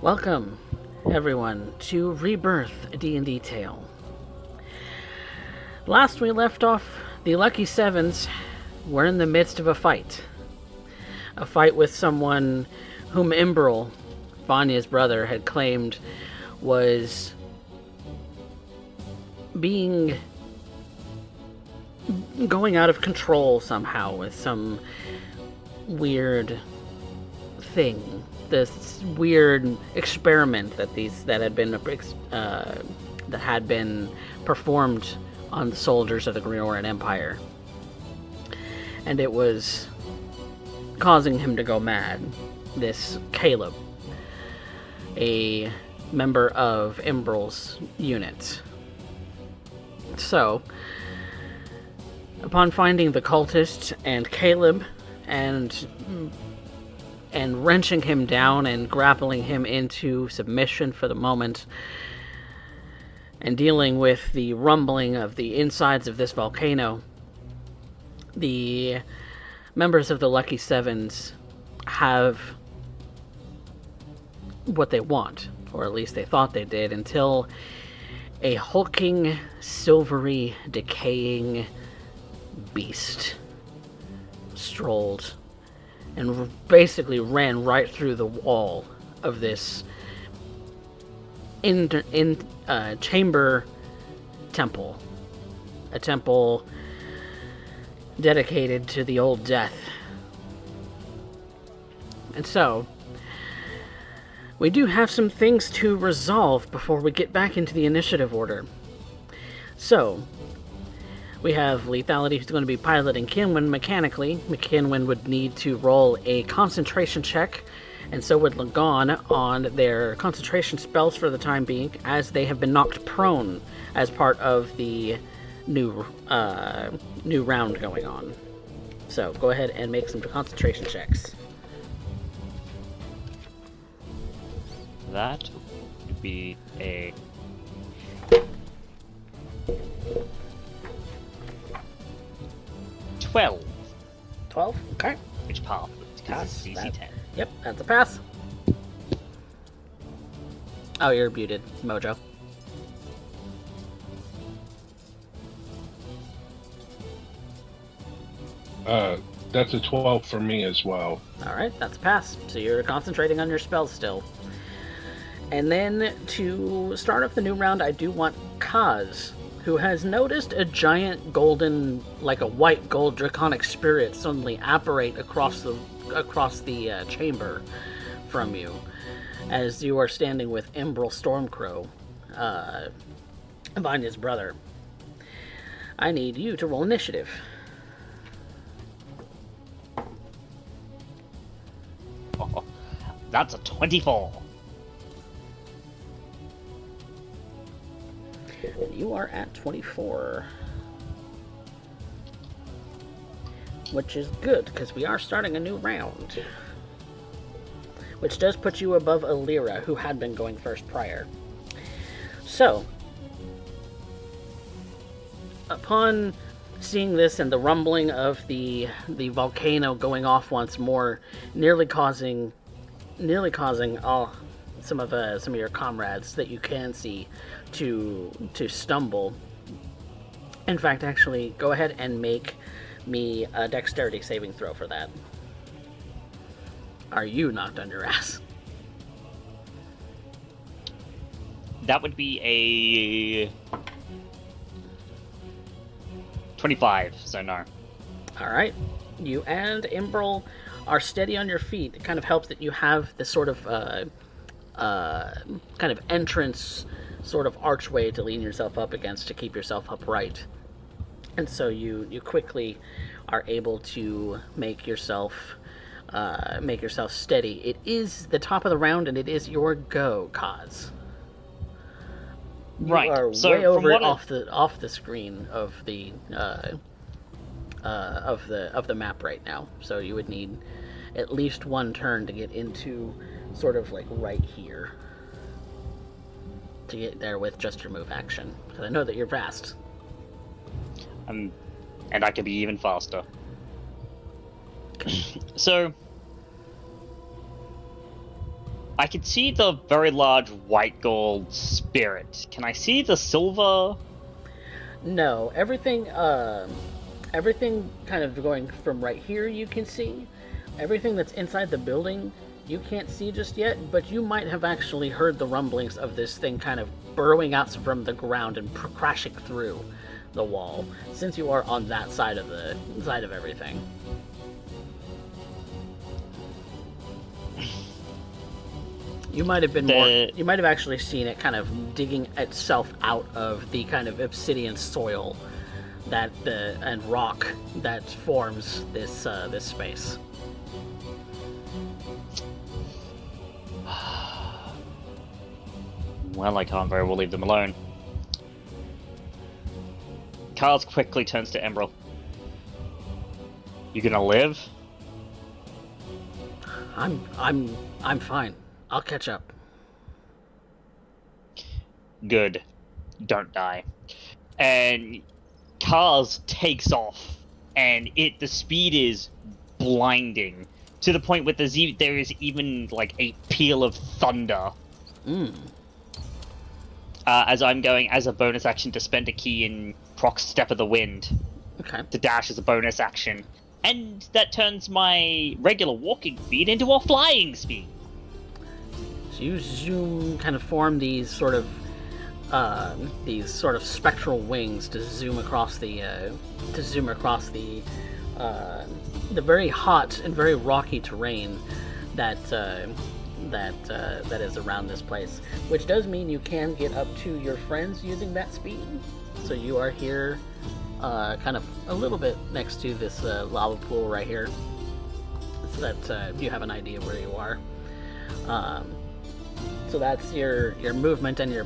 Welcome, everyone, to Rebirth, a D&D Tale. Last we left off, the Lucky Sevens were in the midst of a fight. A fight with someone whom Imbrel, Vanya's brother, had claimed was going out of control somehow with some weird thing. This weird experiment that had been performed on the soldiers of the Grenoran Empire, and it was causing him to go mad. This Caleb, a member of Imbrel's unit. So, upon finding the cultist and Caleb and wrenching him down and grappling him into submission for the moment, and dealing with the rumbling of the insides of this volcano, the members of the Lucky Sevens have what they want, or at least they thought they did, until a hulking, silvery, decaying beast strolled and basically ran right through the wall of this chamber temple. A temple dedicated to the old death. And so, we do have some things to resolve before we get back into the initiative order. So, we have Lethality, who's going to be piloting Kinwin mechanically. McKinwin would need to roll a concentration check, and so would Lagon on their concentration spells for the time being, as they have been knocked prone as part of the new round going on. So, go ahead and make some concentration checks. That would be a 12. 12? Okay. Which path? Because it's DC 10. Yep, that's a pass. Oh, you're muted, Mojo. That's a 12 for me as well. Alright, that's a pass. So you're concentrating on your spells still. And then to start off the new round, I do want Kaz, who has noticed a giant golden, like a white gold draconic spirit suddenly apparate across the chamber from you, as you are standing with Imbrel Stormcrow, Vanya's brother. I need you to roll initiative. Oh, that's a 24. You are at 24. Which is good, because we are starting a new round. Which does put you above Alira, who had been going first prior. So, upon seeing this and the rumbling of the volcano going off once more, nearly causing some of your comrades that you can see to stumble. In fact, actually, go ahead and make me a dexterity saving throw for that. Are you knocked on your ass? That would be a 25, so no. Alright. You and Imbrel are steady on your feet. It kind of helps that you have this sort of kind of entrance sort of archway to lean yourself up against to keep yourself upright. And so you quickly are able to make yourself steady. It is the top of the round, and it is your go, Kaz. You are so way over off the screen of the map right now. So you would need at least one turn to get into sort of like right here. To get there with just your move action. Because I know that you're fast. And I can be even faster. So I can see the very large white gold spirit. Can I see the silver? No, everything kind of going from right here you can see. Everything that's inside the building you can't see just yet, but you might have actually heard the rumblings of this thing kind of burrowing out from the ground and crashing through the wall, since you are on that side of everything. You might have been you might have actually seen it kind of digging itself out of the kind of obsidian soil and rock that forms this space. Well, I can't very well leave them alone. Carls quickly turns to Emerald. You gonna live? I'm fine. I'll catch up. Good. Don't die. And Cars takes off, and the speed is blinding to the point where there is even like a peal of thunder. As I'm going as a bonus action to spend a key in proc Step of the Wind. Okay. To dash as a bonus action. And that turns my regular walking speed into a flying speed. So you zoom, kind of form these sort of spectral wings to zoom across the very hot and very rocky terrain that is around this place, which does mean you can get up to your friends using that speed. So you are here, kind of a little bit next to this lava pool right here, so that you have an idea where you are. So that's your movement and your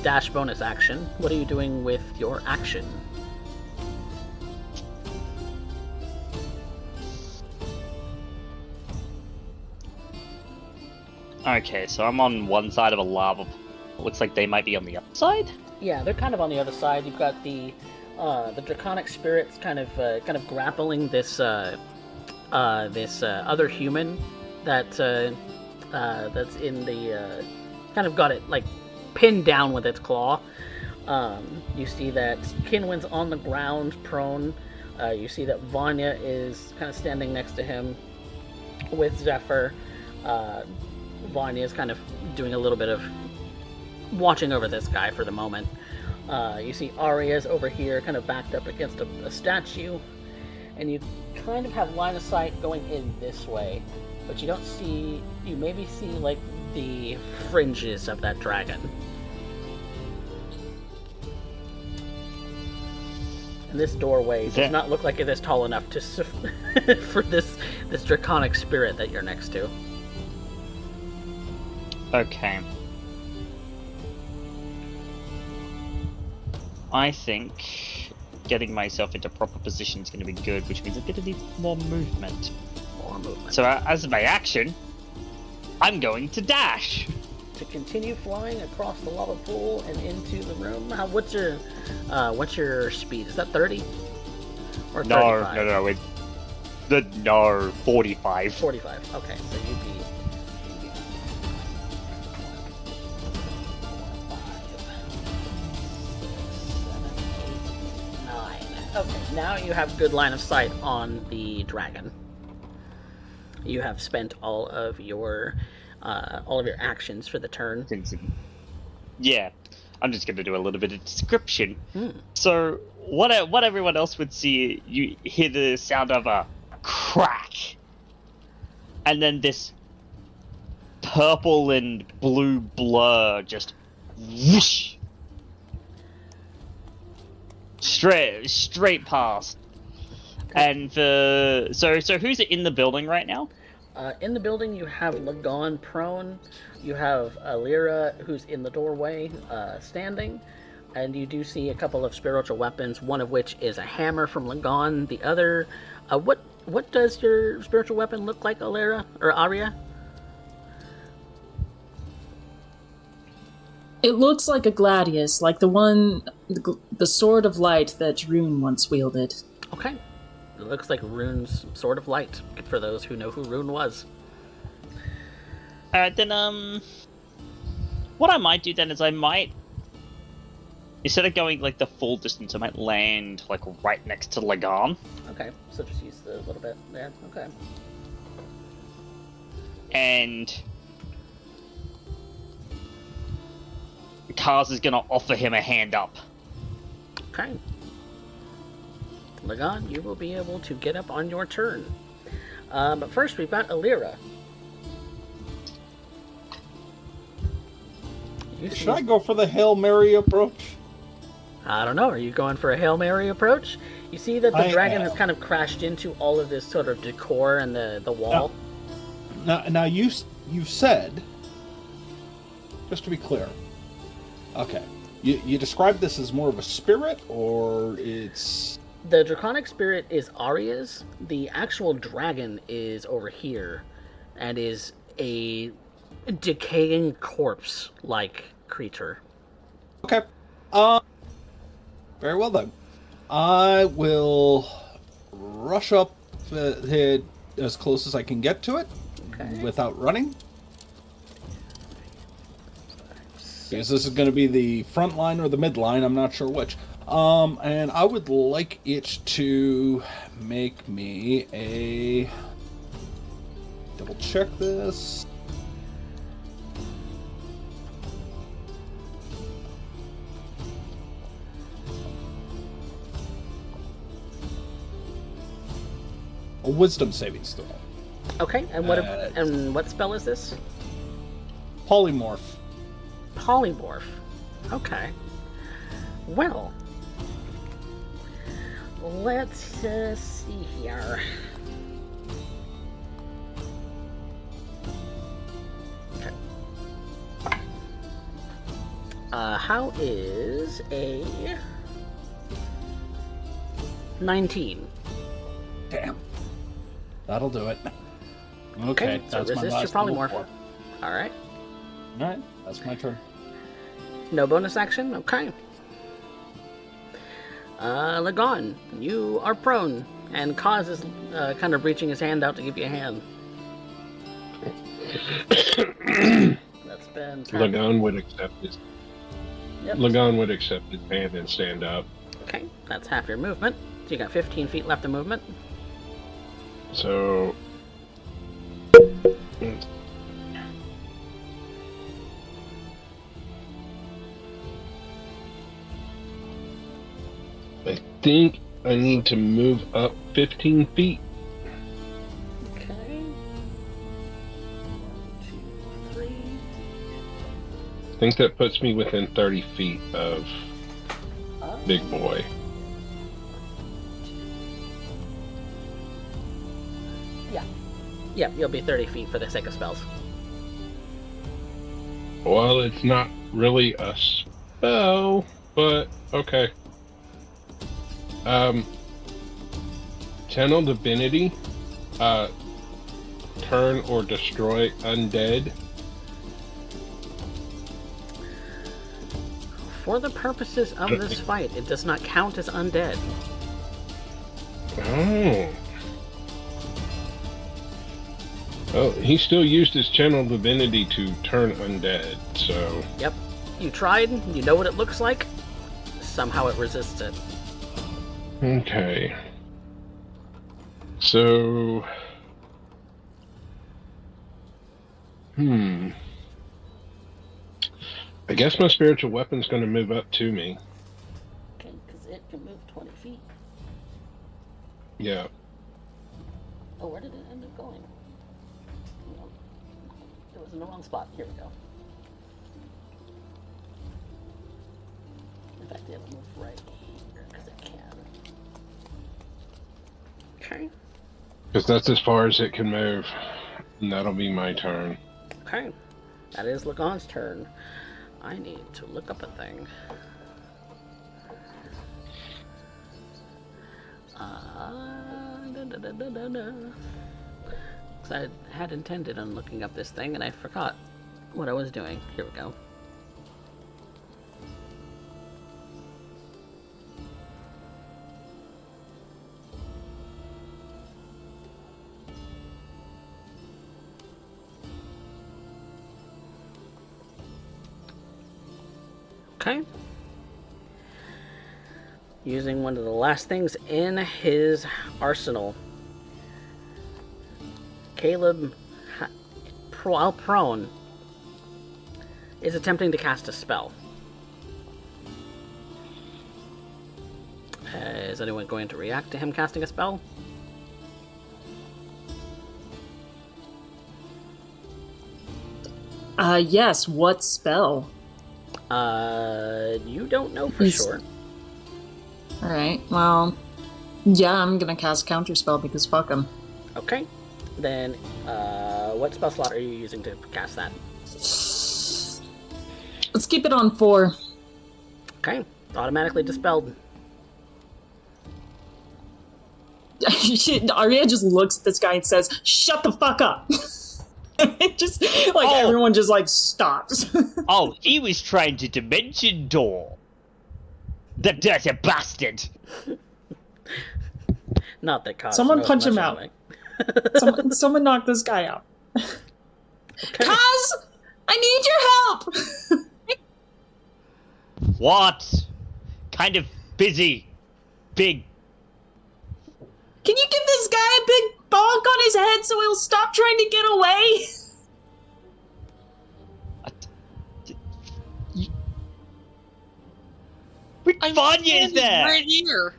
dash bonus action. What are you doing with your action? Okay, so I'm on one side of a lava pool. Looks like they might be on the other side? Yeah, they're kind of on the other side. You've got the draconic spirits kind of grappling this other human that's in the kind of got it like pinned down with its claw. You see that Kinwin's on the ground, prone. You see that Vanya is kind of standing next to him with Zephyr. Vanya is kind of doing a little bit of watching over this guy for the moment. You see Arya's over here, kind of backed up against a statue, and you kind of have line of sight going in this way, but you don't see. You maybe see like the fringes of that dragon. And this doorway does not look like it is tall enough to for this draconic spirit that you're next to. Okay. I think getting myself into proper position is going to be good, which means I'm going to need more movement. So as my action, I'm going to dash. To continue flying across the lava pool and into the room. What's your speed? Is that 30? Or 35? No, 45. 45. Okay, so you'd be 9. Okay, now you have good line of sight on the dragon. You have spent all of your actions for the turn. Yeah, I'm just going to do a little bit of description. So, what everyone else would see, you hear the sound of a crack, and then this purple and blue blur just whoosh, straight past. And so who's in the building right now? In the building, you have Lagon prone. You have Lyra, who's in the doorway, standing. And you do see a couple of spiritual weapons, one of which is a hammer from Lagon. The other... What does your spiritual weapon look like, Lyra? Or Arya? It looks like a gladius, like the sword of light that Rune once wielded. Okay. It looks like Rune's Sword of Light, for those who know who Rune was. Alright, then, what I might do then is I might, instead of going, like, the full distance, I might land, like, right next to Lagan. Okay, so just use the little bit there. Okay. And Kaz is gonna offer him a hand up. Okay. Lagan, you will be able to get up on your turn. But first, we've got Alira. Should I go for the Hail Mary approach? I don't know. Are you going for a Hail Mary approach? You see that the dragon has kind of crashed into all of this sort of decor and the wall. Now you said, just to be clear, okay, you described this as more of a spirit, or it's... The draconic spirit is Arya's. The actual dragon is over here, and is a decaying corpse-like creature. Okay. Very well then. I will rush up as close as I can get to it, without running. Because this is going to be the front line or the mid line, I'm not sure which. And I would like it to make me a... Double check this. A wisdom savings throw. Okay, and what spell is this? Polymorph. Polymorph. Okay. Well, let's see here. Okay. How is a 19? Damn. That'll do it. Okay, so that's my resist last your polymorph. roll. Alright. Alright, that's my turn. No bonus action? Okay. Lagan, you are prone, and Kaz is kind of reaching his hand out to give you a hand. That's been... Lagan would accept his... Yep. Lagan would accept his hand and stand up. Okay, that's half your movement. So you got 15 feet left of movement. So... I think I need to move up 15 feet. Okay. 1, 2, 3. I think that puts me within 30 feet of Big Boy. Yeah, you'll be 30 feet for the sake of spells. Well, it's not really a spell, but okay. Channel Divinity, turn or destroy undead. For the purposes of this fight, it does not count as undead. Oh. Oh, he still used his Channel Divinity to turn undead, so... Yep. You tried, you know what it looks like. Somehow it resists it. Okay. So... I guess my spiritual weapon's going to move up to me. Okay, because it can move 20 feet. Yeah. Oh, where did it end up going? No. It was in the wrong spot. Here we go. In fact, it'll move right here, because it can. Okay. Because that's as far as it can move. And that'll be my turn. Okay. That is Lagan's turn. I need to look up a thing. Because I had intended on looking up this thing and I forgot what I was doing. Here we go. Okay. Using one of the last things in his arsenal. Caleb, while prone, is attempting to cast a spell. Is anyone going to react to him casting a spell? Yes, what spell? You don't know for sure. Alright, well, yeah, I'm gonna cast Counterspell because fuck him. Okay. Then, what spell slot are you using to cast that? Let's keep it on 4. Okay. Automatically dispelled. Arya just looks at this guy and says, "Shut the fuck up!" It just, like, everyone just, like, stops. Oh, he was trying to dimension door. The dirty bastard. Not that Kaz Someone knows punch him much out. anyway. Someone knock this guy out. Okay. Kaz! I need your help! What? Kind of busy. Big. Can you give this guy a big bonk on his head so he'll stop trying to get away? Which Vanya is there? Right here.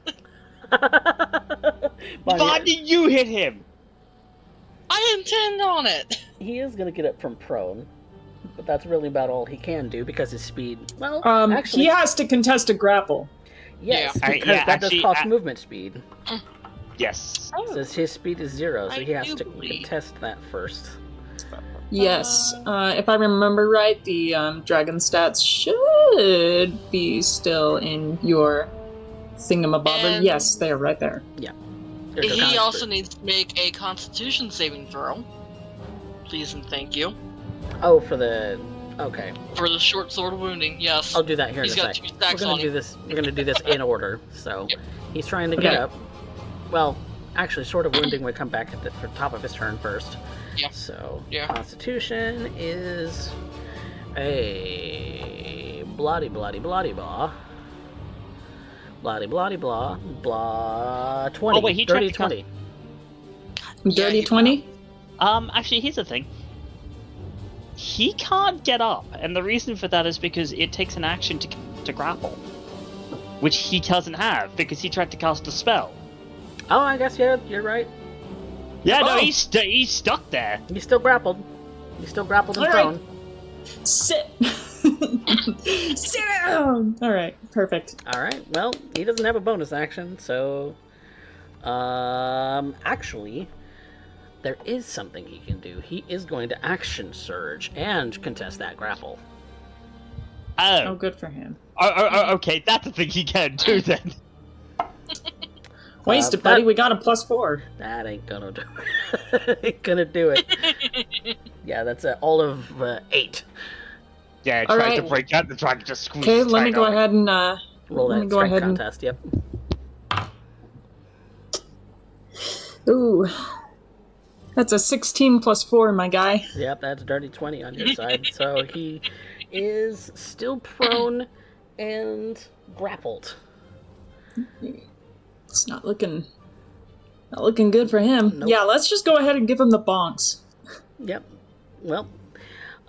Vanya, you hit him. I intend on it. He is going to get up from prone, but that's really about all he can do because his speed. Well, actually, he has to contest a grapple. yes, Yeah. because Yeah, that actually, does cost movement speed. Yes. It says his speed is 0, so I he has do to believe. contest that first. Yes, if I remember right, the dragon stats should be still in your thingamabobber. And- Yes, they're right there. Your He Draconic also Spirit. needs to make a Constitution saving throw. Please and thank you. Oh, for the. Okay, For the short sword of wounding, yes. I'll do that here He's in a got sec. 2 stacks We're on gonna do him. this. We're gonna do this in order. So Yep. he's trying to get Okay. up. Well, actually, sort of wounding would come back at the top of his turn first. Yeah. So Yeah. Constitution is a bloody blah. Bloody blah 20. Oh, wait, he tried dirty to 20. Dirty you 20? Actually, here's the thing. He can't get up, and the reason for that is because it takes an action to grapple, which he doesn't have because he tried to cast a spell. Oh, I guess you're right. Yeah, no, Oh. he's stuck there. He's still grappled. He's still grappled and All right. prone. Sit! Sit down! Alright, perfect. All right. Well, he doesn't have a bonus action, so actually, there is something he can do. He is going to action surge and contest that grapple. Oh, Oh, good for him. okay, that's a thing he can do then. Wasted, buddy. We got a +4. That ain't gonna do it. Ain't gonna do it. Yeah, that's all of 8. Yeah, All trying to right. break out the dragon, just squeeze. Okay, let me tight go on it. ahead and Roll Let that me go strength ahead and- contest. Yep. ooh. That's a 16 +4, my guy. Yep, that's dirty 20 on your side. So he is still prone and grappled. It's not looking good for him. Nope. Yeah, let's just go ahead and give him the bonks. Yep. Well,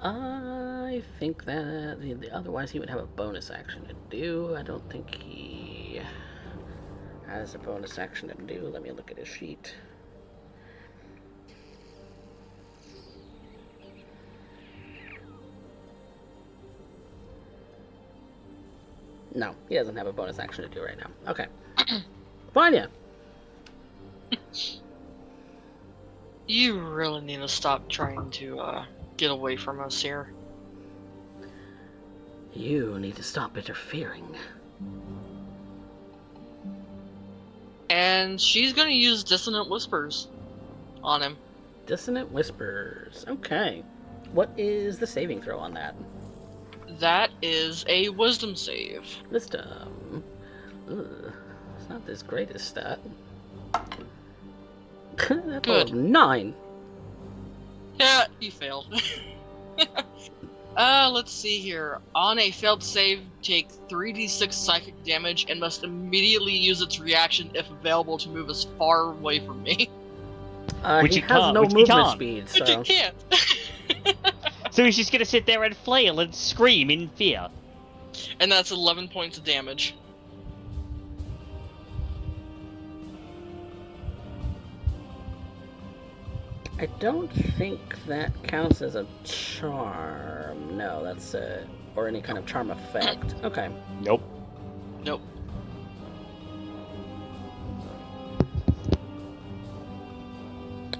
I think that otherwise he would have a bonus action to do. I don't think he has a bonus action to do. Let me look at his sheet. No, he doesn't have a bonus action to do right now. Okay. Vanya. You really need to stop trying to get away from us here. You need to stop interfering. And she's gonna use Dissonant Whispers on him. Dissonant Whispers. Okay. What is the saving throw on that? That is a Wisdom save. Wisdom. Ugh, it's not this greatest stat. That's Good. 9. Yeah, you failed. Let's see here. On a failed save, take 3d6 psychic damage and must immediately use its reaction if available to move as far away from me. Which he he has can't, no which he movement can't. speed, Which I so... can't. So he's just gonna sit there and flail and scream in fear. And that's 11 points of damage. I don't think that counts as a charm. No, that's or any kind of charm effect. Okay. Nope. Nope.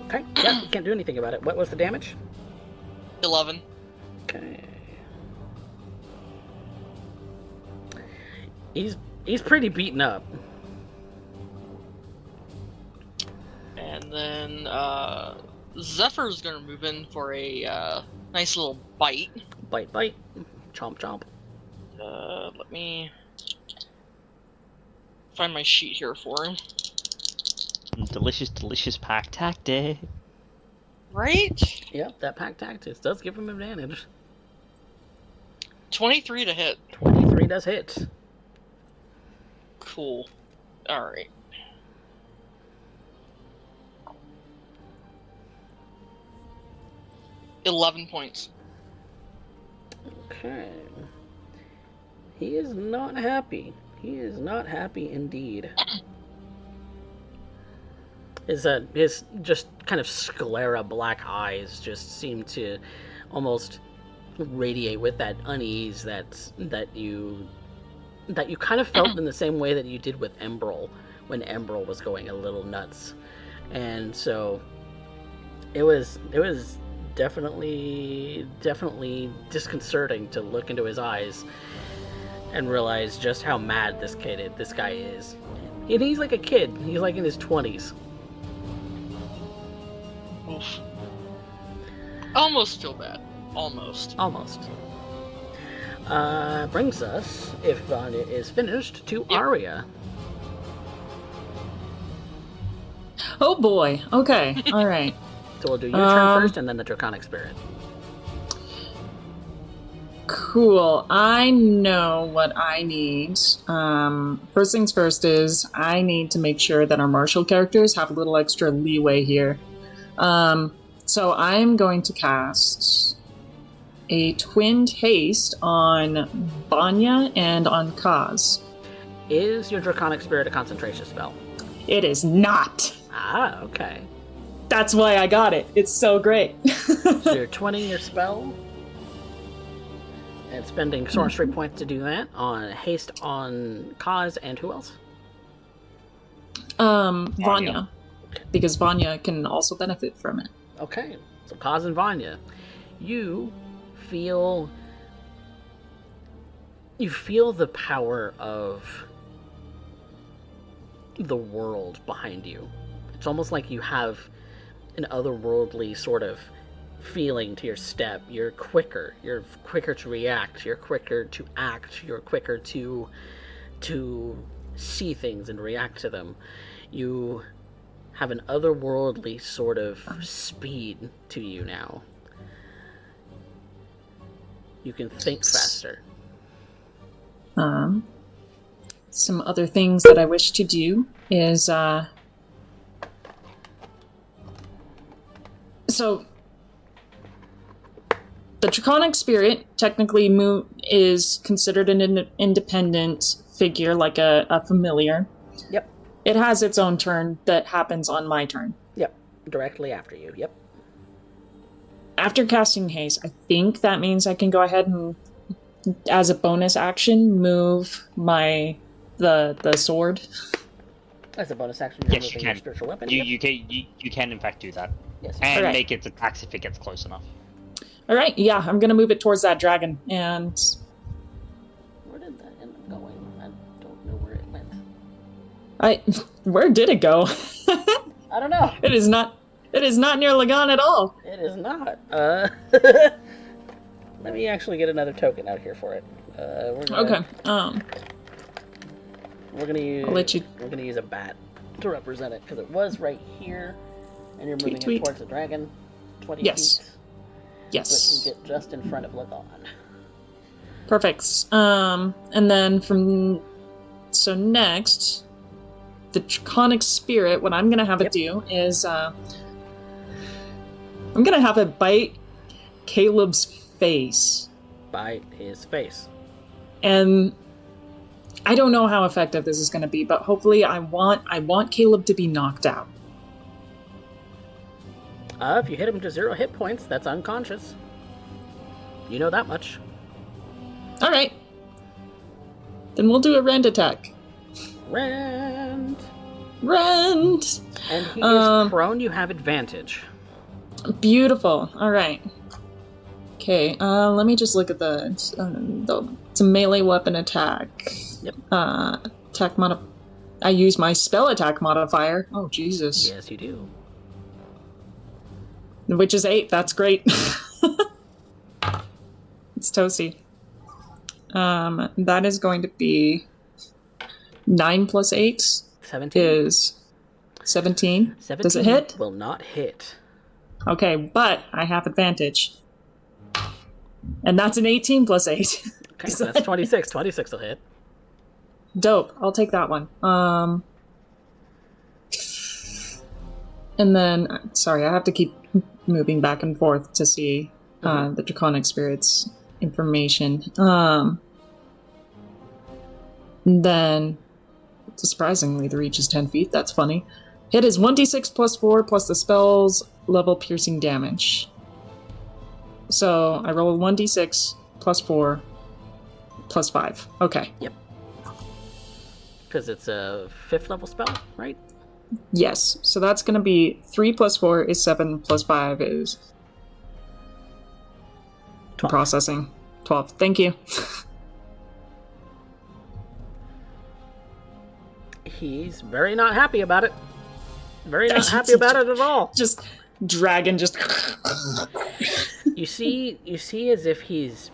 Okay. Yeah, you can't do anything about it. What was the damage? 11. Okay. He's pretty beaten up. And then, Zephyr's gonna move in for a, nice little bite. Bite, bite. Chomp, chomp. Let me find my sheet here for him. Delicious, delicious pack tactic. Right? Yep, that pack tactics does give him advantage. 23 to hit. 23 does hit. Cool. Alright. $11 points. Okay. He is not happy. He is not happy indeed. His just kind of sclera black eyes just seem to almost radiate with that unease that you kind of felt in the same way that you did with Embrel when Embrel was going a little nuts. And so it was definitely disconcerting to look into his eyes and realize just how mad this guy is. And he's like a kid. He's like in his 20s. Oof. Almost feel bad. Almost. Brings us, if Vanya is finished, to Yep. Arya. Oh boy. Okay. All right. So we'll do your turn first and then the Draconic Spirit. Cool. I know what I need. First things first is I need to make sure that our martial characters have a little extra leeway here. So I'm going to cast a twinned haste on Vanya and on Kaz. Is your Draconic Spirit a concentration spell? It is not. Ah, okay. That's why I got it. It's so great. So you're twinning your spell and spending sorcery points to do that on haste on Kaz and who else? Vanya. Because Vanya can also benefit from it. Okay, so Kaz and Vanya, you feel the power of the world behind you. It's almost like you have an otherworldly sort of feeling to your step. You're quicker to react, you're quicker to act, you're quicker to see things and react to them. You have an otherworldly sort of speed to you now. You can think faster. Some other things that I wish to do is, so the Draconic Spirit technically is considered an independent figure, like a familiar. Yep. It has its own turn that happens on my turn. Yep. Directly after you. Yep. After casting haste, I think that means I can go ahead and, as a bonus action, move the sword. As a bonus action, you're Yes, you moving your can. spiritual weapon. You Yep. you can in fact do that, Yes. and Alright. make its attacks if it gets close enough. All right, yeah, I'm gonna move it towards that dragon, and Where did that end up going? I don't know where it went. where did it go? I don't know. It is not near Lagan at all. It is not. Let me actually get another token out here for it. We're gonna, Okay. We're gonna use. I'll let you- We're gonna use a bat to represent it because it was right here, and you're moving Tweet. it towards the dragon. 20 Yes. feet. Yes. So it can get just in front of Lagon. Perfect. And then so next, the Draconic Spirit, what I'm gonna have it do is, I'm gonna have it bite Caleb's face. Bite his face. And I don't know how effective this is gonna be, but hopefully I want Caleb to be knocked out. If you hit him to 0 hit points, that's unconscious. You know that much. Alright. Then we'll do a rend attack. Rend! Rend! And he is prone, you have advantage. Beautiful. Alright. Okay, let me just look at it's a melee weapon attack. Yep. Attack I use my spell attack modifier. Oh, Jesus. Yes, you do. Which is 8. That's great. It's toasty. That is going to be 9 plus 8 17. is 17. 17 Does it hit? Will not hit. Okay, but I have advantage. And that's an 18 plus 8. Okay, so that's 26. 26 will hit. Dope. I'll take that one. And then, sorry, I have to keep moving back and forth to see the Draconic Spirit's information. Then, surprisingly, the reach is 10 feet. That's funny. Hit is 1d6 plus 4 plus the spell's level piercing damage. So I roll 1d6 plus 4 plus 5. Okay. Yep. Because it's a 5th level spell, right? Yes. So that's going to be 3 plus 4 is 7 plus 5 is 12. Processing. 12. Thank you. He's very not happy about it. Very not happy about it at all. Just dragon just You see as if he's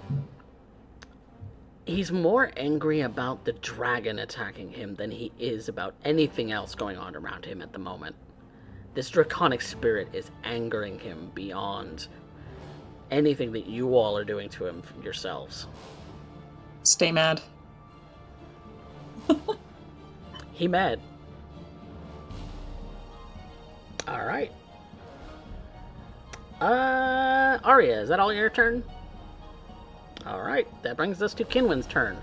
more angry about the dragon attacking him than he is about anything else going on around him at the moment. This Draconic Spirit is angering him beyond anything that you all are doing to him yourselves. stay mad. He mad. Alright. Arya, is that all your turn? Alright, that brings us to Kinwin's turn.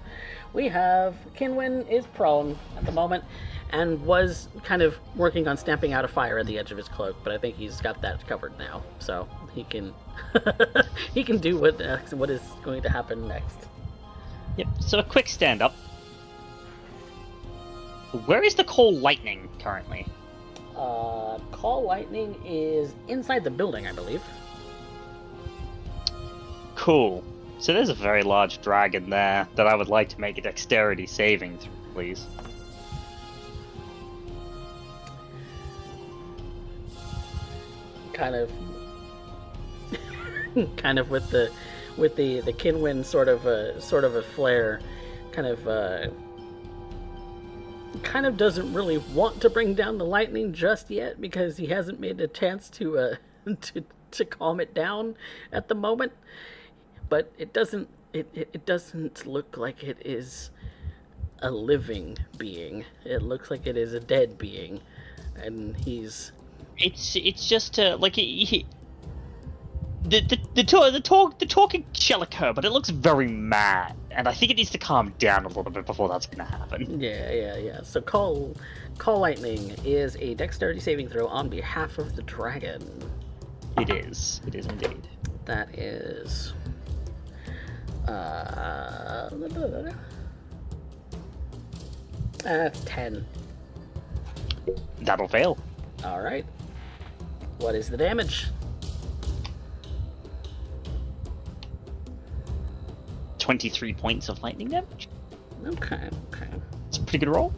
We have... Kinwin is prone at the moment, and was kind of working on stamping out a fire at the edge of his cloak, but I think he's got that covered now, so he can... he can do what is going to happen next. Yep, so a quick stand-up. Where is the Coal Lightning currently? Call Lightning is inside the building, I believe. Cool. So there's a very large dragon there that I would like to make a dexterity saving throw, please. Kind of with the Kinwin sort of a flare, kind of doesn't really want to bring down the lightning just yet because he hasn't made a chance to calm it down at the moment. But it doesn't look like it is a living being. It looks like it is a dead being, and he's. It's just like the talking shall occur, but it looks very mad, and I think it needs to calm down a little bit before that's gonna happen. Yeah. So call Lightning is a dexterity saving throw on behalf of the dragon. It is indeed. That is 10. That'll fail. All right. What is the damage? 23 points of lightning damage. Okay. It's a pretty good roll.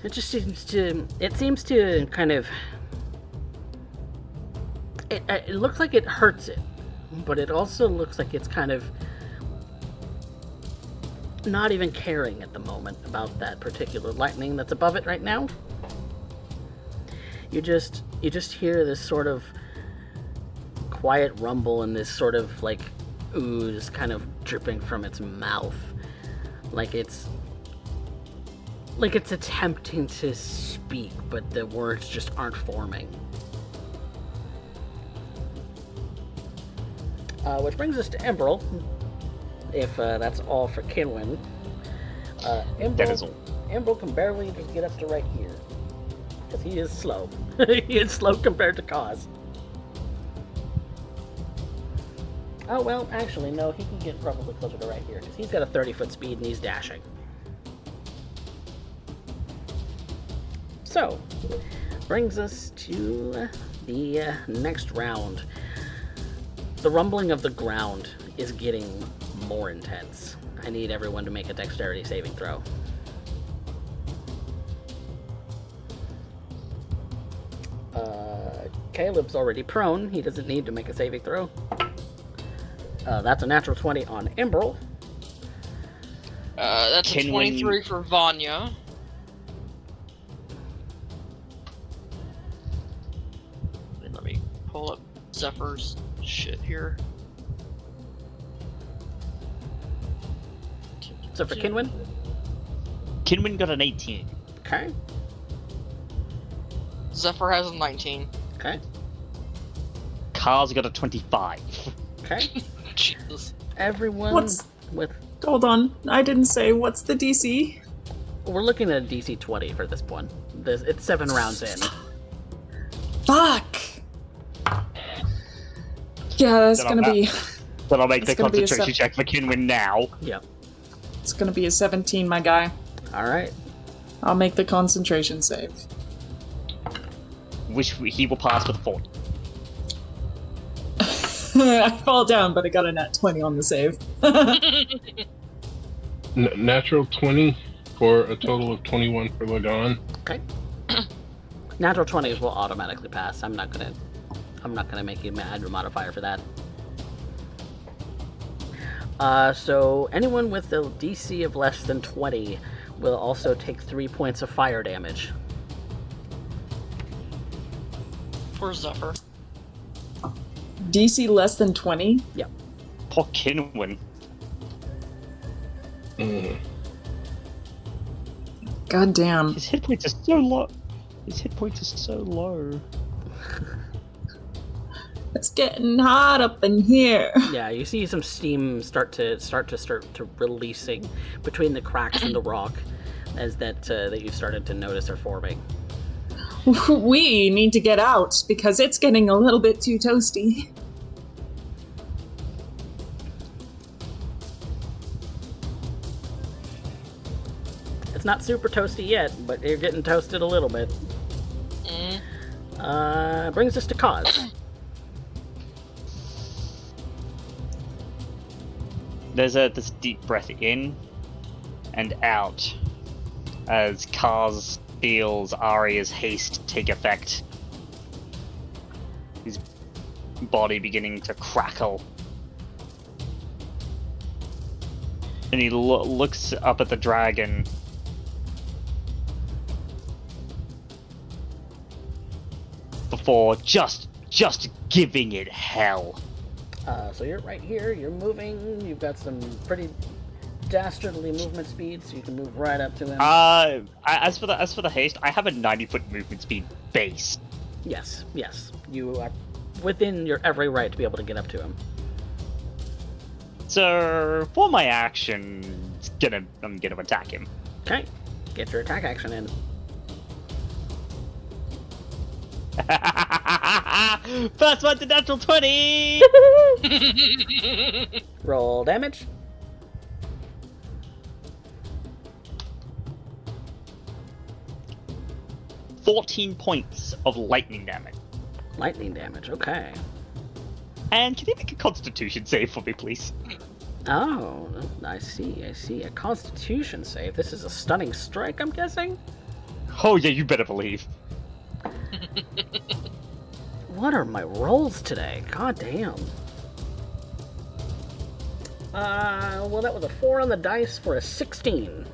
It just seems to kind of. It looks like it hurts it, but it also looks like it's kind of not even caring at the moment about that particular lightning that's above it right now. You just you just hear this sort of quiet rumble and this sort of like ooze kind of dripping from its mouth, like it's attempting to speak, but the words just aren't forming. Which brings us to Emerald, if that's all for Kinwin. That is all. Emerald can barely just get up to right here, because he is slow. He is slow compared to Kaz. Oh, well, actually, no, he can get probably closer to right here, because he's got a 30-foot speed and he's dashing. So, brings us to the next round. The rumbling of the ground is getting more intense. I need everyone to make a dexterity saving throw. Caleb's already prone. He doesn't need to make a saving throw. That's a natural 20 on Emerald. That's a 23 for Vanya. Let me pull up Zephyr's shit here. So for Kinwin? Kinwin got an 18. Okay. Zephyr has a 19. Okay. Car's got a 25. Okay. Jesus. Everyone with... Hold on. I didn't say what's the DC. We're looking at a DC 20 for this one. It's 7 rounds in. Fuck! Yeah, that's gonna be... Then I'll make It's the gonna be a concentration check for Kinwin now. Yep. It's gonna be a 17, my guy. Alright. I'll make the concentration save. Which he will pass with 40. I fall down, but I got a nat 20 on the save. Natural 20 for a total of 21 for Lagan. Okay. Natural 20s will automatically pass. I'm not gonna make you add a modifier for that. So anyone with a DC of less than 20 will also take 3 points of fire damage. For Zephyr. DC less than 20? Yep. Poor Kinwin. God damn. His hit points are so low. His hit points are so low. It's getting hot up in here. Yeah, you see some steam start to releasing between the cracks in the rock, as that you've started to notice are forming. We need to get out because it's getting a little bit too toasty. It's not super toasty yet, but you're getting toasted a little bit. Brings us to Kaz. There's this deep breath in and out as Kaz feels Arya's haste take effect. His body beginning to crackle. And he looks up at the dragon. Before just giving it hell. So you're right here, you're moving, you've got some pretty dastardly movement speed, so you can move right up to him. As for the haste, I have a 90-foot movement speed base. Yes, you are within your every right to be able to get up to him. So for my action, I'm gonna attack him. Okay, get your attack action in. First one's a natural 20! Roll damage. $14 points of lightning damage. Lightning damage, okay. And can you make a constitution save for me, please? Oh, I see. A constitution save. This is a stunning strike, I'm guessing? Oh yeah, you better believe. What are my rolls today? God damn. Well, that was a 4 on the dice for a 16.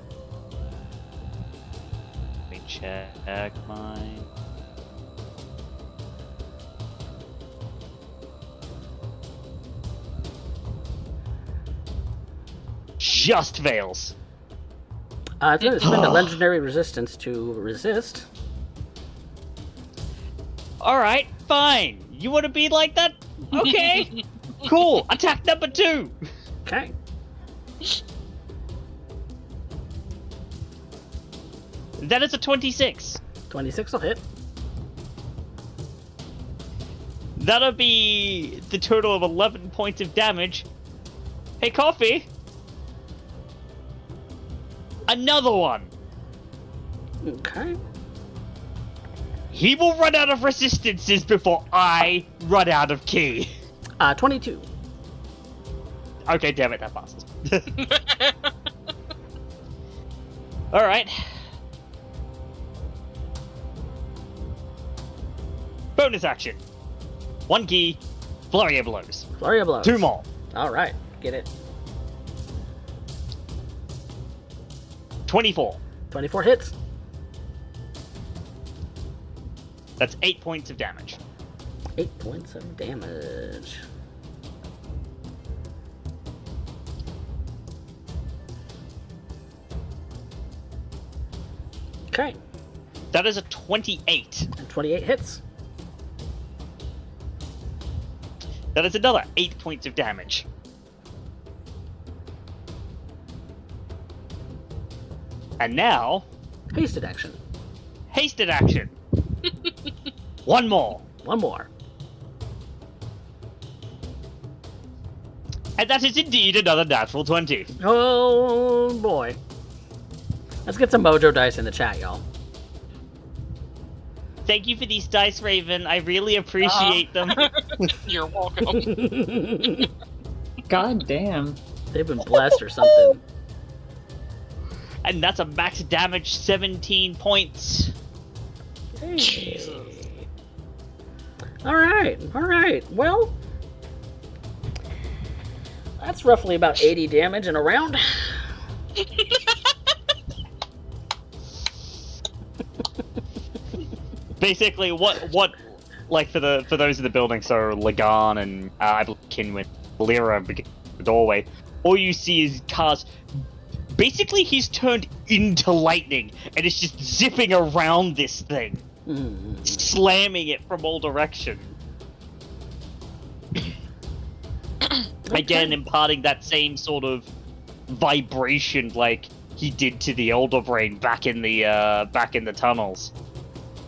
Let me check mine. just fails. It's going to spend a legendary resistance to resist. Alright, fine. You want to be like that? Okay. Cool. Attack number 2. Okay. That is a 26. 26 will hit. That'll be the total of 11 points of damage. Hey, Coffee. Another one. Okay. He will run out of resistances before I run out of ki. 22. Okay, damn it, that passes. Alright. Bonus action. 1 ki, flurry of blows. Flurry of blows. 2 more. Alright, get it. 24. 24 hits. That's 8 points of damage. 8 points of damage. Okay. That is a 28. And 28 hits. That is another 8 points of damage. And now, Hasted action. hasted action. 1 more. One more. And that is indeed another natural 20. Oh boy. Let's get some mojo dice in the chat, y'all. Thank you for these dice, Raven. I really appreciate them. You're welcome. God damn. They've been blessed or something. And that's a max damage 17 points. Hey. Jesus. Alright, alright. Well, that's roughly about 80 damage in a round. Basically, what, like for those in the building, so Lagan and I believe Kinwin, Lyra, the doorway. All you see is cars. Basically, he's turned into lightning, and it's just zipping around this thing, slamming it from all directions. Again, imparting that same sort of vibration like he did to the Elder Brain back in the tunnels.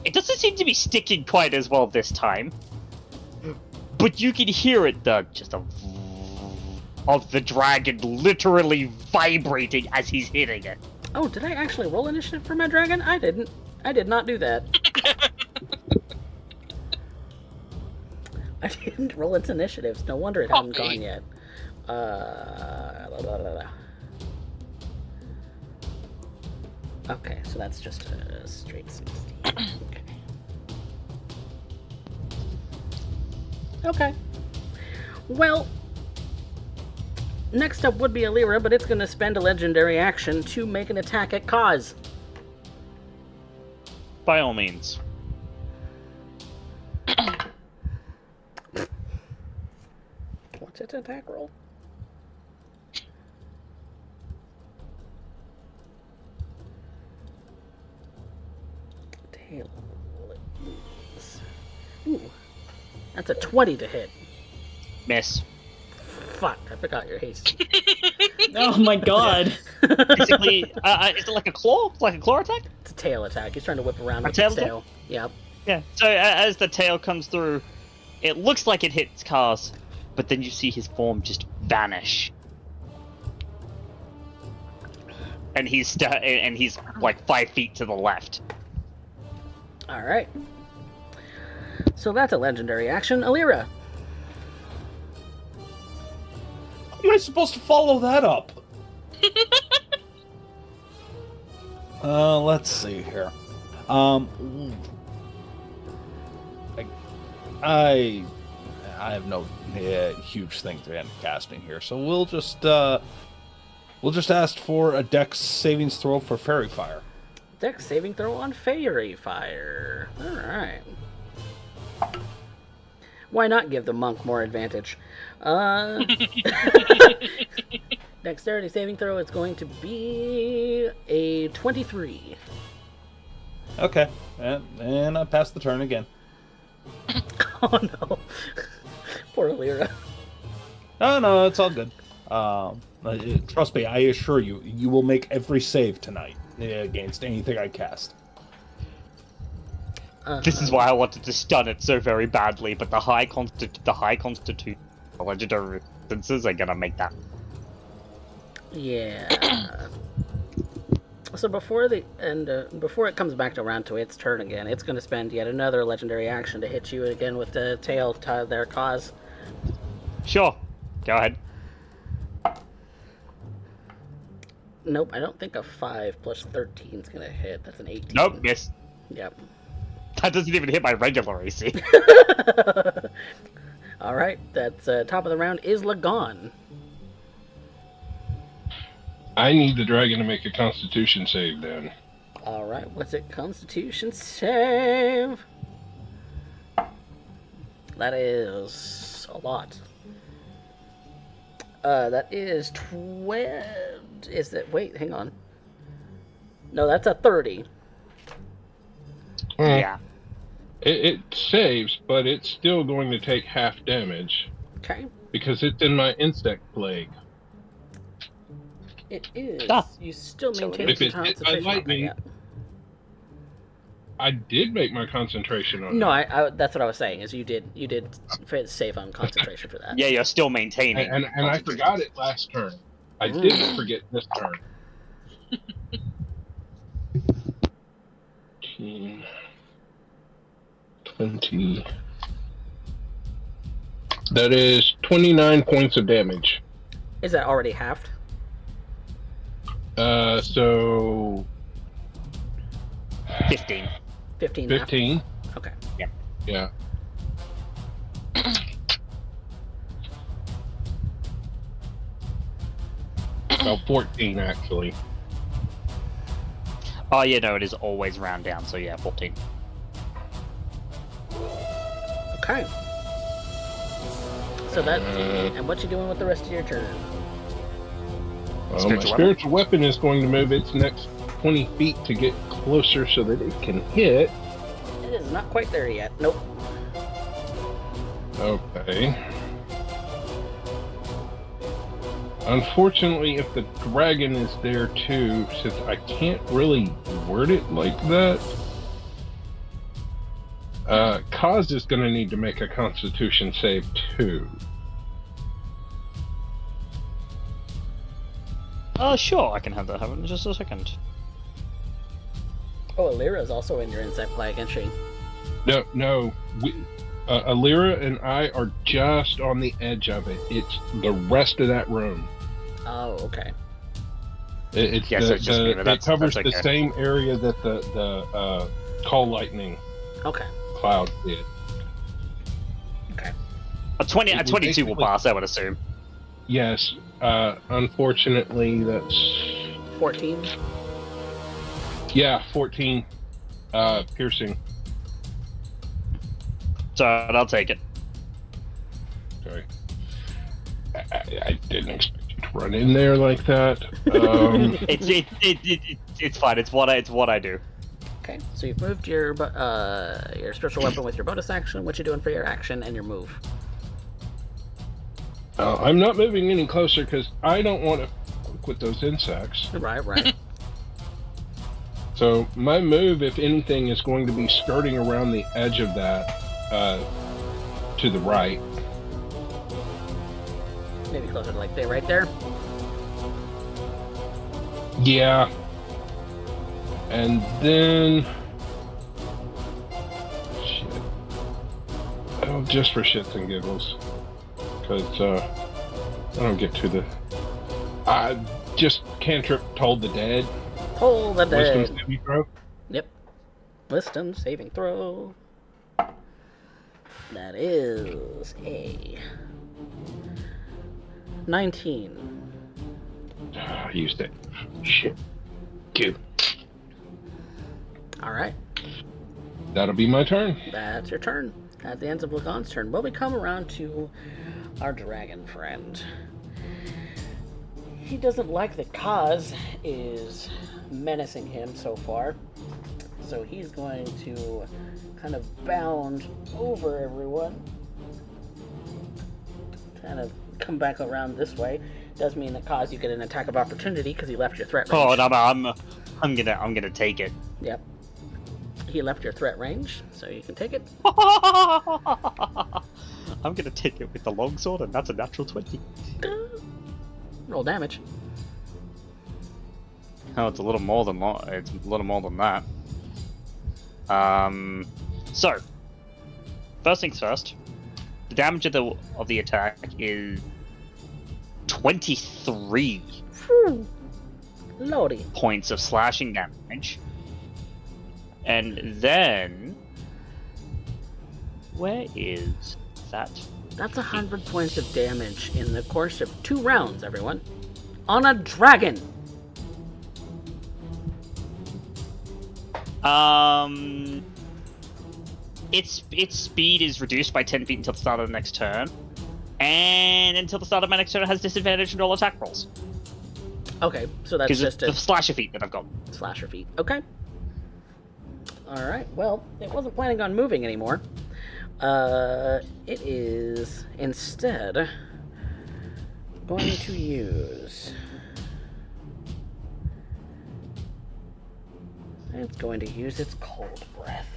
It doesn't seem to be sticking quite as well this time, but you can hear it, just a of the dragon literally vibrating as he's hitting it. Oh, did I actually roll initiative for my dragon? I didn't. I did not do that. I didn't roll its initiatives. No wonder it hadn't gone yet. Okay, so that's just a straight 60. Okay. Okay. Well, next up would be Alira, but it's going to spend a legendary action to make an attack at Kaz. By all means. What's its attack roll? Tail. Ooh. That's a 20 to hit. Miss. Fuck, I forgot your haste. Oh my god. Basically, is it like a claw? Like a claw attack? It's a tail attack. He's trying to whip around A with tail his attack? tail. Yep. Yeah. So as the tail comes through, it looks like it hits Cars, but then you see his form just vanish. And he's like 5 feet to the left. Alright. So that's a legendary action. Alira. How am I supposed to follow that up? Let's see here. I have no huge thing to end casting here, so we'll just ask for a Dex savings throw for Fairy Fire. Dex saving throw on Fairy Fire. Alright. Why not give the monk more advantage? That Dexterity saving throw is going to be a 23. Okay, and I pass the turn again. Oh no. Poor Lyra. No, it's all good. Trust me, I assure you, you will make every save tonight against anything I cast. This is why I wanted to stun it so very badly, but the high constitution legendary resistances are gonna make that. Yeah. So before it comes back around to its turn again, it's going to spend yet another legendary action to hit you again with the tail to their cause. Sure, go ahead. Nope, I don't think a 5 plus 13 is going to hit. That's an 18. Nope, miss. Yep. That doesn't even hit my regular AC. All right, that's top of the round is Lagon. I need the dragon to make a Constitution save then. All right, what's it? Constitution save. That is a lot. That is 12. Is it? Wait, hang on. No, that's a 30. Yeah. It saves, but it's still going to take half damage. Okay. Because it's in my insect plague. It is. Ah. You still So maintain if some it hit by concentration. lightning- I did make my concentration on No, it. I that's what I was saying. Is you did save on concentration for that. Yeah, you're still maintaining. And I forgot it last turn. I didn't forget this turn. 15, 20. That is 29 points of damage. Is that already halved? So 15. 15. halved? 15. Okay. Yeah. About 14 actually. Oh, yeah, no, it is always round down, so yeah, 14. Okay. So that and what you doing with the rest of your turn? My Spiritual spiritual weapon is going to move its next 20 feet to get closer so that it can hit. It is not quite there yet. Nope. Okay. Unfortunately, if the dragon is there too, since I can't really word it like that, Kaz is going to need to make a Constitution save too. Sure, I can have that happen in just a second. Oh, Alira is also in your insect plague, isn't she? No. Alira and I are just on the edge of it. It's the rest of that room. Oh, okay. It's Yeah, so it's just me, but it covers that's the okay. same area that the call lightning Okay. cloud did. Okay. A 22 will basically- pass, I would assume. Yes. Unfortunately, that's 14. 14 piercing. So I'll take it. Sorry. I didn't expect you to run in there like that. It's fine. It's what I do. Okay. So you've moved your spiritual weapon with your bonus action. What you doing for your action and your move? I'm not moving any closer because I don't want to fuck with those insects. Right. So my move, if anything, is going to be skirting around the edge of that to the right. Maybe closer to like there, right there. Yeah. And then... Shit. Oh, just for shits and giggles. Because, I don't get to the... I just cantrip Told the Dead. Pull the dead. Wisdom saving throw. Yep. Wisdom saving throw. That is a 19. I used it. Shit. Two. All right. That'll be my turn. That's your turn. At the end of Lagon's turn, well, we come around to our dragon friend. he doesn't like that Kaz is menacing him so far. So he's going to kind of bound over everyone. Kind of come back around this way. Does mean that Kaz, you get an attack of opportunity because he left your threat range. Oh, no, I'm gonna take it. Yep. He left your threat range, so you can take it. I'm gonna take it with the longsword, and that's a natural 20. Roll damage. Oh, it's a little more than that. So first things first. The damage of the attack is 23 Phew. Lordy. points of slashing damage. And then where is that? That's 100 points of damage in the course of 2 rounds, everyone. On a dragon! Its speed is reduced by 10 feet until the start of the next turn. And until the start of my next turn, it has disadvantage on all attack rolls. Okay, so that's Because just the a slasher feat that I've got. slasher feat. Okay. Alright, well, it wasn't planning on moving anymore. It is instead going to use... It's going to use its cold breath.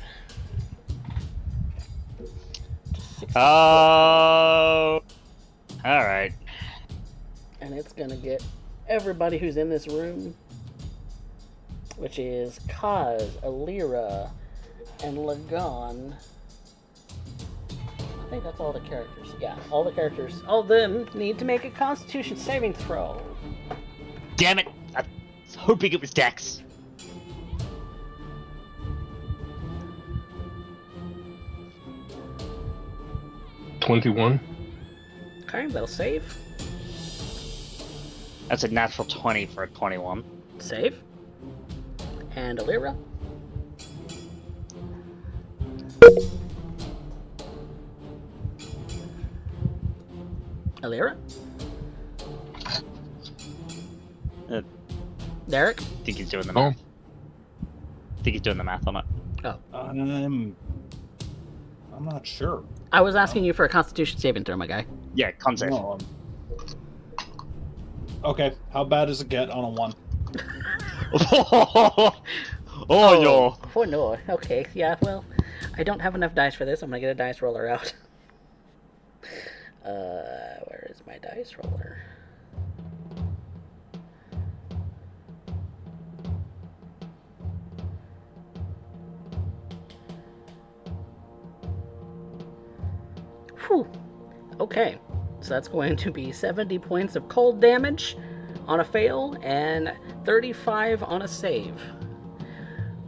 Oh, alright. And it's going to get everybody who's in this room, which is Kaz, Alira, and Lagon. I think that's all the characters. Yeah, all the characters. All of them need to make a Constitution saving throw. Damn it! I was hoping it was Dex. $21. Okay, that'll save. That's a natural 20 for a 21. Save. And Alira. Alira? Derek? I think he's doing the Oh. math. I think he's doing the math on it. Oh. I'm not sure. I was asking you for a Constitution saving throw, my guy. Yeah, con save. No, Okay, how bad does it get on a 1? Yo. Oh no. Okay, yeah, well, I don't have enough dice for this. I'm gonna get a dice roller out. Where is my dice roller? Whew. Okay, so that's going to be 70 points of cold damage on a fail and 35 on a save.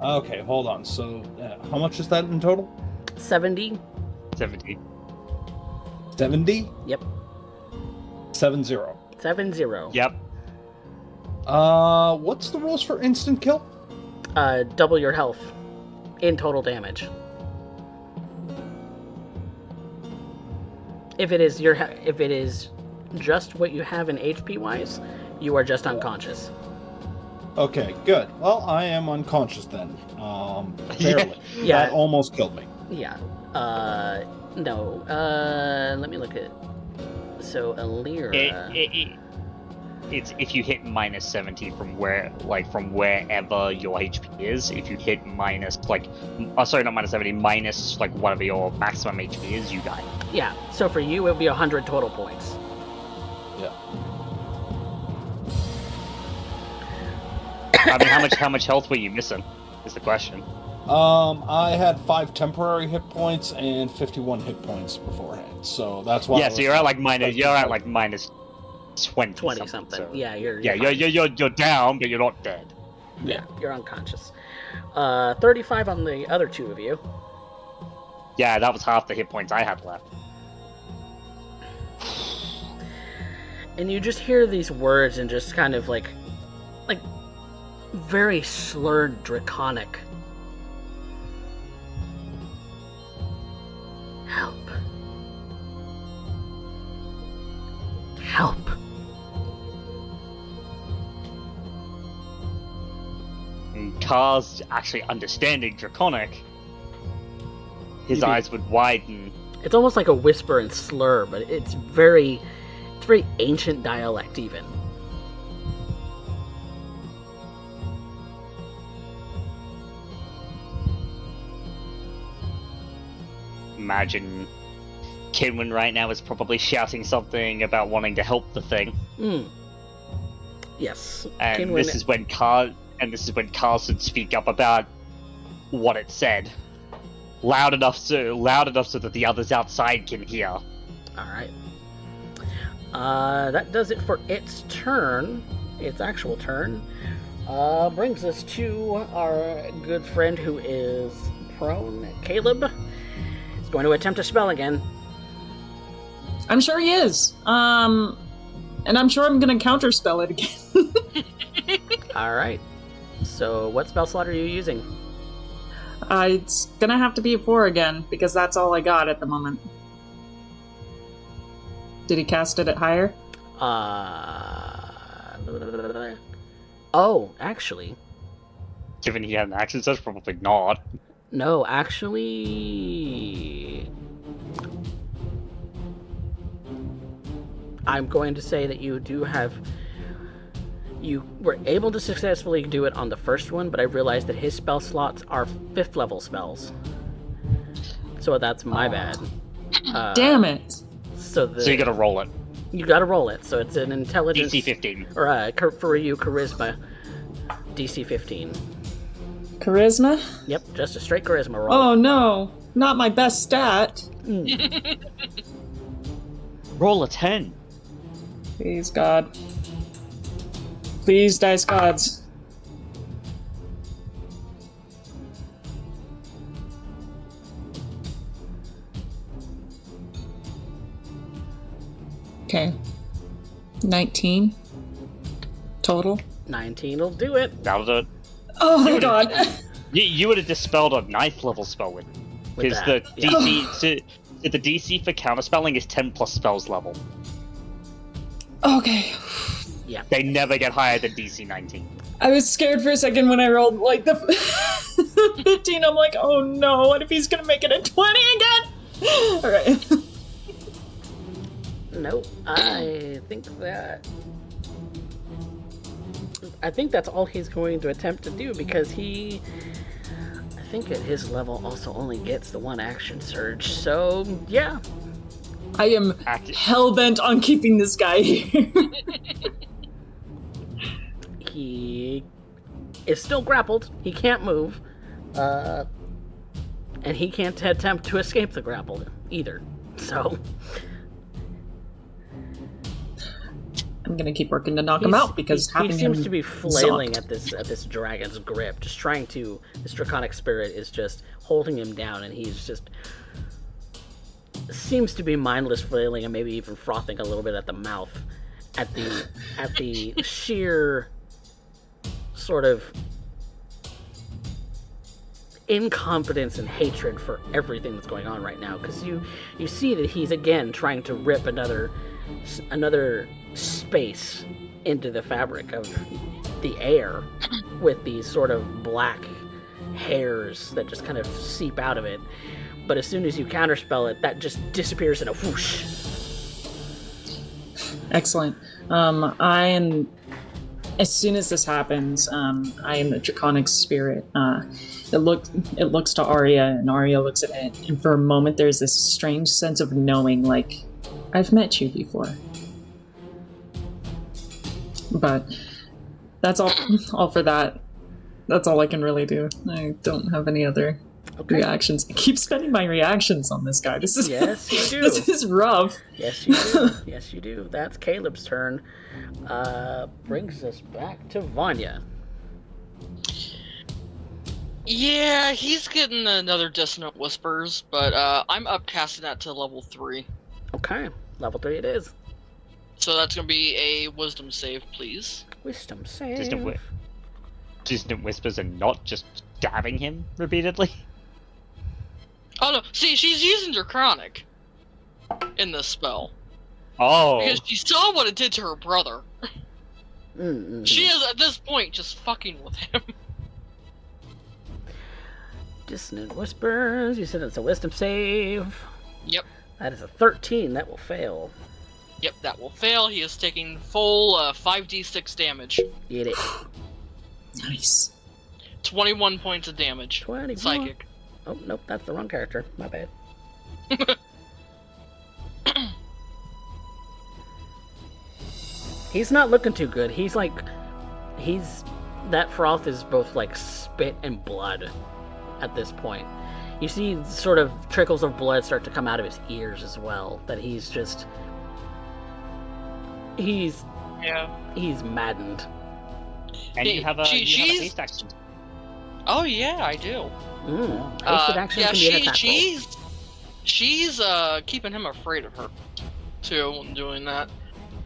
Okay, hold on. So, how much is that in total? 70? 70. 70? Yep. 70. 70. Yep. What's the rules for instant kill? Double your health in total damage. If it is just what you have in HP wise, you are just unconscious. Okay, good. Well, I am unconscious then. Barely. Yeah. That almost killed me. Yeah. No. Let me look at. So Alira. It's if you hit minus 70 from wherever your HP is. If you hit minus sorry, not minus 70, minus whatever your maximum HP is, you die. Yeah. So for you, it would be 100 total points. Yeah. I mean, how much health were you missing? Is the question. I had 5 temporary hit points and 51 hit points beforehand, so that's why. Yeah, so you're at minus 20 something. So. Yeah, you're down, but you're not dead. Yeah, you're unconscious. 35 on the other two of you. Yeah, that was half the hit points I had left. And you just hear these words and just kind of like very slurred draconic. Help. Help. Carl's actually understanding Draconic, his eyes would widen. It's almost like a whisper and slur, but it's very ancient dialect even. Imagine Kinwin right now is probably shouting something about wanting to help the thing. Yes. And Kinwin... this is when Carlson speak up about what it said. Loud enough so that the others outside can hear. Alright. That does it for its turn. Its actual turn. Brings us to our good friend who is prone, Caleb. He's going to attempt a spell again. I'm sure he is. And I'm sure I'm going to counterspell it again. Alright. So, what spell slot are you using? It's going to have to be a 4 again, because that's all I got at the moment. Did he cast it at higher? Oh, actually. Given he had an action surge, probably not. No, actually... I'm going to say that you do have... You were able to successfully do it on the first one, but I realized that his spell slots are 5th level spells. So that's my bad. Damn it! So you gotta roll it. You gotta roll it, so it's an intelligence... DC 15. Or, for you, charisma. DC 15. Charisma? Yep, just a straight charisma roll. Oh no! Not my best stat. Roll a 10. Please, God. Please, dice gods. Okay. 19 total. 19 will do it. That'll do it. Oh my God. You would have dispelled a 9th level spell with because the DC the DC for counterspelling is 10 plus spells level. Okay. Yeah. They never get higher than DC 19. I was scared for a second when I rolled like the 15. I'm like, oh no, what if he's gonna make it a 20 again? Alright. Nope. I think that's all he's going to attempt to do, because I think at his level also only gets the 1 action surge. So, yeah. I am hell-bent on keeping this guy here. He is still grappled. He can't move. And he can't attempt to escape the grapple either. So... I'm gonna keep working to knock him out, because he seems to be flailing at this dragon's grip, just trying to. This draconic spirit is just holding him down, and he's just seems to be mindless flailing and maybe even frothing a little bit at the mouth, at the sheer sort of incompetence and hatred for everything that's going on right now. Because you see that he's again trying to rip another space into the fabric of the air with these sort of black hairs that just kind of seep out of it. But as soon as you counterspell it, that just disappears in a whoosh. Excellent. As soon as this happens, I am the draconic spirit. It looks to Arya, and Arya looks at it, and for a moment there's this strange sense of knowing, like, I've met you before. But that's all for that. That's all I can really do. I don't have any other reactions. I keep spending my reactions on this guy. This is yes, you do. This is rough. Yes, you do. Yes, you do. That's Caleb's turn. Brings us back to Vanya. Yeah, he's getting another Dissonant Whispers, but I'm upcasting that to level 3. Okay, level 3 it is. So that's going to be a Wisdom save, please. Wisdom save. Dissonant Whispers and not just stabbing him repeatedly? Oh no, see, she's using Draconic in this spell. Oh. Because she saw what it did to her brother. Mm-hmm. She is, at this point, just fucking with him. Dissonant Whispers. You said it's a wisdom save. Yep. That is a 13. That will fail. Yep, that will fail. He is taking full 5d6 damage. Get it. Nice. 21 points of damage. 21. Psychic. Oh, nope, that's the wrong character. My bad. He's not looking too good. That froth is both like spit and blood at this point. You see sort of trickles of blood start to come out of his ears as well. That he's maddened. And you have a haste action. Oh yeah, I do. Hasted action can be an attack roll. She's keeping him afraid of her too when doing that.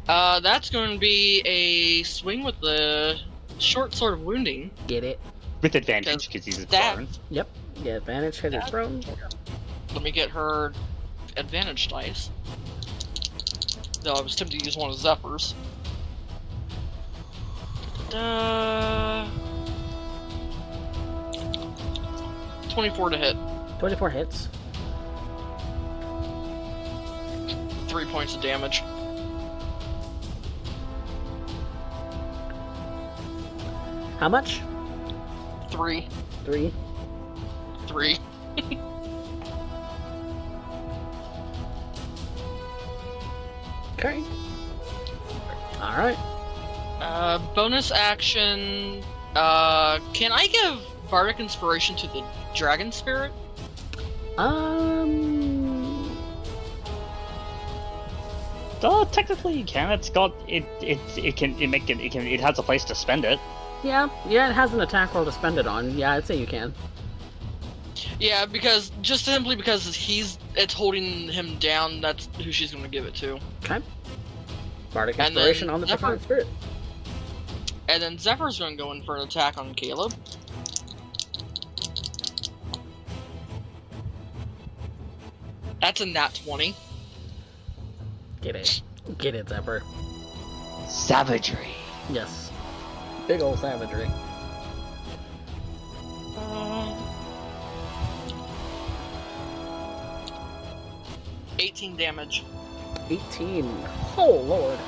That's going to be a swing with the short sword of wounding. Get it? With advantage, because he's prone. Yep. Yeah, advantage because he's prone. Let me get her advantage dice. No, I was tempted to use one of Zephyr's. 24 to hit. 24 hits. 3 points of damage. How much? 3. 3. 3. Okay. Alright. Bonus action. Can I give Bardic Inspiration to the Dragon Spirit? Technically you can. It's got it has a place to spend it. Yeah, it has an attack roll to spend it on. Yeah, I'd say you can. Yeah, because simply because it's holding him down. That's who she's going to give it to. Okay. Bardic Inspiration on the Divine Spirit. And then Zephyr's going to go in for an attack on Caleb. That's a nat 20. Get it, Zephyr. Savagery. Yes. Big old savagery. 18 damage. 18. Oh, Lord.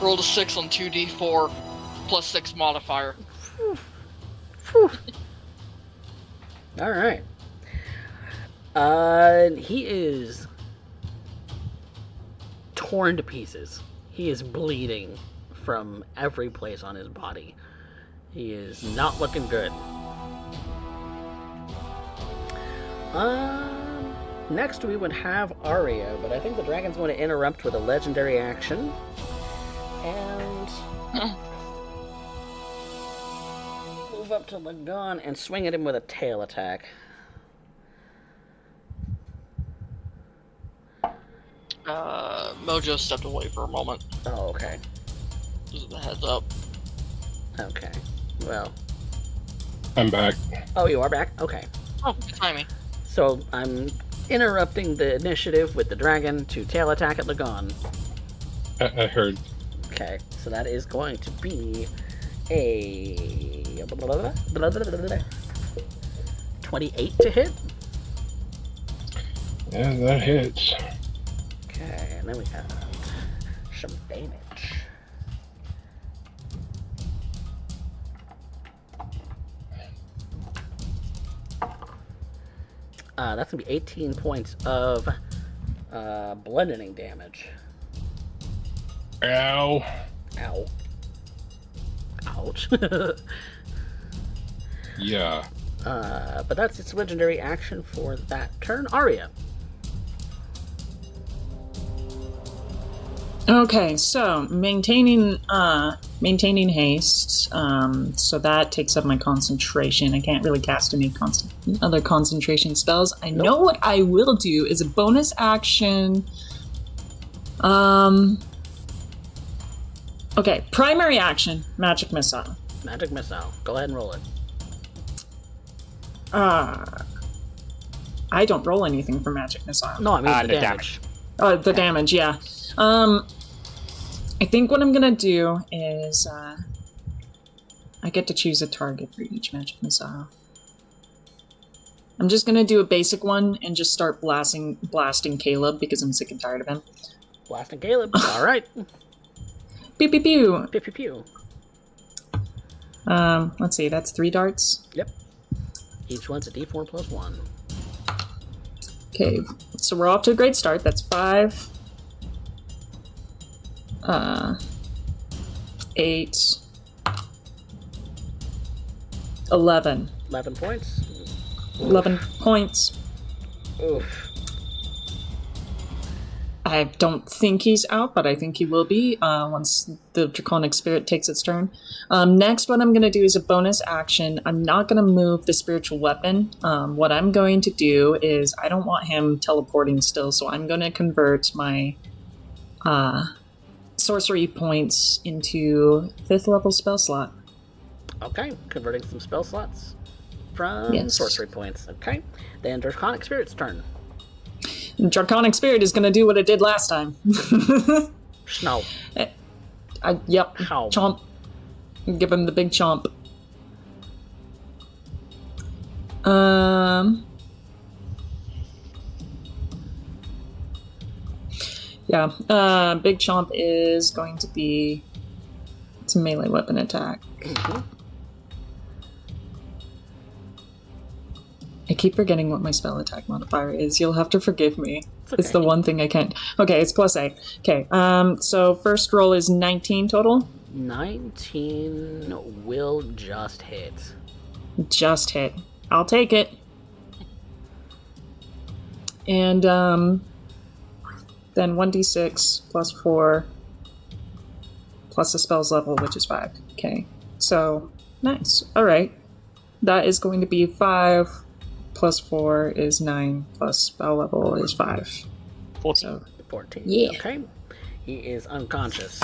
Rolled a 6 on 2d4 plus 6 modifier. Alright. He is torn to pieces. He is bleeding from every place on his body. He is not looking good. Next we would have Arya, but I think the dragon's going to interrupt with a legendary action. And move up to Lagon and swing at him with a tail attack. Mojo stepped away for a moment. Oh, okay. Just a heads up. Okay. Well. I'm back. Oh, you are back? Okay. Oh, good timing. So I'm interrupting the initiative with the dragon to tail attack at Lagon. I heard. Okay, so that is going to be a 28 to hit. Yeah, that hits. Okay, and then we have some damage. That's going to be 18 points of bludgeoning damage. Ow. Ow. Ouch. Yeah. But that's its legendary action for that turn. Arya. Okay, so maintaining haste. So that takes up my concentration. I can't really cast any other concentration spells. I know what I will do is a bonus action. Okay, primary action, magic missile. Magic missile. Go ahead and roll it. I don't roll anything for magic missile. No, I mean the the damage. Oh, the damage, yeah. I think what I'm gonna do is I get to choose a target for each magic missile. I'm just gonna do a basic one and just start blasting Caleb because I'm sick and tired of him. Blasting Caleb. All right. Pew pew pew. Pew pew pew. Let's see. That's 3 darts. Yep. Each one's a D4 plus 1. Okay, so we're off to a great start. That's 5. 8. 11. 11 points. 11 points. Oof. I don't think he's out, but I think he will be once the Draconic Spirit takes its turn. Next, what I'm going to do is a bonus action. I'm not going to move the spiritual weapon. What I'm going to do is I don't want him teleporting still, so I'm going to convert my sorcery points into 5th level spell slot. Okay, converting some spell slots from sorcery points. Okay, then Draconic Spirit's turn. Draconic Spirit is going to do what it did last time. Snow. Yep. How? Chomp. Give him the big chomp. Yeah. Big chomp is going to be... It's a melee weapon attack. Mm-hmm. I keep forgetting what my spell attack modifier is. You'll have to forgive me. Okay. It's the one thing I can't. Okay, it's +8. Okay, so first roll is 19 total. 19 will just hit. Just hit. I'll take it. And then 1d6 plus 4 plus the spell's level, which is 5. Okay, so nice. All right, that is going to be 5 plus 4 is 9 plus spell level is 5. 14. So 14. Yeah. Okay. He is unconscious.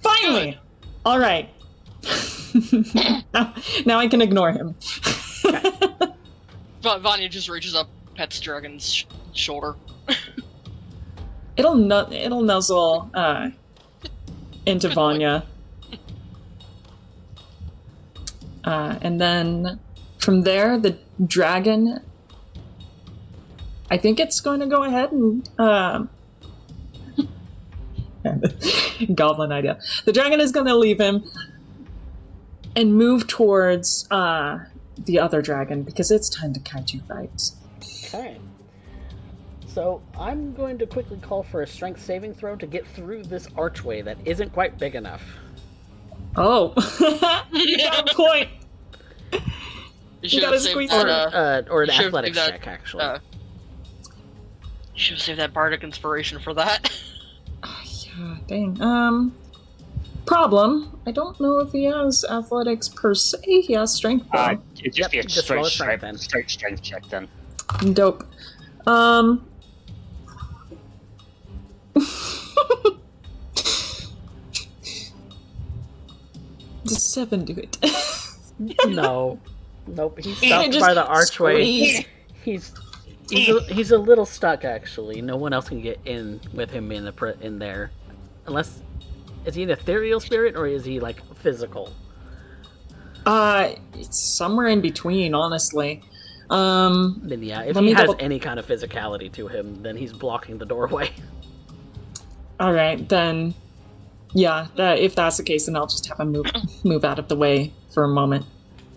finally, all right. now I can ignore him. Vanya just reaches up, pets Dragon's shoulder. It'll nuzzle into Vanya. And then from there, the dragon, I think it's going to go ahead and goblin idea. The dragon is going to leave him and move towards the other dragon because it's time to kaiju fight. Okay. So I'm going to quickly call for a strength saving throw to get through this archway that isn't quite big enough. Oh, you got a point. You should gotta have saved squeeze that, Or an you should've athletics saved check, actually. you should have saved that bardic inspiration for that. Yeah, dang. Problem. I don't know if he has athletics per se. He has strength though. It'd just Yep, be a just roll straight a strength then. strength check then. Dope. Does 7 do it? No. Nope, he's And stopped it just by the archway. squeeze. He's a little stuck, actually. No one else can get in with him in there. Unless... Is he an ethereal spirit, or is he, like, physical? It's somewhere in between, honestly. Then yeah, if Let he me has double- any kind of physicality to him, then he's blocking the doorway. Alright, then... Yeah, if that's the case, then I'll just have him move out of the way for a moment.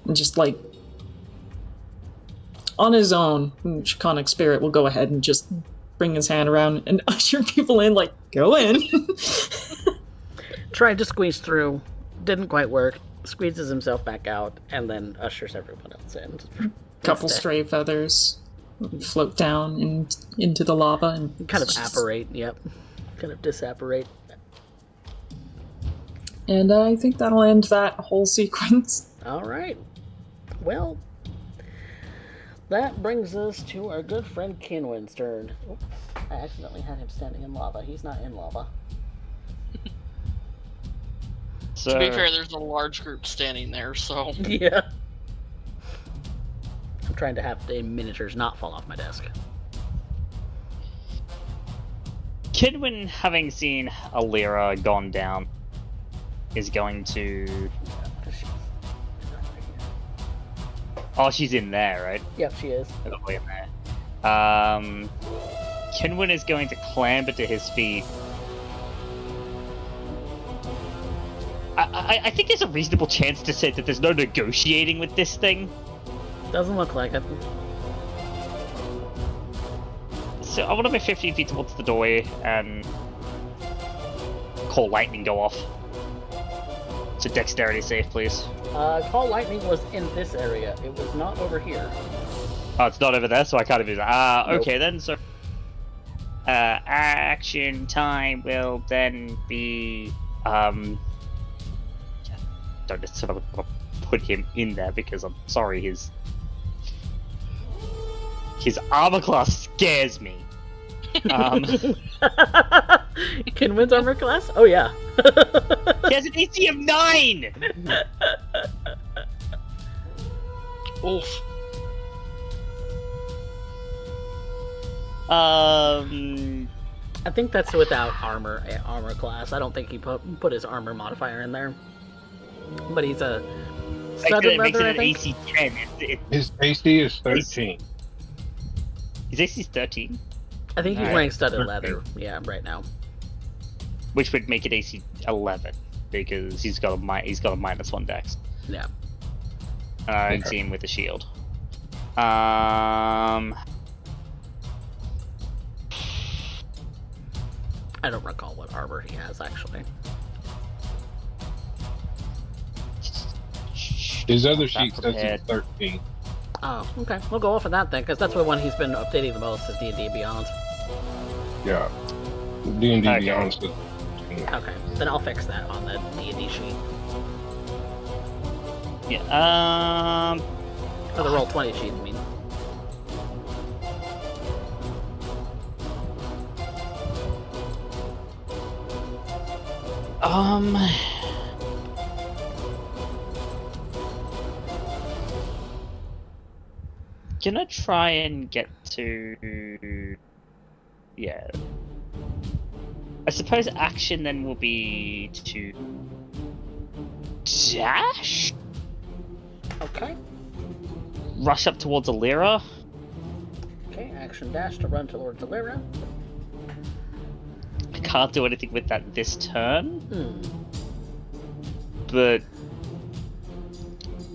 And just, like... On his own, Draconic Spirit will go ahead and just bring his hand around and usher people in, like, go in! Tried to squeeze through, didn't quite work, squeezes himself back out, and then ushers everyone else in. Couple Instead. stray feathers float down into the lava and Kind of apparate, yep. Kind of disapparate. And I think that'll end that whole sequence. Alright. Well, that brings us to our good friend Kinwin's turn. Oops, I accidentally had him standing in lava. He's not in lava. So, To be fair, there's a large group standing there, so... Yeah. I'm trying to have the miniatures not fall off my desk. Kidwin, having seen Alira gone down, is going to... Oh, she's in there, right? Yep, she is. Probably in there. Kinwin is going to clamber to his feet. I think there's a reasonable chance to say that there's no negotiating with this thing. Doesn't look like it. So I want to move 15 feet towards the doorway and call lightning go off. So dexterity save, please. Call lightning was in this area. It was not over here. Oh, it's not over there, so I can't even... Nope. Okay then, so... action time will then be... Don't necessarily want to put him in there, because I'm sorry, his armor class scares me. Kinwin's armor class? Oh yeah. He has an AC of 9! Oof. I think that's without armor class. I don't think he put his armor modifier in there. But he's a studded makes leather, it I an think. AC 10. His AC is 13. His AC is 13, I think he's Alright. wearing studded leather. Yeah, right now. which would make it AC 11 because he's got a -1 dex. Yeah. And see him with the shield. I don't recall what armor he has actually. His other Not sheet says prepared. it's 13. Oh, okay. We'll go off of that then, because that's the one he's been updating the most is D&D Beyond. Yeah. D&D Okay. Beyond says 13. Okay, then I'll fix that on the D&D sheet. Yeah. Or the Roll20 sheet, I mean. Gonna try and get to... Yeah. I suppose action then will be to... dash? Okay. Rush up towards Alira. Okay, action dash to run towards the Lyra. I can't do anything with that this turn, Hmm. but...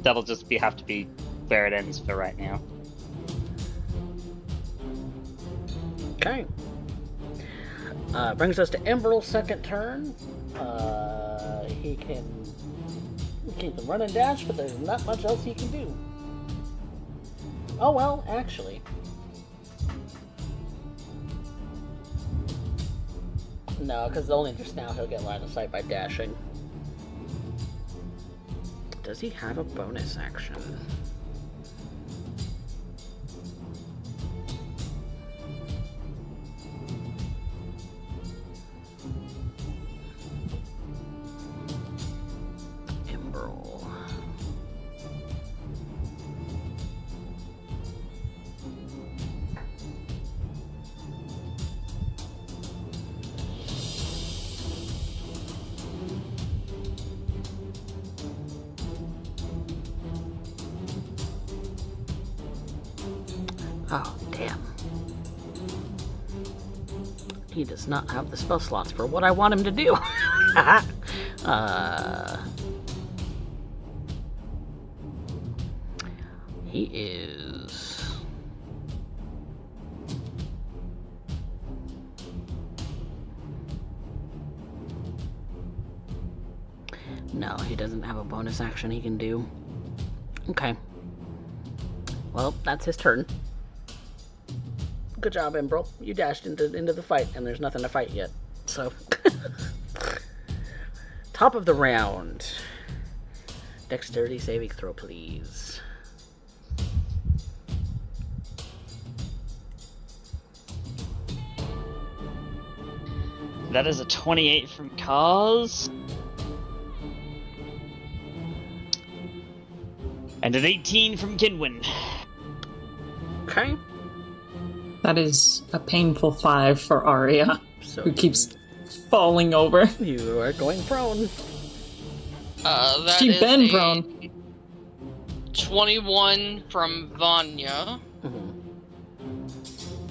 That'll just have to be where it ends for right now. Okay. Brings us to Emberl's second turn. He can run and dash, but there's not much else he can do. Oh well, actually. No, because only just now he'll get line of sight by dashing. Does he have a bonus action? Emberl. Oh, damn. He does not have the spell slots for what I want him to do. He is... No, he doesn't have a bonus action he can do. Okay. Well, that's his turn. Good job, Emberl. You dashed into the fight, and there's nothing to fight yet. So, top of the round. Dexterity saving throw, please. That is a 28 from Cars. And an 18 from Kinwin. Okay. That is a painful 5 for Arya. So Who keeps falling over. you are going prone. That She is been a prone. 21 from Vanya, Mhm.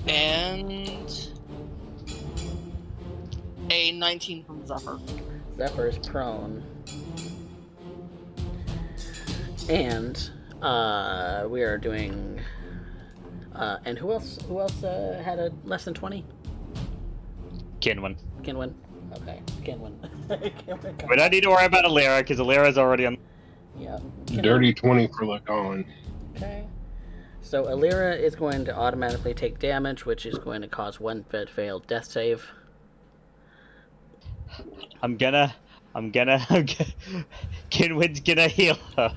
and a 19 from Zephyr. Zephyr is prone. And we are doing. And who else? Who else had a less than 20? Kinwin. Kinwin. Okay, Kinwin. We don't need to worry about Alira, because Alira's already on. Yeah. Dirty 20 for Lagon. Okay. So Alira is going to automatically take damage, which is going to cause one failed death save. Kinwin's gonna heal her.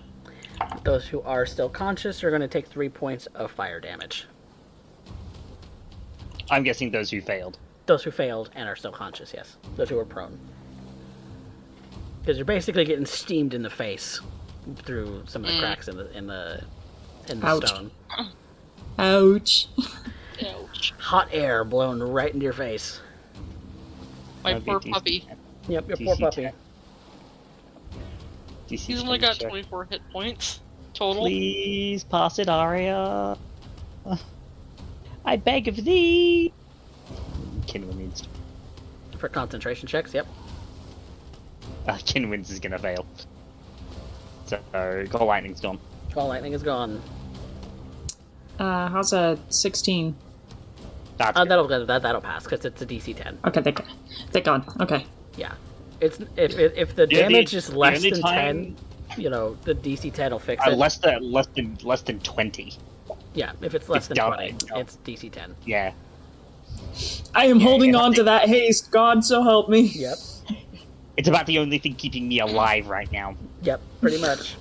Those who are still conscious are going to take 3 points of fire damage. I'm guessing those who failed. Those who failed and are still conscious, yes. Those who are prone. Because you're basically getting steamed in the face through some of the cracks in the Ouch. stone. Ouch. Ouch. Hot air blown right into your face. My That'd be poor decent. puppy. Yep, your poor DC puppy. 10. DC He's only got check. 24 hit points total. Please pass it, Arya. I beg of thee. Kinwin needs. For concentration checks, yep. Kinwin's is gonna fail. So, Call Lightning's gone. Call lightning is gone. How's a 16? That's good. That'll pass because it's a DC 10. Okay, thank God. Okay. Yeah, it's if the Yeah, damage the is less only than time- 10, the DC 10 will fix it. less than 20. Yeah, if it's less It's than done, 20, no. it's DC 10. Yeah. I am holding yeah, on to that haste. God, so help me. Yep, It's about the only thing keeping me alive right now. yep, pretty much,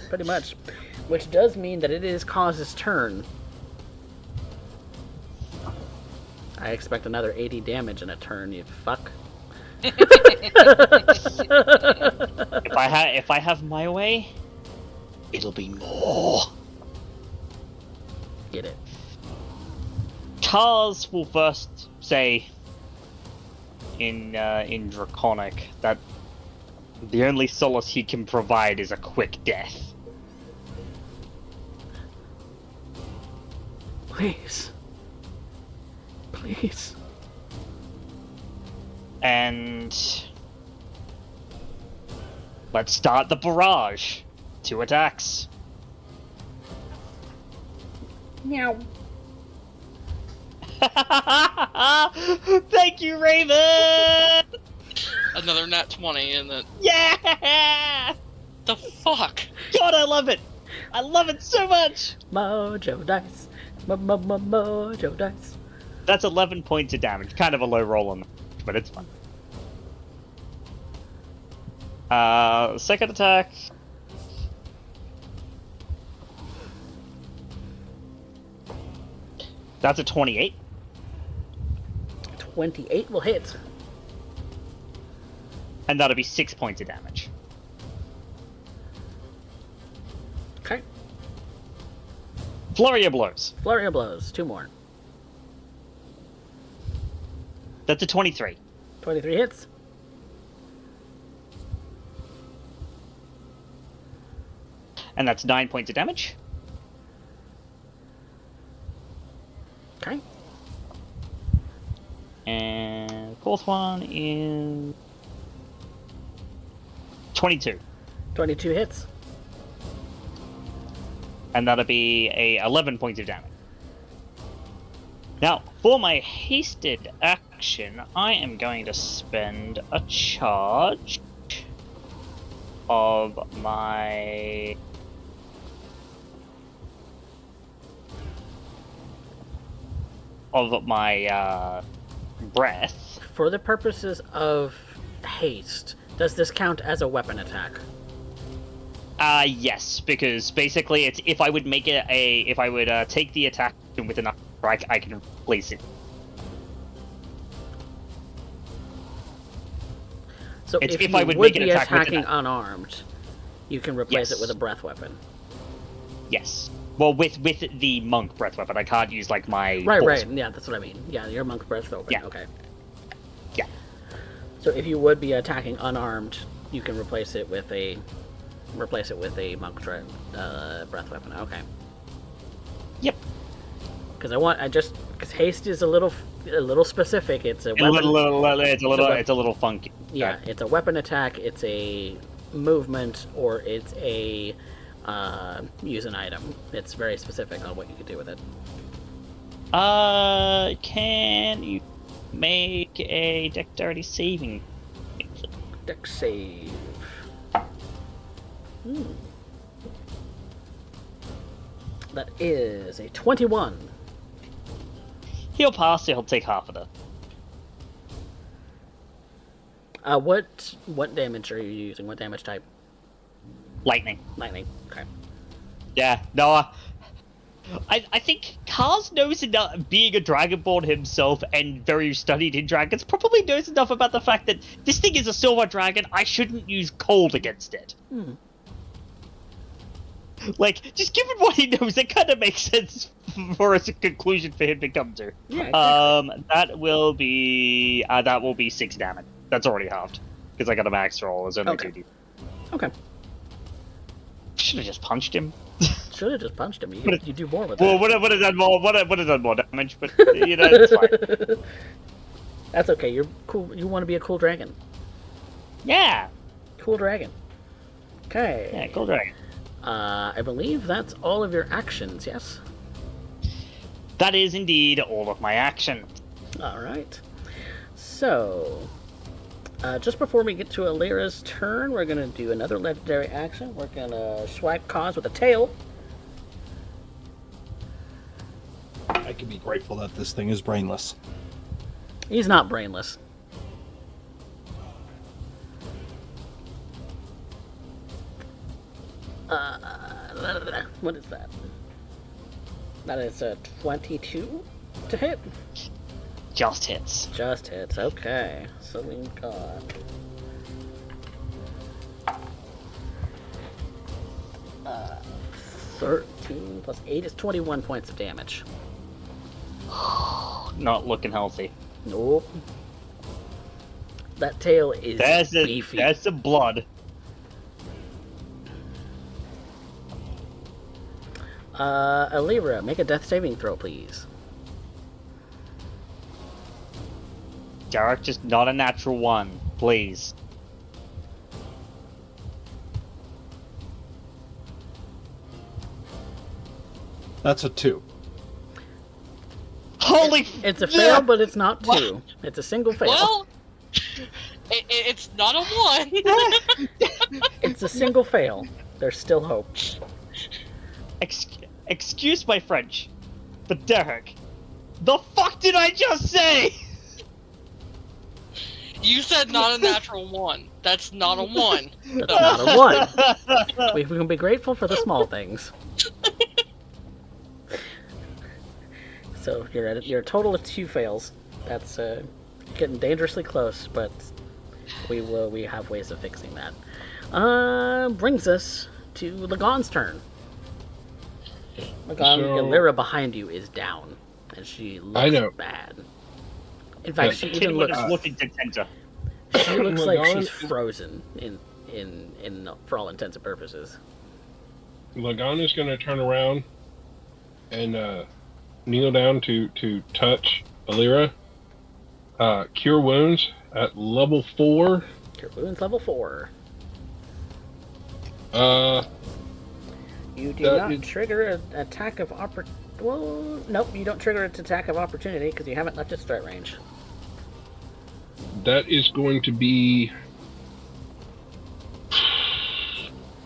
pretty much. Which does mean that it is Cause's turn. I expect another 80 damage in a turn. You fuck. If I have my way, it'll be more. Get it. Kars will first say in Draconic that the only solace he can provide is a quick death. Please. Please. And let's start the barrage. 2 attacks. Meow. Thank you, Raven! Another nat 20, and then Yeah! the fuck? God, I love it! I love it so much! Mojo dice. Mojo dice. That's 11 points of damage. Kind of a low roll on that, but it's fun. Second attack. That's a 28. 28 will hit. And that'll be 6 points of damage. Okay. Flurry of blows. Flurry of blows. 2 more. That's a 23. 23 hits. And that's 9 points of damage. Okay. And fourth one is 22. 22 hits. And that'll be a 11 points of damage. Now, for my hasted action, I am going to spend a charge of my... breath. For the purposes of haste, does this count as a weapon attack? Yes, because basically it's if I would make it if I would take the attack with enough strike, I can replace it. So It's if if you I would would make an be attack with attacking an- unarmed, you can replace it Yes. with a breath weapon. Yes. Well, with the monk breath weapon, I can't use like my Right, bolt. right. Yeah, that's what I mean. Yeah, your monk breath weapon. Yeah. Okay. So if you would be attacking unarmed, you can replace it with a monk breath weapon. Okay. Yep. Because haste is a little specific. It's a weapon. It's a little funky. Yeah, it's a weapon attack. It's a movement, or it's a use an item. It's very specific on what you can do with it. Can you make a dexterity saving? Dex save. That is a 21. He'll pass. He'll take half of it. What damage are you using? What damage type? Lightning. Lightning. Okay. Yeah. No. I think Kaz knows enough, being a Dragonborn himself and very studied in dragons, probably knows enough about the fact that this thing is a silver dragon. I shouldn't use cold against it. Like, just given what he knows, it kind of makes sense for a conclusion for him to come to. Yeah, exactly. That will be 6 damage. That's already halved because I got a max roll. It's only 2d. Okay. Should have just punched him. Should have just punched him. You do more with Well, that. would have done more damage, but you know, it's fine. That's okay. You're cool. You want to be a cool dragon. Yeah. Cool dragon. Okay. Yeah, cool dragon. I believe that's all of your actions. Yes. That is indeed all of my actions. All right. So, just before we get to Alira's turn, we're going to do another legendary action. We're going to swipe Cause with a tail. I can be grateful that this thing is brainless. He's not brainless. What is that? That is a 22 to hit? Just hits. Just hits, okay. So we've got... Uh, 13 plus 8 is 21 points of damage. Not looking healthy. Nope. That tail is beefy. There's some blood. Alira, make a death saving throw, please. Derek, just not a natural one, please. That's a 2. Holy! It's a fail, but it's not 2. It's a single fail. Well, it's not a 1. It's a single fail. There's still hope. Excuse my French, but Derek, the fuck did I just say? You said not a natural 1. That's not a 1. That's not a 1. We can be grateful for the small things. So you're at your total of 2 fails. That's getting dangerously close, but we have ways of fixing that. Brings us to Lagon's turn. Lagon, Alira behind you is down, and she looks bad. In fact, she even looks looking to tender. She looks like she's frozen in for all intents and purposes. Lagon is going to turn around and kneel down to touch Alira. Cure wounds at level 4. Cure wounds level 4. You do not trigger an attack of well, nope, you don't trigger its attack of opportunity because you haven't left its threat range. That is going to be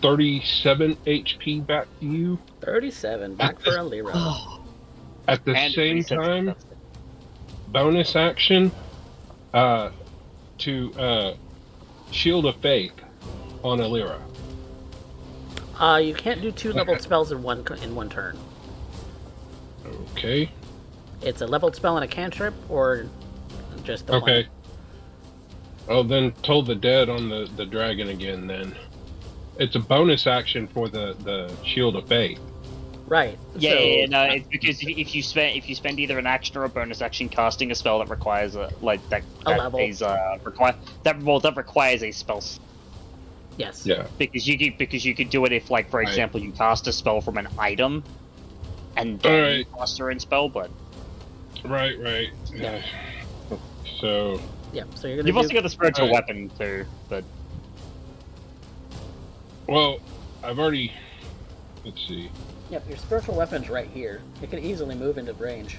37 HP back to you. 37 back for Alira. At the same time, bonus action to Shield of Faith on Alira. You can't do 2 leveled spells in one turn. Okay. It's a leveled spell and a cantrip, or just the one? Okay. Oh, then Toll the Dead on the dragon again, then. It's a bonus action for the Shield of Faith. Right. Yeah, so, yeah, no, it's because if you spend either an action or a bonus action casting a spell that requires a level. that requires a spell. Yes. Yeah. Because you could do it if, like, for Right. example, you cast a spell from an item, and then Alright. you cast your own spell. But Right. Yeah. So Yeah. So you're gonna. you've also got the spiritual Alright. weapon too. But well, I've already. Let's see. Yep. Your spiritual weapon's right here. It can easily move into range.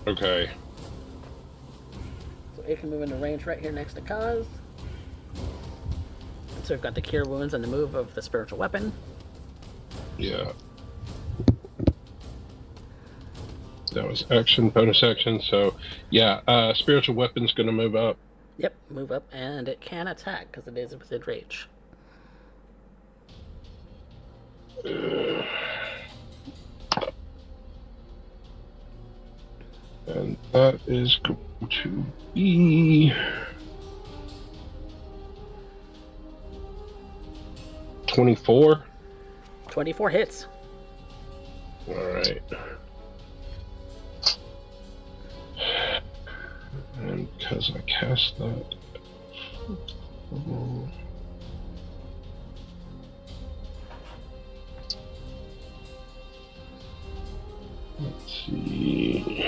Okay. So it can move into range right here next to Kaz. So we've got the cure wounds and the move of the spiritual weapon. Yeah. That was action, bonus action. So yeah, spiritual weapon's gonna move up. Yep, move up, and it can attack because it is within range. And that is going to be 24. 24 hits. All right. And because I cast that. Let's see.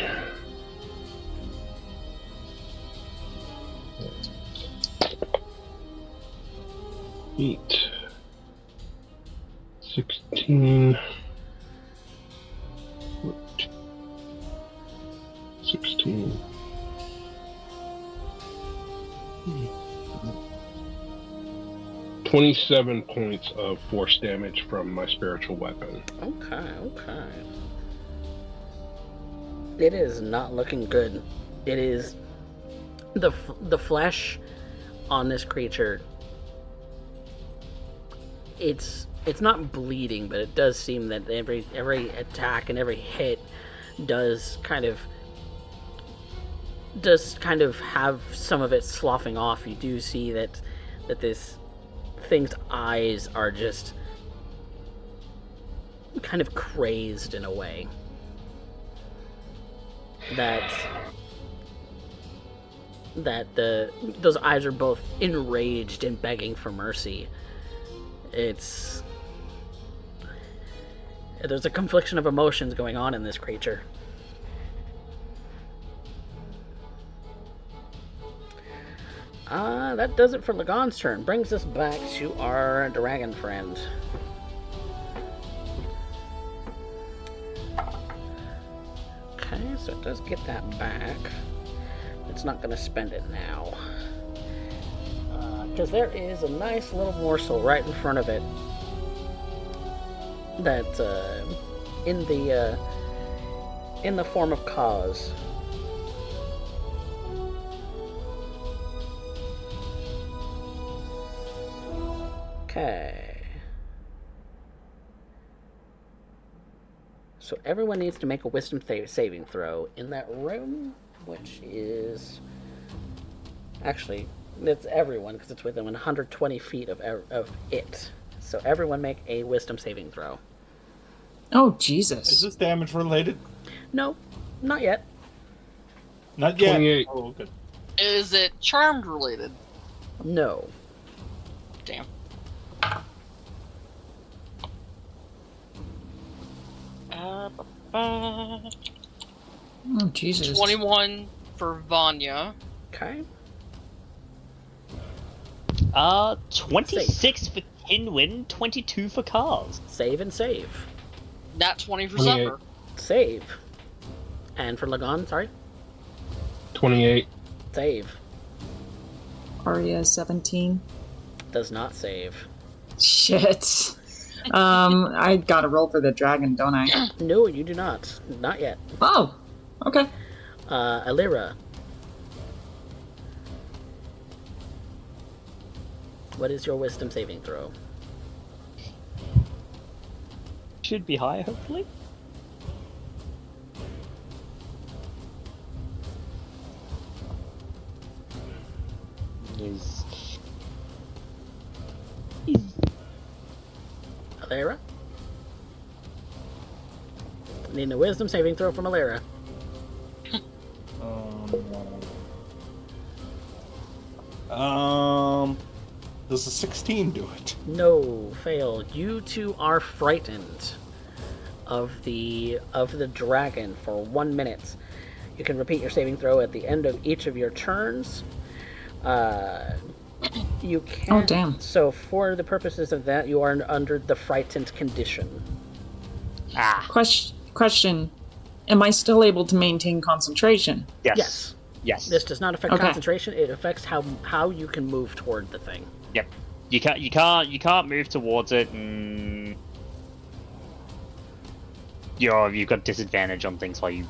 Eight. 16. 16. 27 points of force damage from my spiritual weapon. Okay. It is not looking good. It is the flesh on this creature. It's not bleeding, but it does seem that every attack and every hit does kind of have some of it sloughing off. You do see that this thing's eyes are just kind of crazed in a way. Those eyes are both enraged and begging for mercy. There's a confliction of emotions going on in this creature. That does it for Lagon's turn. Brings us back to our dragon friend. Okay, so it does get that back. It's not going to spend it now. Because there is a nice little morsel right in front of it that, in the form of cause. Okay. So everyone needs to make a wisdom saving throw in that room, which is... Actually, it's everyone, because it's within 120 feet of it. So everyone make a wisdom saving throw. Oh, Jesus. Is this damage related? No, not yet. Not yet. 28. Oh, okay. Is it charmed related? No. Damn. Oh, Jesus. 21 for Vanya. Okay. 26 for Kinwin, 22 for Cars. Save and save. Nat 20 for 28. Zephyr. Save. And for Lagon, sorry? 28. Save. Arya 17. Does not save. Shit. I gotta roll for the dragon, don't I? No, you do not. Not yet. Oh, okay. Alira. What is your wisdom saving throw? Should be high, hopefully. Is Alira? Need a wisdom saving throw from Alira. Does a 16 do it? No, fail. You two are frightened of the dragon for 1 minute. You can repeat your saving throw at the end of each of your turns. You can. Oh, damn. So for the purposes of that, you are under the frightened condition. Question. Am I still able to maintain concentration? Yes. Yes. Yes. This does not affect Okay. concentration. It affects how you can move toward the thing. Yep. You can't move towards it, and you've got disadvantage on things while you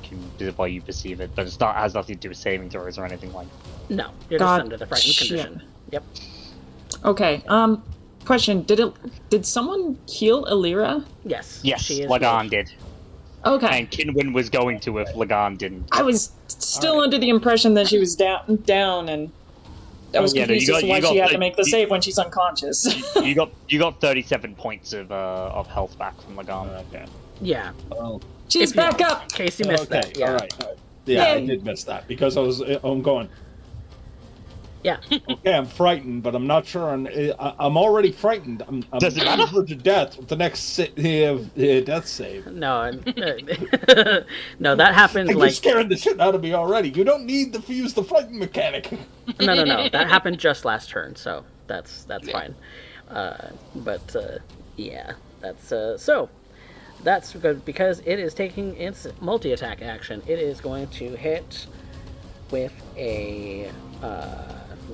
perceive it, but it has nothing to do with saving throws or anything like that. No, you're God, just under the frightened shit. condition. Yep. Okay. Question. Did someone heal Alira? Yes. Yes, She is Lagan healed. did, Okay. and Kinwin was going to if Lagan didn't. I was still under the impression that she was down, and I was Yeah, no, confused you as to got- why you got she had to the- make the you- save when she's unconscious. you got 37 points of health back from Lagan. Okay. Yeah. Well, She's If you- back up. In case you missed okay. that. Yeah. All right. Yeah, I Yay. did miss that because I'm going. Yeah. Okay, I'm frightened, but I'm not sure. I'm already frightened. I'm Doesn't on matter. the verge of death with the next death save. No. No, that happened You're like scaring the shit out of me already. You don't need to use the frightened mechanic. no. That happened just last turn, so that's fine. Yeah, so that's good because it is taking its multi-attack action. It is going to hit with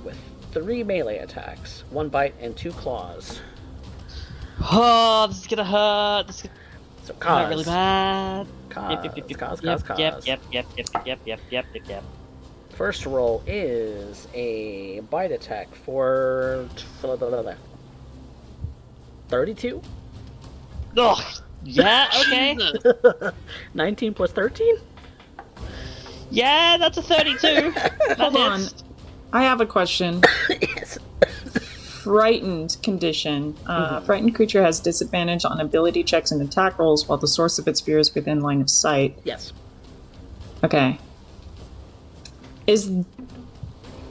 with 3 melee attacks, 1 bite and 2 claws. Oh, this is gonna hurt. This is So gonna hurt cause, really bad. cause. First roll is a bite attack for 32. Ugh. Yeah. Okay. Jesus. 19 plus 13. Yeah, that's a 32. Hold on. I have a question. Yes. Frightened condition. Frightened creature has disadvantage on ability checks and attack rolls while the source of its fear is within line of sight. Yes. Okay. Is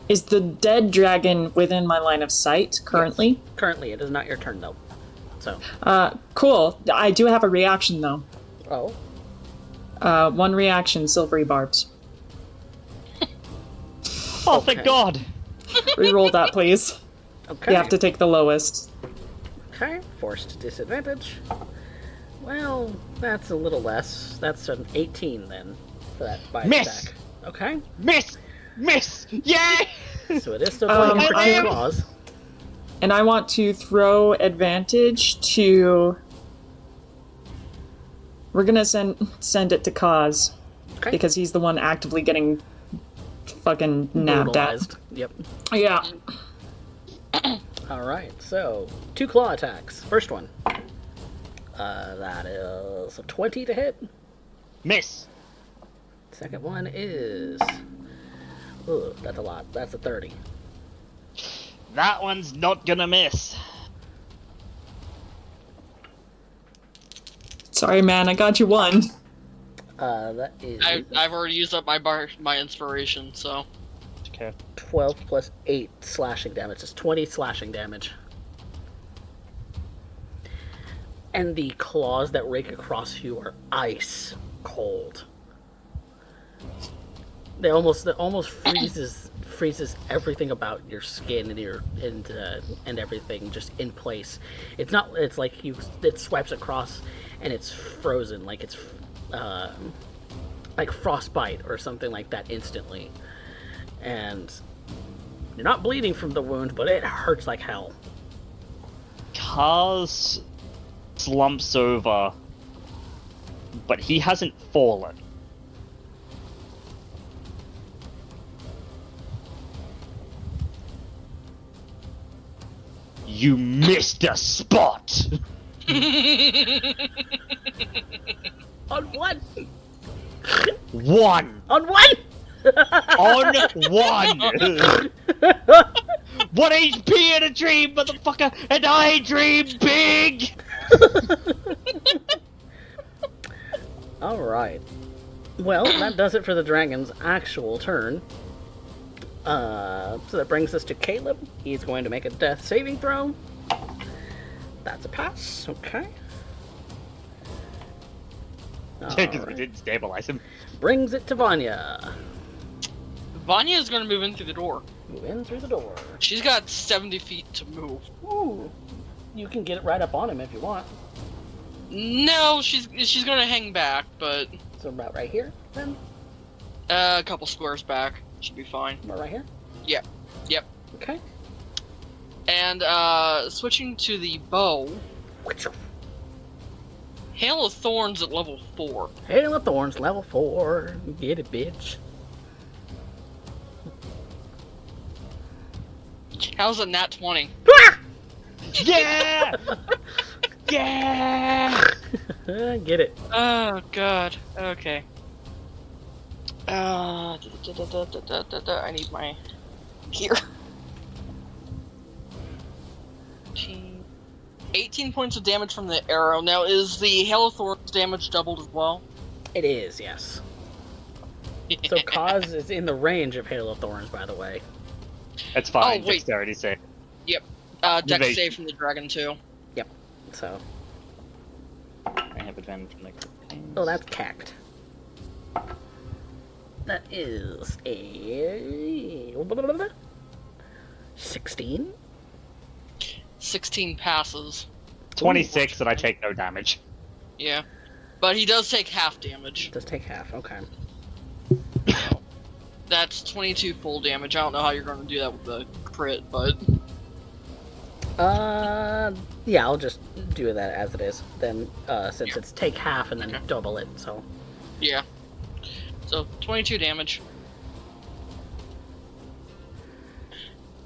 the dead dragon within my line of sight currently? Currently, it is not your turn though. So. Cool. I do have a reaction though. Oh. 1 reaction, silvery barbs. Oh, Okay. thank God. Reroll that, please. Okay. You have to take the lowest. Okay. Forced disadvantage. Well, that's a little less. That's an 18 then for that bite Miss! attack. Okay. Miss. Yeah. So it is still going in for I 2 am- claws. And I want to throw advantage to. We're gonna send it to Kaz Okay. because he's the one actively getting fucking nabbed at. Brutalized. Yep. Yeah. All right. So 2 claw attacks. First one. That is a 20 to hit. Miss. Second one is. Ugh, that's a lot. That's a 30. That one's not gonna miss. Sorry, man. I got you 1. That is I've already used up my inspiration, so 12 plus 8 slashing damage. It's 20 slashing damage. And the claws that rake across you are ice cold. They almost freezes everything about your skin and everything just in place. It's not. It's like it swipes across and it's frozen, like it's like frostbite or something like that instantly. And you're not bleeding from the wound, but it hurts like hell. Kaz slumps over, but he hasn't fallen. You missed a spot! On what? One! On what? On one! 1 HP in a dream, motherfucker! And I dream big! Alright. Well, that does it for the dragon's actual turn. So that brings us to Caleb. He's going to make a death saving throw. That's a pass. Okay. Because we didn't stabilize him. Brings it to Vanya. Vanya is going to move in through the door. Move in through the door. She's got 70 feet to move. Ooh. You can get it right up on him if you want. No, she's going to hang back, but So about right here, then? a couple squares back should be fine. About right here? Yep. Okay. And switching to the bow, Hail of Thorns at level 4. Hail of Thorns, level 4. Get it, bitch. How's a nat 20? Yeah! Yeah! Get it. Oh god. Okay. I need my gear. 18 points of damage from the arrow. Now, is the Hail of Thorns damage doubled as well? It is, yes. So Kaz is in the range of Hail of Thorns, by the way. That's fine. Oh, wait. Dexterity save. Dex Evasion. save from the dragon too. So, I have advantage from the oh, that's cacked. That is a 16. 16 passes. 26, and I take no damage. Yeah. But he does take half damage. Just take half. Okay. That's 22 full damage. I don't know how you're going to do that with the crit, but... Yeah, I'll just do that as it is. Then, since it's take half and then Okay. double it, so. Yeah. So, 22 damage.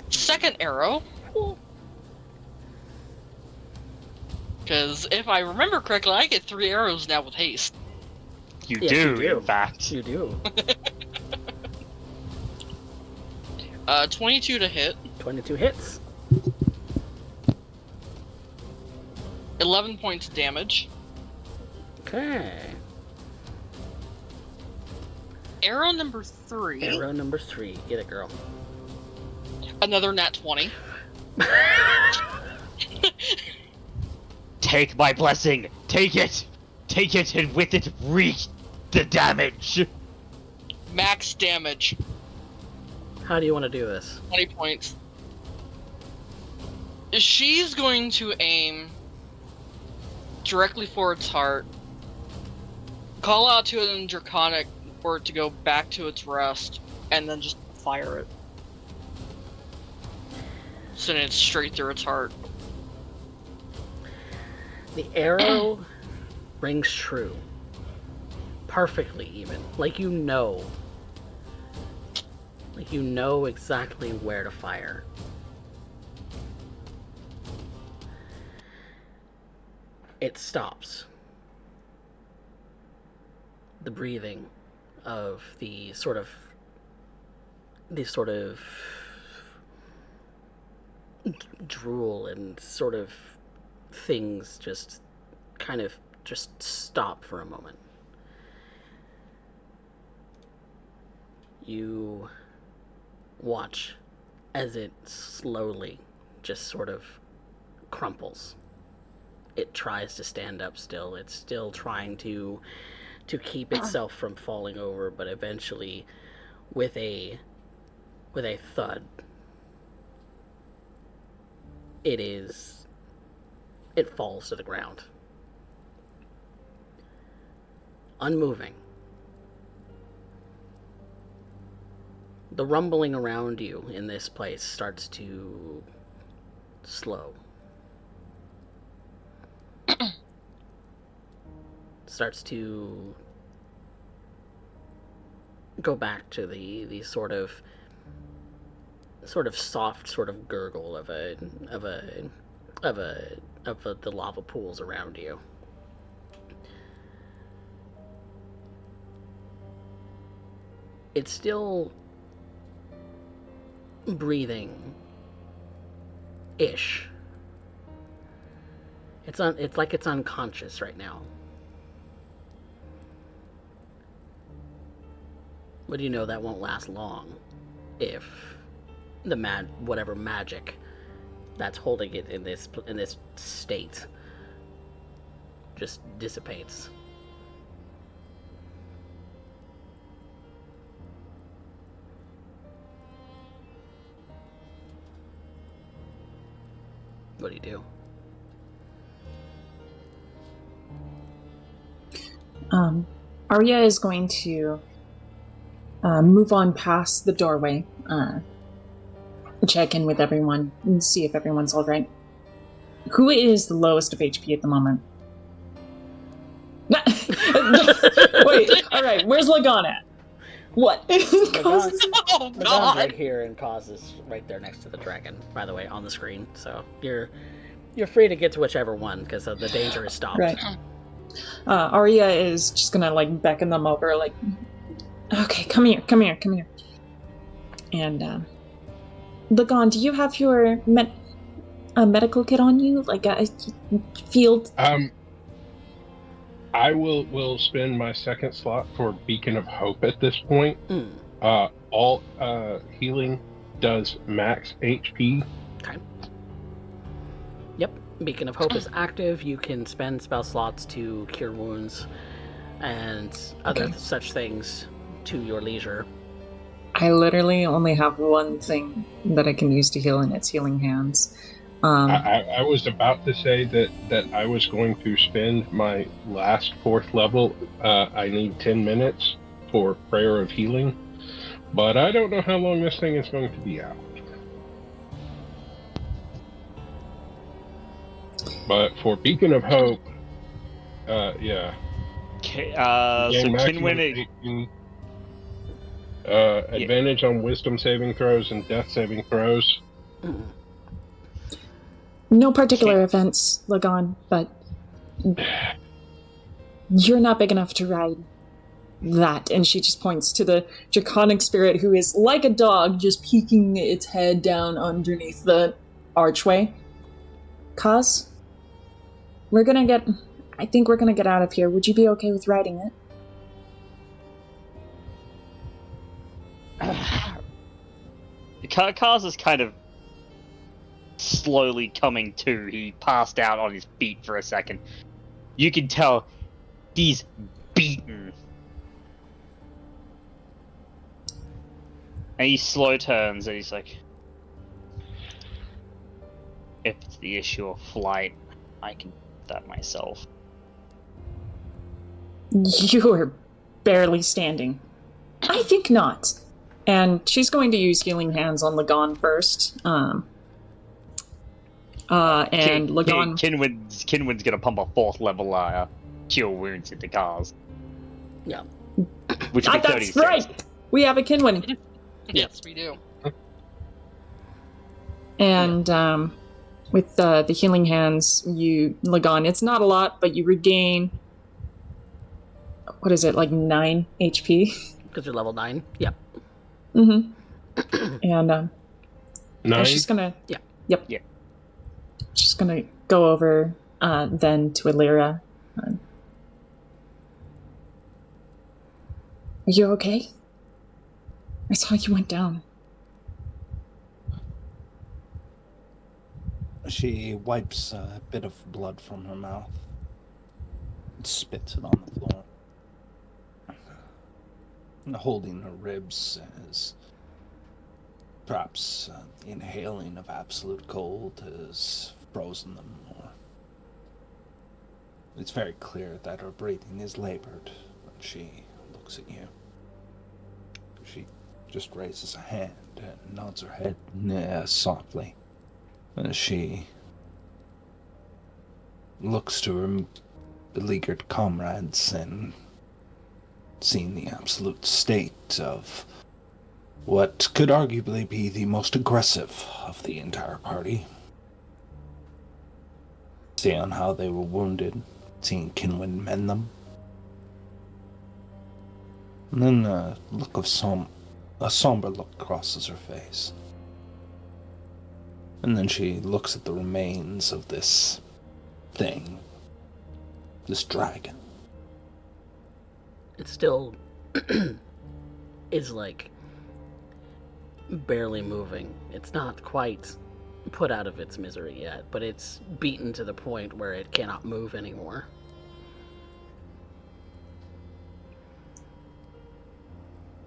Second arrow. Because if I remember correctly, I get 3 arrows now with haste. You Yes, do, you do. in fact. You do. 22 to hit. 22 hits. 11 points of damage. Okay. Arrow number 3. Arrow number 3. Get it, girl. Another nat 20. Take my blessing. Take it. Take it, and with it, wreak the damage. Max damage. How do you want to do this? 20 points. She's going to aim directly for its heart. Call out to it in Draconic for it to go back to its rest, and then just fire it. Send it straight through its heart. The arrow rings true. Perfectly, even. Like you know. Like you know exactly where to fire. It stops. The breathing of the sort of drool and sort of things just kind of just stop for a moment. You watch as it slowly just sort of crumples. It tries to stand up still. It's still trying to keep itself from falling over, but eventually with a thud, it falls to the ground. Unmoving. The rumbling around you in this place starts to slow. Starts to go back to the sort of soft sort of gurgle of the lava pools around you. It's still breathing ish. It's like it's unconscious right now. But you know that won't last long if the whatever magic that's holding it in this state just dissipates. What do you do? Arya is going to move on past the doorway, check in with everyone, and see if everyone's all right. Who is the lowest of HP at the moment? Wait, all right. Where's Lagan at? What? Oh Lagan's God! right here, and Cause is right there next to the dragon. By the way, on the screen, so you're free to get to whichever one because the danger is stopped. Right. Arya is just gonna like beckon them over, like, okay, come here. And Lagan, do you have your medical kit on you, like a field? I will spend my second slot for Beacon of Hope at this point. All healing does max HP. Okay. Yep. Beacon of Hope is active. You can spend spell slots to cure wounds and other such things to your leisure. I literally only have one thing that I can use to heal, and it's Healing Hands. I was about to say that I was going to spend my last 4th level. I need 10 minutes for Prayer of Healing, but I don't know how long this thing is going to be out. But for Beacon of Hope, yeah. Okay, so Kinwin... advantage on Wisdom saving throws and Death saving throws. No particular offense, Lagan, but you're not big enough to ride that. And she just points to the draconic spirit who is like a dog, just peeking its head down underneath the archway. Kaz, I think we're gonna get out of here. Would you be okay with riding it? Kaz is kind of slowly coming to. He passed out on his feet for a second. You can tell he's beaten. And he slow turns and he's like, if it's the issue of flight, I can do that myself. You are barely standing. I think not. And she's going to use Healing Hands on Lagan first. And Lagan... Kinwin's gonna pump a 4th level cure wounds into Kaz. Yeah. Which will be 30 that's right! We have a Kinwin. Yes, we do. And with the Healing Hands, Lagan, it's not a lot, but you regain... What is it, like 9 HP? Because you're level 9? Yep. Mm-hmm. And 9? she's gonna... Yeah. Yep. Yeah. She's gonna go over then to Illyra. Are you okay? I saw you went down. She wipes a bit of blood from her mouth and spits it on the floor. And holding her ribs as perhaps the inhaling of absolute cold has frozen them more. It's very clear that her breathing is labored when she looks at you. She just raises a hand and nods her head softly as she looks to her beleaguered comrades and seeing the absolute state of what could arguably be the most aggressive of the entire party. Seeing how they were wounded, seeing Kinwin mend them. And then a look of a somber look crosses her face. And then she looks at the remains of this thing, this dragon. It's still is like barely moving. It's not quite put out of its misery yet, but it's beaten to the point where it cannot move anymore.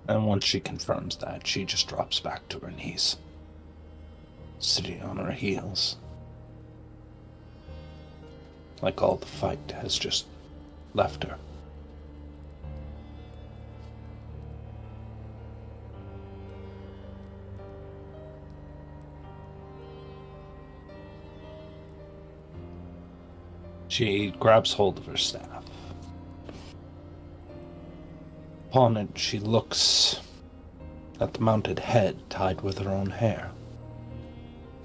And once she confirms that, she just drops back to her knees, sitting on her heels. Like all the fight has just left her. She grabs hold of her staff. Upon it, she looks at the mounted head tied with her own hair.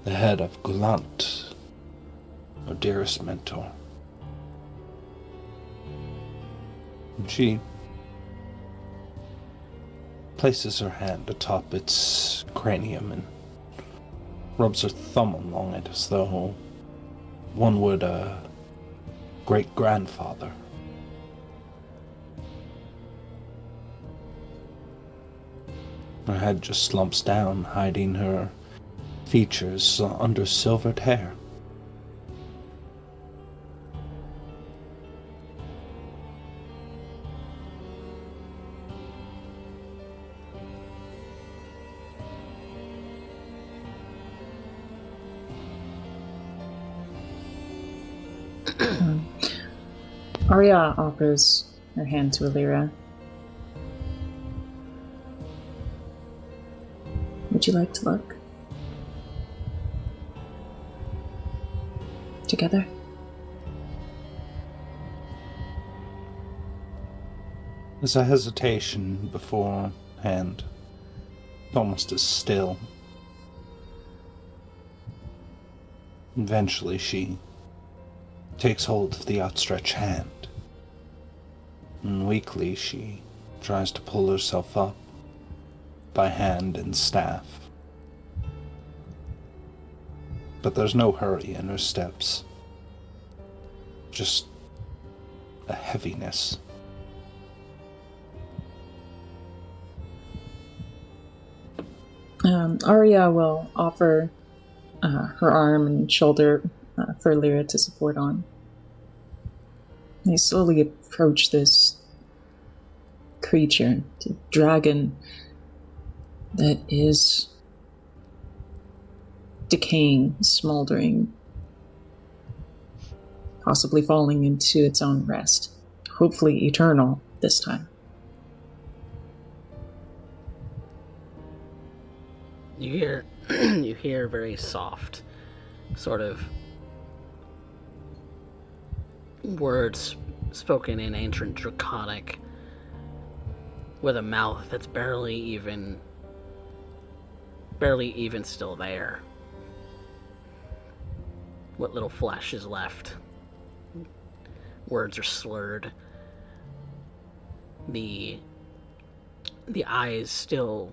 The head of Gulant, her dearest mentor. And she places her hand atop its cranium and rubs her thumb along it as though one would a great-grandfather. Her head just slumps down, hiding her features under silvered hair. Arya offers her hand to Alira. Would you like to look? Together? There's a hesitation beforehand, almost as still. Eventually she takes hold of the outstretched hand, and weakly she tries to pull herself up by hand and staff. But there's no hurry in her steps, just a heaviness. Arya will offer her arm and shoulder for Lyra to support on. They slowly approach this creature, the dragon that is decaying, smoldering, possibly falling into its own rest. Hopefully eternal this time. You hear very soft, sort of words spoken in ancient Draconic, with a mouth that's barely even still there. What little flesh is left. Words are slurred. The eyes still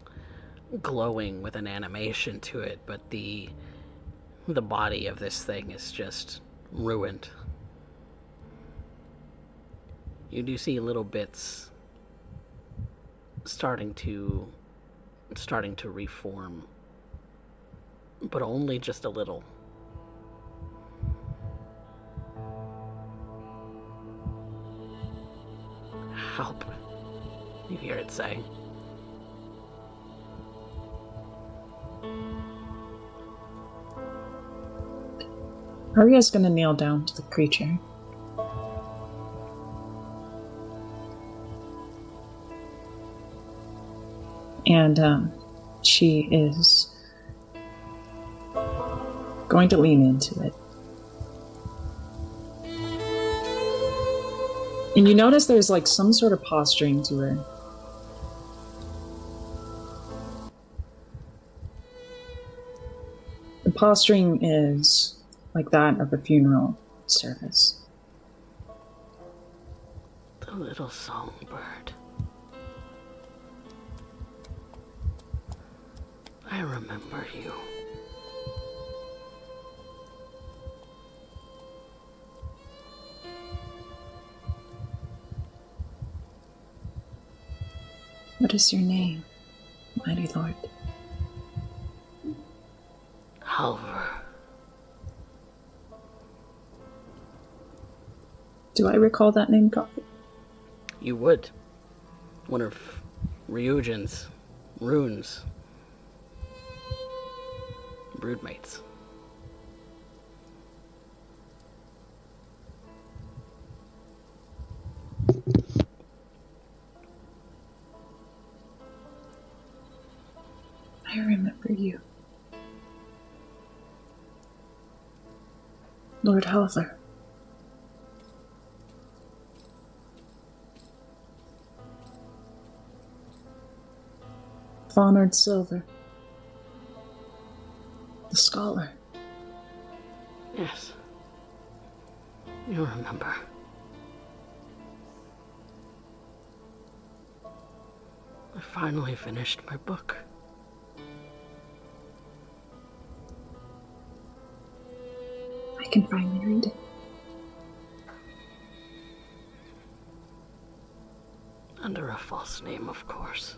glowing with an animation to it, but the body of this thing is just ruined. You do see little bits starting to reform, but only just a little. Help, you hear it say. Arya's gonna kneel down to the creature. And she is going to lean into it. And you notice there's like some sort of posturing to her. The posturing is like that of a funeral service. The little songbird. I remember you. What is your name? mighty lord. Halver. Do I recall that name, Coffee? You would. One of Ryujin's runes. Broodmates. I remember you. Lord Halver. Honored Silver. The scholar. Yes. You remember. I finally finished my book. I can finally read it. Under a false name, of course.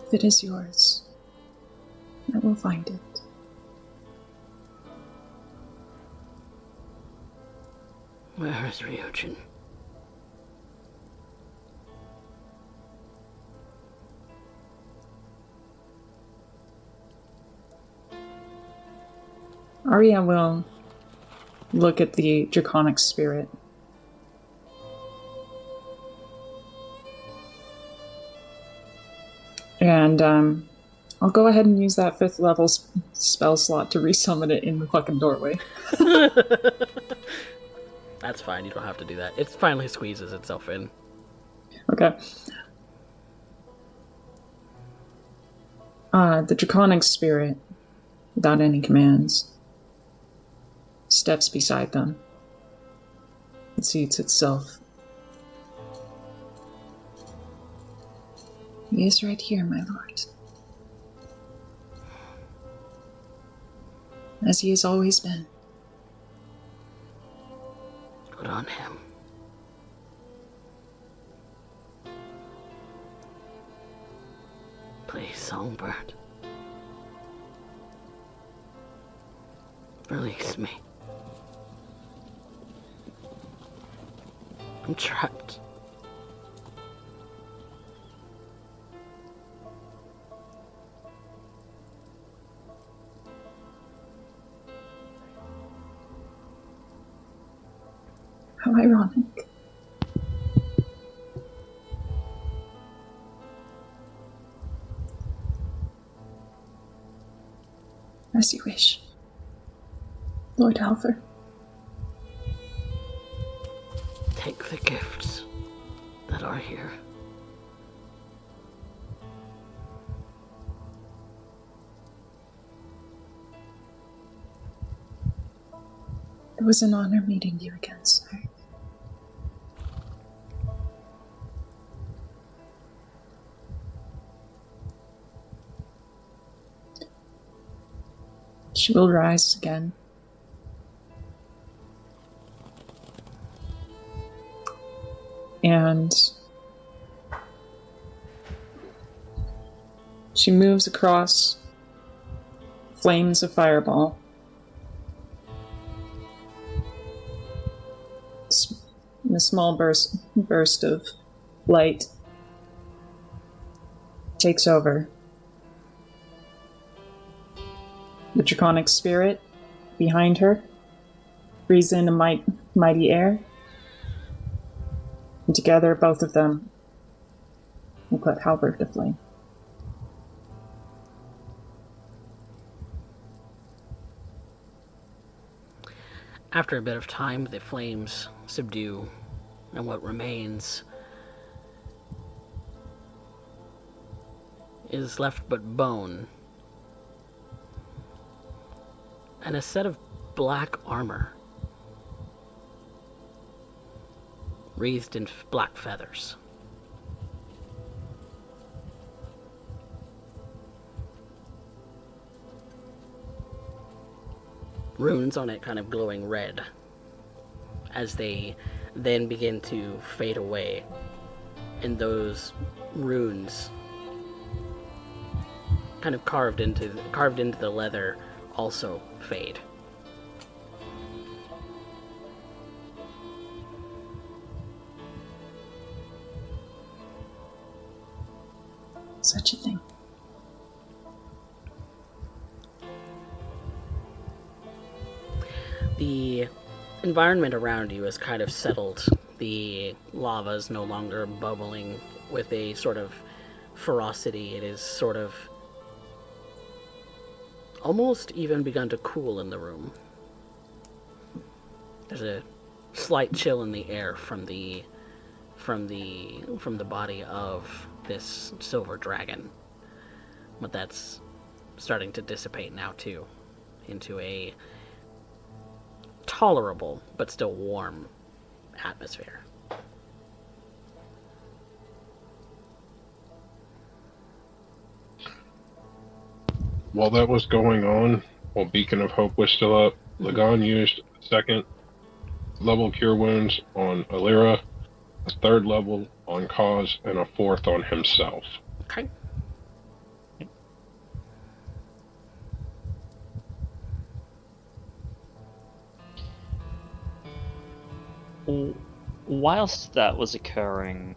If it is yours, I will find it. Where is Ryujin? Arya will look at the draconic spirit. And I'll go ahead and use that 5th level spell slot to resummon it in the fucking doorway. That's fine, you don't have to do that. It finally squeezes itself in. Okay. The draconic spirit, without any commands, steps beside them. It seats itself. He is right here, my lord. As he has always been. Good on him. Please, Songbird. Release me. I'm trapped. How ironic. As you wish, Lord Halver. Take the gifts that are here. It was an honor meeting you again, sir. She will rise again. And she moves across, flames a fireball. A small burst of light takes over. The draconic spirit behind her breathes in a mighty air, and together both of them will put Halberd to flame. After a bit of time, the flames subdue, and what remains is left but bone and a set of black armor wreathed in black feathers. Runes on it kind of glowing red as they then begin to fade away, and those runes kind of carved into the leather also fade. Such a thing. The environment around you is kind of settled. The lava is no longer bubbling with a sort of ferocity. It is sort of almost even begun to cool in the room. There's a slight chill in the air from the body of this silver dragon. But that's starting to dissipate now too, into a tolerable but still warm atmosphere. While that was going on, while Beacon of Hope was still up, Lagan used second level Cure Wounds on Alira, a third level on Cause, and a fourth on himself. Okay. Whilst that was occurring,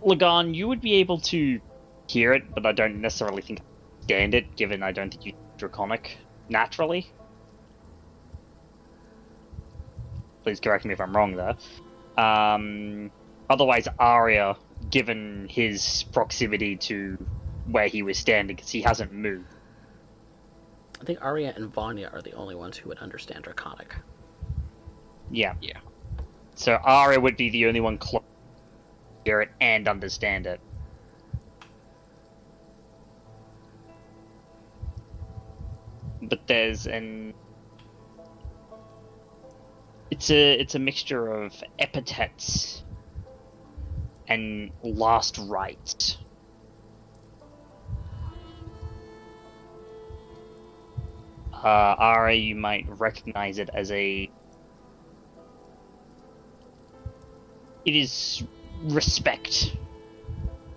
Lagan, you would be able to hear it, but I don't necessarily think understand it, given I don't think you Draconic naturally. Please correct me if I'm wrong there. Otherwise, Arya, given his proximity to where he was standing, because he hasn't moved. I think Arya and Vanya are the only ones who would understand Draconic. Yeah. So Arya would be the only one close to hear it and understand it. But there's an... It's a mixture of epithets and last rites. Arya, you might recognize it as it is respect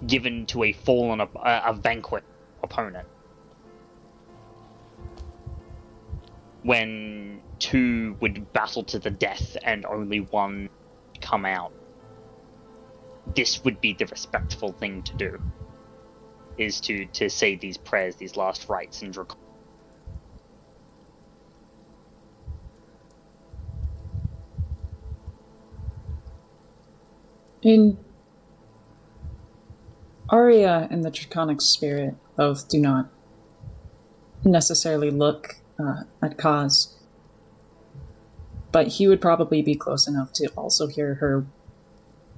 given to a fallen, a vanquished opponent. When two would battle to the death and only one come out, this would be the respectful thing to do, is to say these prayers, these last rites, and In Arya and the Draconic Spirit both do not necessarily look at Kaz, but he would probably be close enough to also hear her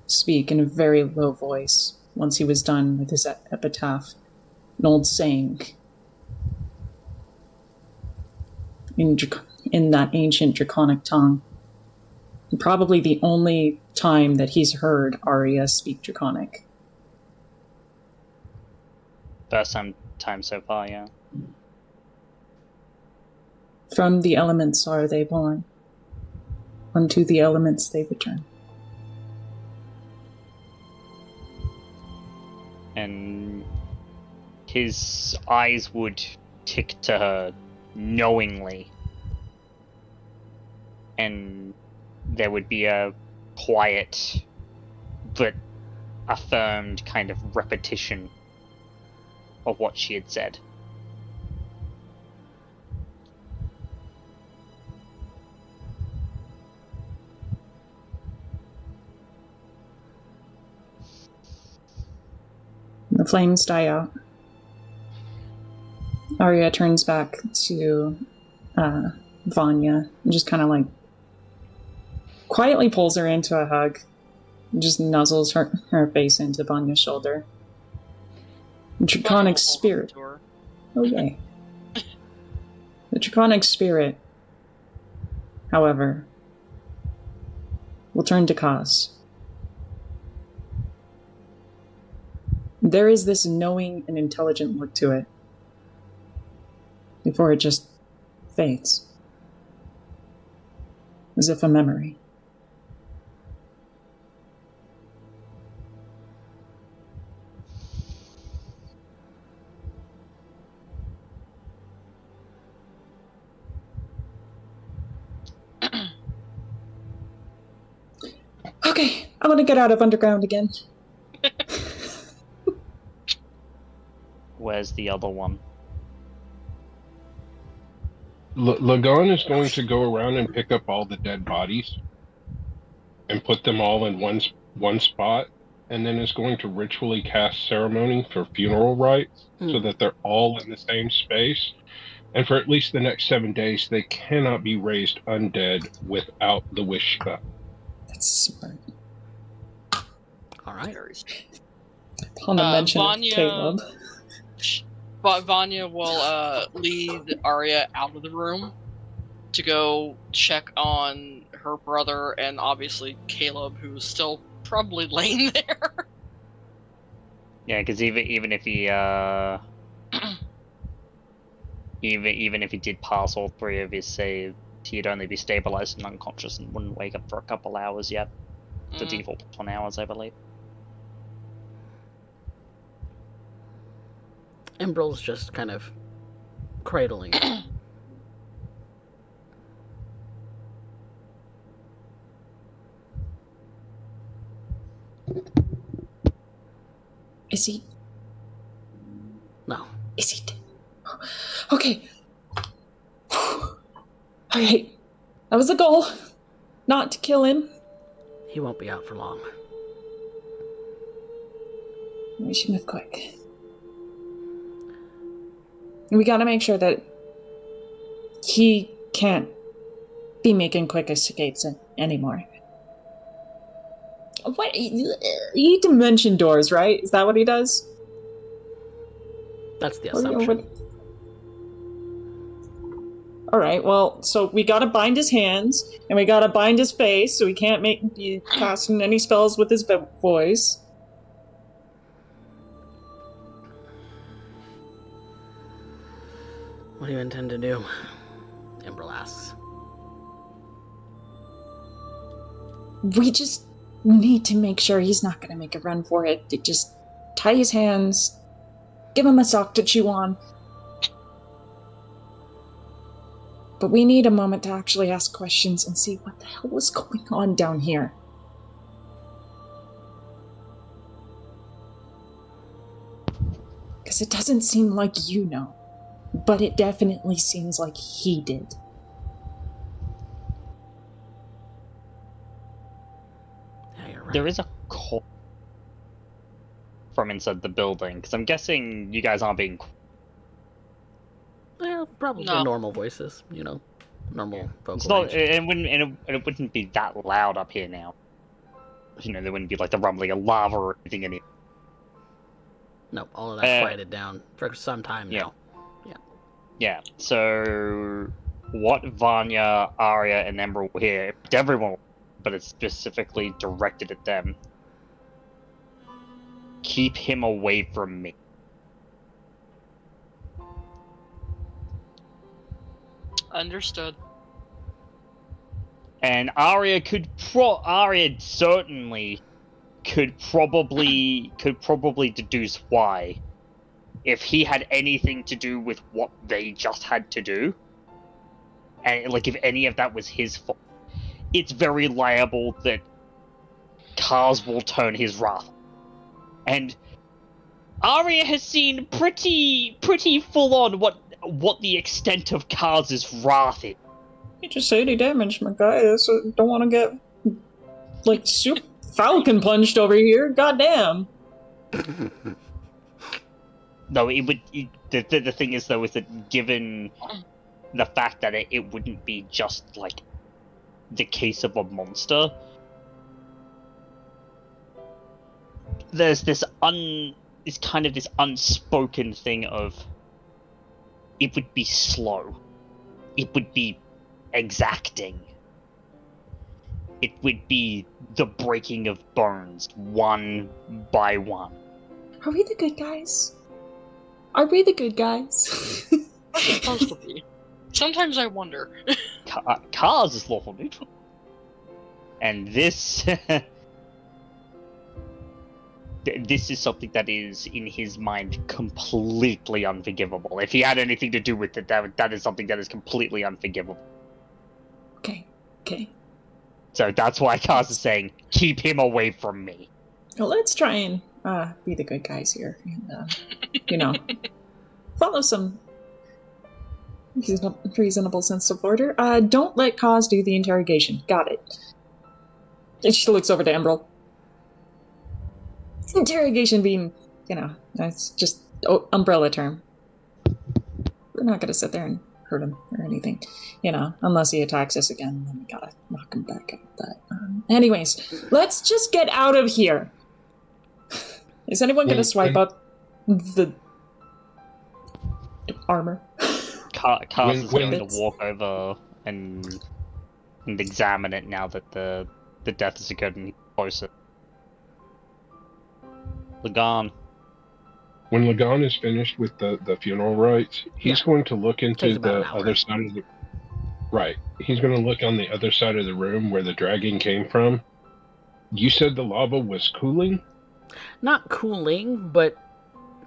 speak in a very low voice once he was done with his epitaph, an old saying in that ancient Draconic tongue. And probably the only time that he's heard Arya speak Draconic. first time so far, yeah. From the elements are they born, unto the elements they return. And his eyes would tick to her knowingly, and there would be a quiet but affirmed kind of repetition of what she had said. The flames die out. Arya turns back to Vanya and just kind of like quietly pulls her into a hug and just nuzzles her face into Vanya's shoulder. The Draconic Spirit. Oh, yay. The Draconic Spirit, however, will turn to Kaz. There is this knowing and intelligent look to it before it just fades. As if a memory. Okay, I want to get out of underground again. Where's the other one? Lagan is going to go around and pick up all the dead bodies and put them all in one spot, and then is going to ritually cast ceremony for funeral rites so that they're all in the same space. And for at least the next 7 days, they cannot be raised undead without the wish spell. That's smart. All right. Upon the mention of Vanya- Caleb. But Vanya will lead Arya out of the room to go check on her brother and obviously Caleb, who's still probably laying there. Yeah, because even if he even if he did pass all 3 of his saves, he'd only be stabilized and unconscious and wouldn't wake up for a couple hours yet. The default 1 hours, I believe. Embril's just kind of cradling it. Is he? No. Is he? Okay. Alright. That was the goal. Not to kill him. He won't be out for long. We should move quick. We gotta make sure that he can't be making quick escapes anymore. What? He dimension doors, right? Is that what he does? That's the assumption. Alright, well, so we gotta bind his hands, and we gotta bind his face, so he can't be casting any spells with his voice. What do you intend to do? Embril asks. We just need to make sure he's not gonna make a run for it. Just tie his hands, give him a sock to chew on. But we need a moment to actually ask questions and see what the hell was going on down here. Because it doesn't seem like you know, but it definitely seems like he did. Yeah, you're right. There is a call from inside the building, because I'm guessing you guys aren't being... Well, probably No. normal voices, you know, normal vocal It's not, range. it wouldn't be that loud up here now. You know, there wouldn't be like the rumbling of lava or anything in it. No, all of that quieted down for some time yeah. now. Yeah, so what Vanya, Arya, and Ember will hear, everyone, but it's specifically directed at them. Keep him away from me. Understood. And Arya certainly could probably deduce why. If he had anything to do with what they just had to do, and like if any of that was his fault, it's very liable that Kars will turn his wrath. And Arya has seen pretty full on what the extent of Kars' wrath is. You just 80 damage, my guy. So don't want to get, like, super falcon punched over here. Goddamn. No, it would. The thing is, though, is that given the fact that it wouldn't be just like the case of a monster, there's this kind of this unspoken thing of it would be slow, it would be exacting, it would be the breaking of bones one by one. Are we the good guys? Are we the good guys? We're supposed to be. Sometimes I wonder. Cars is lawful neutral. And this... this is something that is, in his mind, completely unforgivable. If he had anything to do with it, that is something that is completely unforgivable. Okay. So that's why Kaz is saying, keep him away from me. Well, let's try and be the good guys here. And, follow some reasonable sense of order. Don't let Kaz do the interrogation. Got it. And she looks over to Emerald. Interrogation being, that's just umbrella term. We're not gonna sit there and hurt him or anything, unless he attacks us again, then we gotta knock him back out. But, anyways, let's just get out of here. Is anyone gonna swipe up the armor? Kaz is going to walk over and examine it now that the death is getting closer. Lagan. When Lagan is finished with the funeral rites, he's going to look into the other side of the... Right. He's going to look on the other side of the room where the dragon came from. You said the lava was cooling? Not cooling, but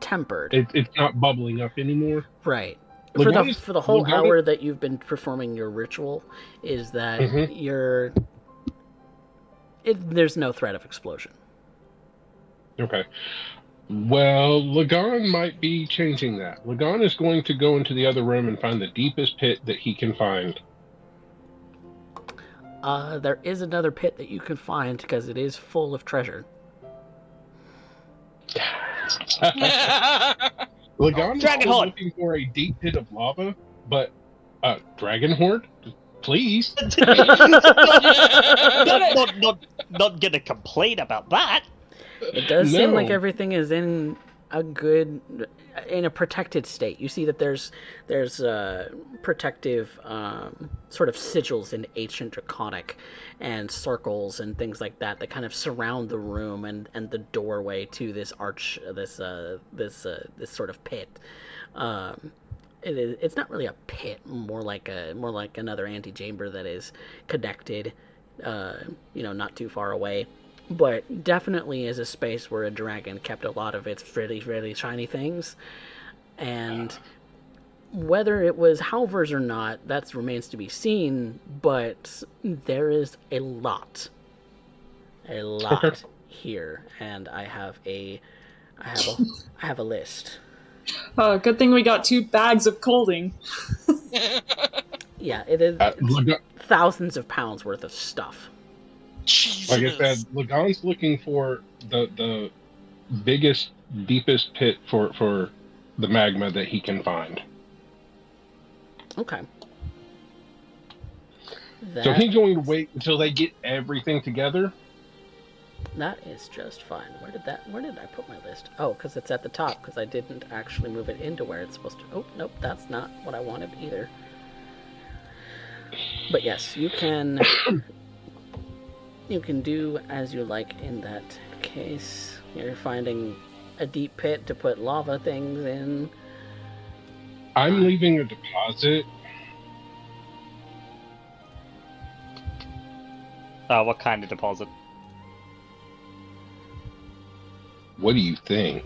tempered. It's not bubbling up anymore? Right. Lagan For the whole hour that you've been performing your ritual, is that there's no threat of explosion. Okay. Well, Lagan might be changing that. Lagan is going to go into the other room and find the deepest pit that he can find. There is another pit that you can find because it is full of treasure. Lagan Dragon is Horde. looking for a deep pit of lava, but Dragon Horde, please. not gonna complain about that. It does seem like No. everything is in a protected state. You see that there's protective sort of sigils in ancient Draconic and circles and things like that kind of surround the room and the doorway to this arch, this sort of pit. It's not really a pit, more like another antechamber that is connected, not too far away. But definitely is a space where a dragon kept a lot of its really, really shiny things. And whether it was Halvers or not, that remains to be seen, but there is a lot here. And I have a list. Oh, good thing we got 2 bags of colding. Yeah, it is thousands of pounds worth of stuff. Jesus. Like I said, Lagan's looking for the biggest, deepest pit for the magma that he can find. Okay. So he's going to wait until they get everything together. That is just fine. Where did I put my list? Oh, because it's at the top, because I didn't actually move it into where it's supposed to. Oh, nope, that's not what I wanted either. But yes, you can do as you like in that case. You're finding a deep pit to put lava things in. I'm leaving a deposit. What kind of deposit? What do you think?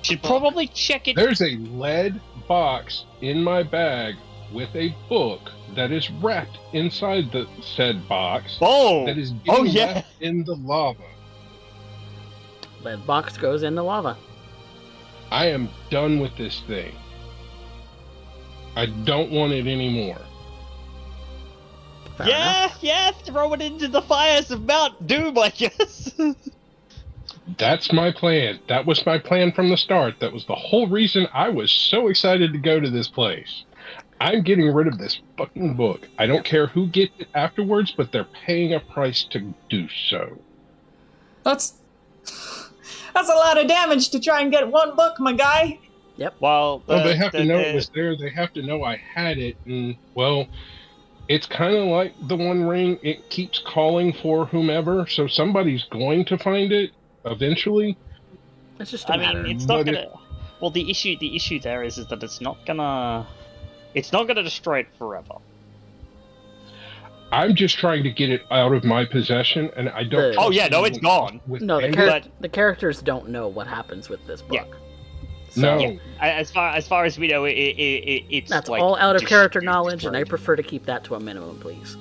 Should probably check it. There's a lead box in my bag with a book that is wrapped inside the said box. Oh! That is being Yeah! left in the lava. Lead box goes in the lava. I am done with this thing. I don't want it anymore. Fair enough. Yeah, throw it into the fires of Mount Doom, I guess. That's my plan. That was my plan from the start. That was the whole reason I was so excited to go to this place. I'm getting rid of this fucking book. I don't care who gets it afterwards, but they're paying a price to do so. That's a lot of damage to try and get one book, my guy. Yep. Well, Well, they have to know it was there. They have to know I had it. And, well, it's kind of like the One Ring. It keeps calling for whomever, so somebody's going to find it eventually. It's just a I matter. mean, it's not But gonna. Well, the issue there is that it's not gonna destroy it forever. I'm just trying to get it out of my possession, and I don't. Oh, trust yeah, no, anyone it's gone. with No, the, bandit. the characters don't know what happens with this book. Yeah. So, No. Yeah, as far as we know, it's that's like all out of character destroyed. knowledge, and I prefer to keep that to a minimum, please.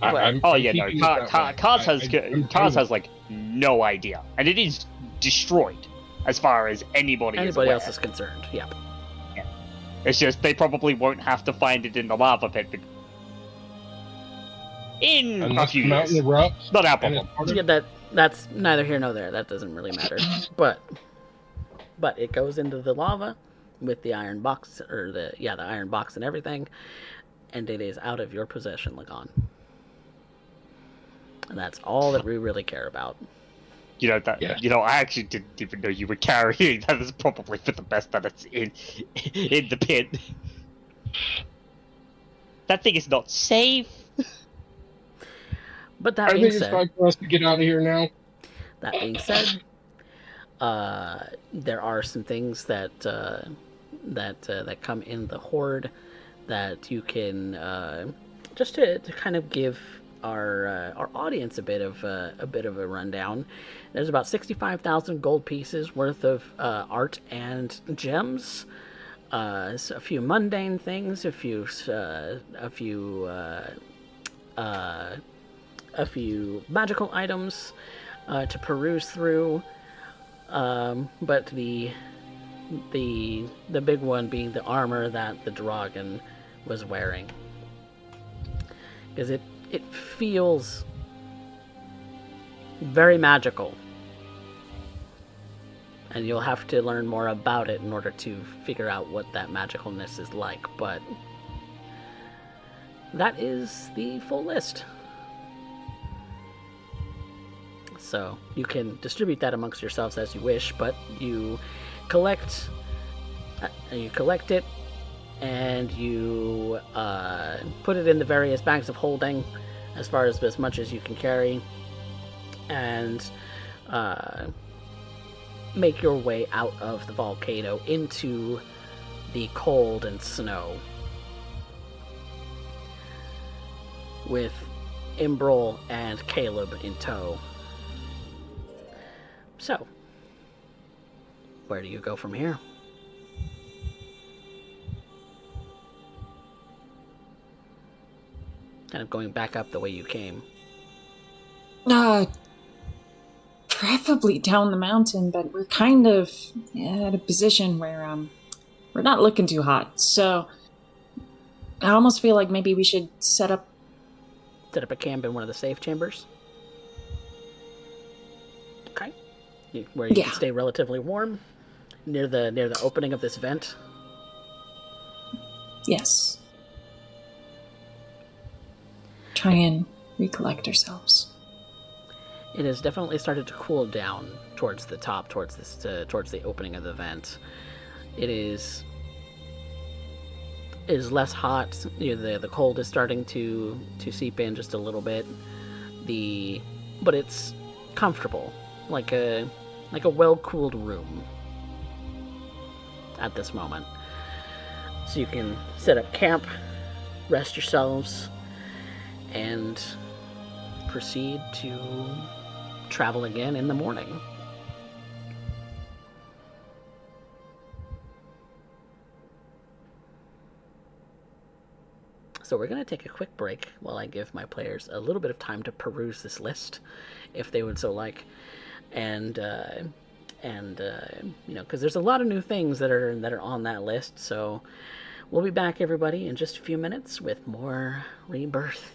I'm Oh yeah, no. keeping it that way. Kaz has like no idea, and it is destroyed as far as anybody Anybody aware. else is concerned. Yep. It's just they probably won't have to find it in the lava pit in Unless a few the mountain years. erupts. Not our and problem. it's part of- Yeah, that's neither here nor there. That doesn't really matter. But it goes into the lava with the iron box, or the iron box and everything, and it is out of your possession, Lagan. And that's all that we really care about. You know that. Yeah. You know, I actually didn't even know you were carrying. That is probably for the best that it's in the pit. That thing is not safe. But that I being think it's said, time for us to get out of here now. that being said, there are some things that come in the horde that you can just to kind of give our audience a bit of a rundown. There's about 65,000 gold pieces worth of art and gems. A few mundane things, a few magical items to peruse through. But the big one being the armor that the dragon was wearing, because it feels very magical, and you'll have to learn more about it in order to figure out what that magicalness is like. But that is the full list. So you can distribute that amongst yourselves as you wish, but you collect it, and you put it in the various bags of holding, as far as much as you can carry, and make your way out of the volcano into the cold and snow, with Imbrel and Caleb in tow. So, where do you go from here? Kind of going back up the way you came. Preferably down the mountain, but we're kind of at a position where we're not looking too hot. So I almost feel like maybe we should set up a camp in one of the safe chambers. Okay. Where you can stay relatively warm, near the opening of this vent. Yes. Try and recollect ourselves. It has definitely started to cool down towards the top, towards the opening of the vent. It is less hot. The cold is starting to seep in just a little bit. But it's comfortable, like a well-cooled room at this moment. So you can set up camp, rest yourselves, and proceed to travel again in the morning. So we're going to take a quick break while I give my players a little bit of time to peruse this list, if they would so like, and because there's a lot of new things that are on that list. So we'll be back, everybody, in just a few minutes with more Rebirth.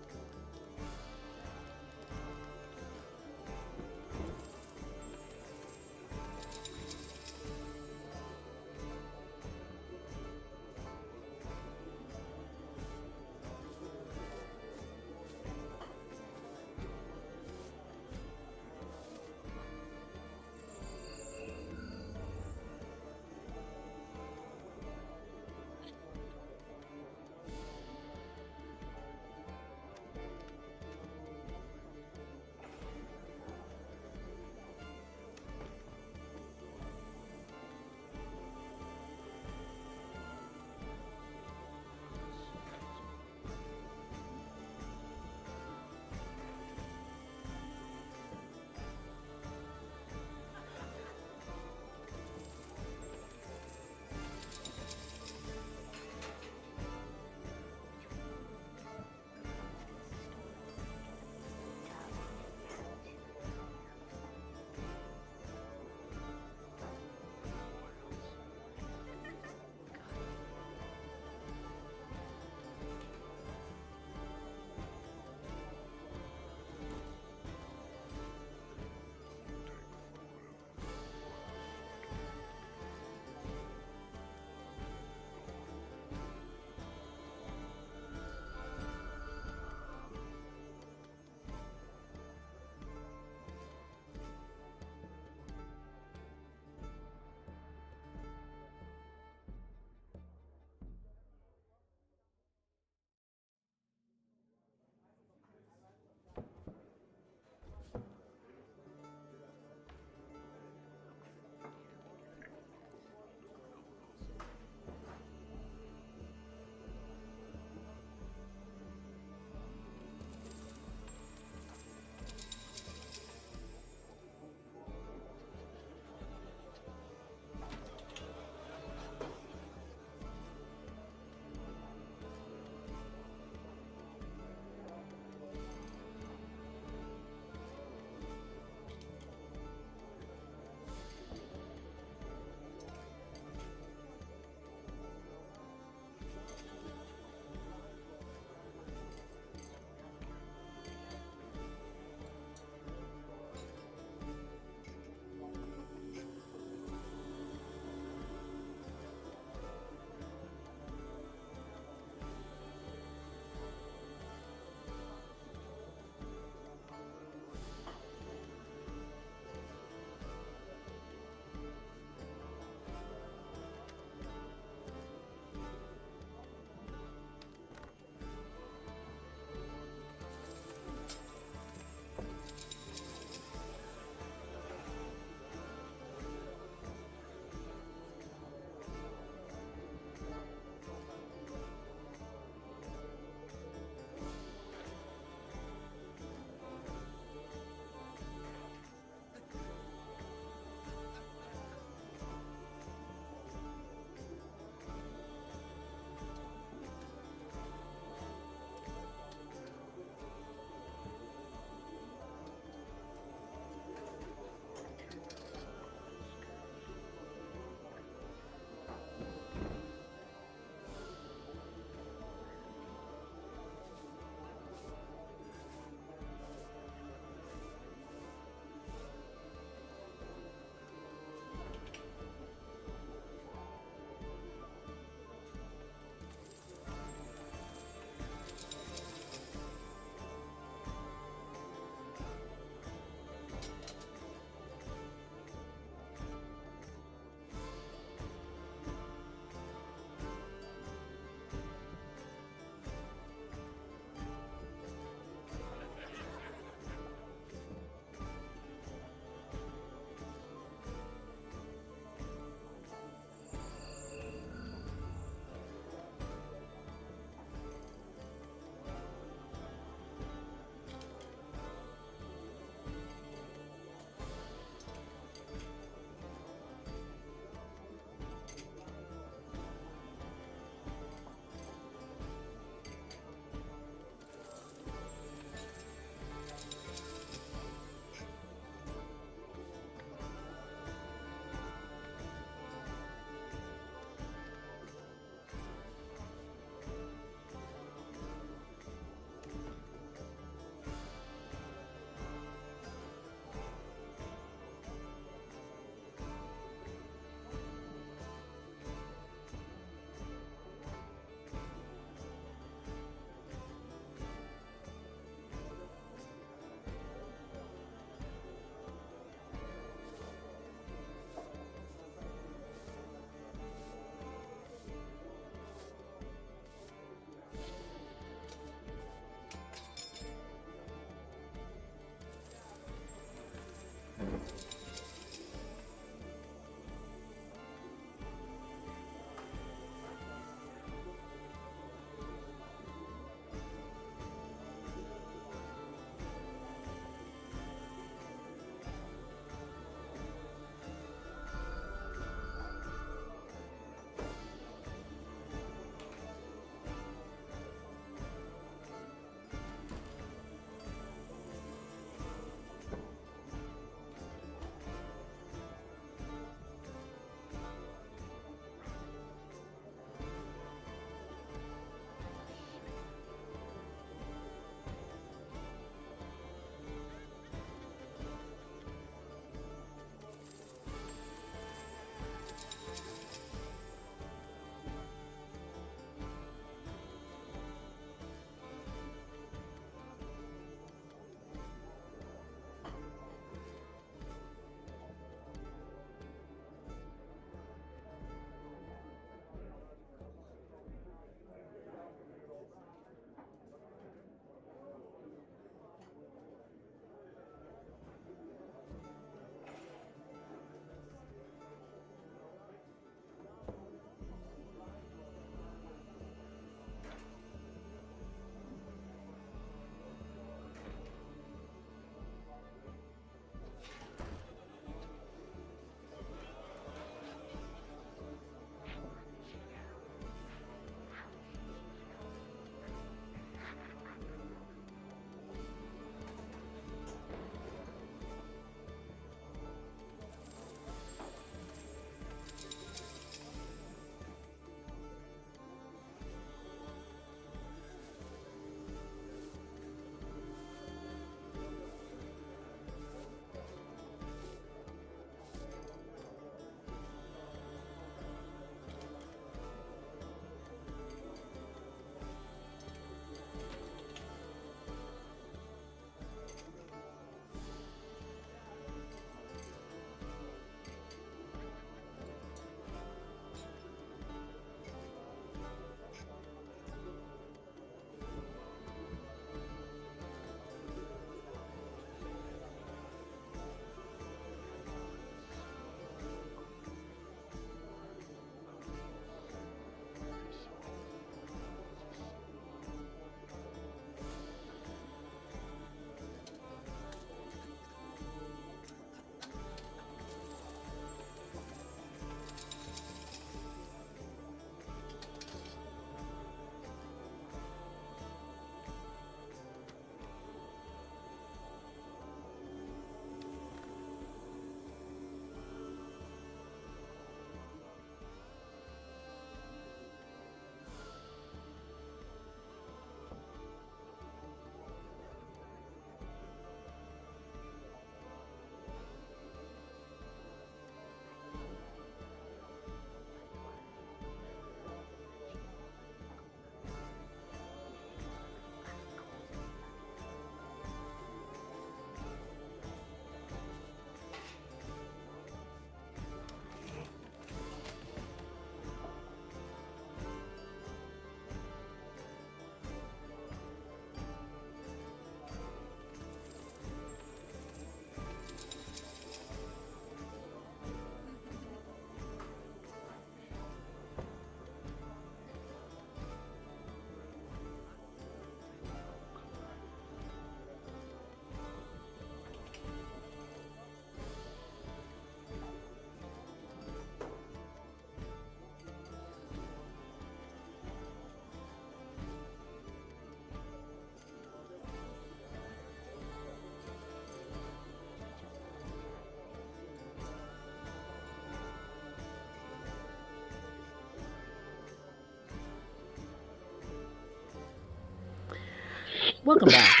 Welcome back,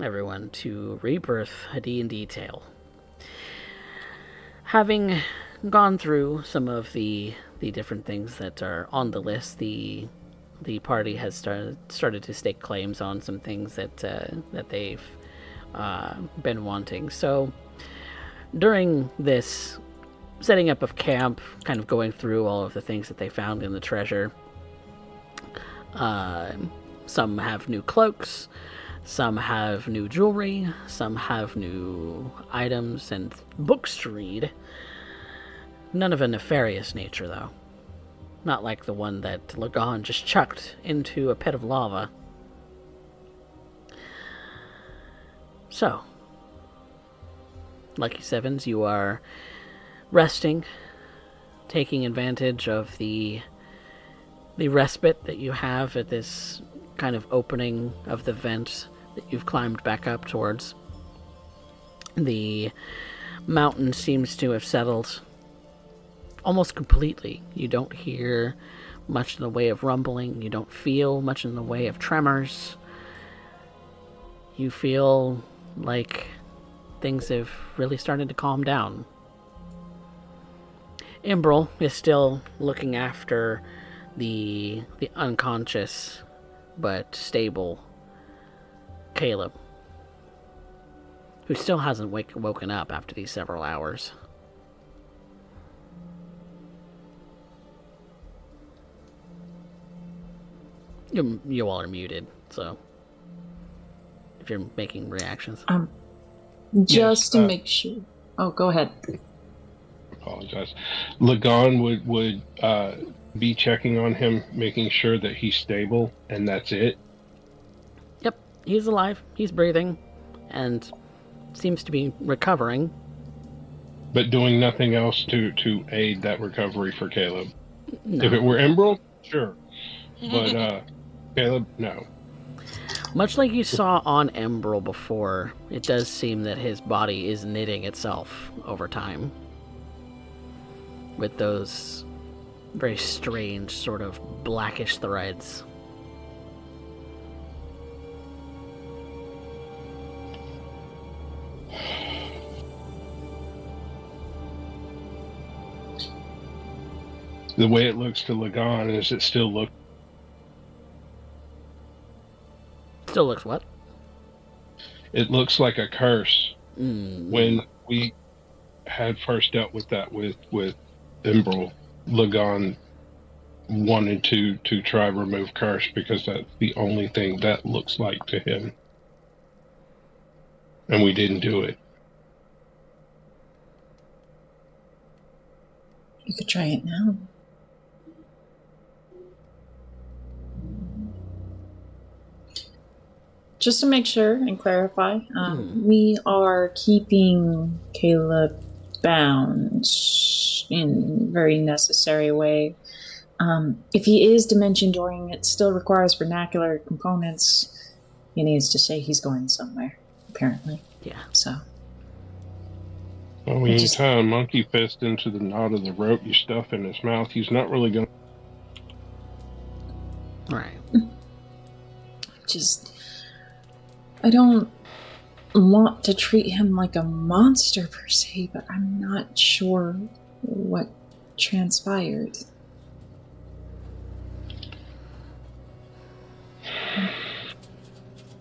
everyone, to Rebirth, a D&D Tale. Having gone through some of the different things that are on the list, the party has started to stake claims on some things that they've been wanting. So during this setting up of camp, kind of going through all of the things that they found in the treasure, some have new cloaks, some have new jewelry, some have new items and books to read. None of a nefarious nature, though. Not like the one that Lagan just chucked into a pit of lava. So, Lucky Sevens, you are resting, taking advantage of the respite that you have at this kind of opening of the vent that you've climbed back up towards. The mountain seems to have settled almost completely. You don't hear much in the way of rumbling. You don't feel much in the way of tremors. You feel like things have really started to calm down. Imbrel is still looking after the unconscious but stable Caleb, who still hasn't woken up after these several hours. You all are muted, so if you're making reactions. Just to make sure. Oh, go ahead. Apologize. Lagan would be checking on him, making sure that he's stable, and that's it. Yep, he's alive, he's breathing, and seems to be recovering. But doing nothing else to aid that recovery for Caleb. No. If it were Emerald, sure. But Caleb, no. Much like you saw on Embrel before, it does seem that his body is knitting itself over time. With those very strange, sort of blackish threads. The way it looks to Lagan is it still looks. Still looks what? It looks like a curse. Mm. When we had first dealt with that with Imbrel, Lagan wanted to try remove curse because that's the only thing that looks like to him. And we didn't do it. You could try it now. Just to make sure and clarify, we are keeping Caleb bound in a very necessary way. If he is dimension dooring, it still requires vernacular components. He needs to say he's going somewhere, apparently. Yeah. So. Well, when you tie a monkey fist into the knot of the rope you stuff in his mouth, he's not really going to... Right. I don't want to treat him like a monster per se, but I'm not sure what transpired.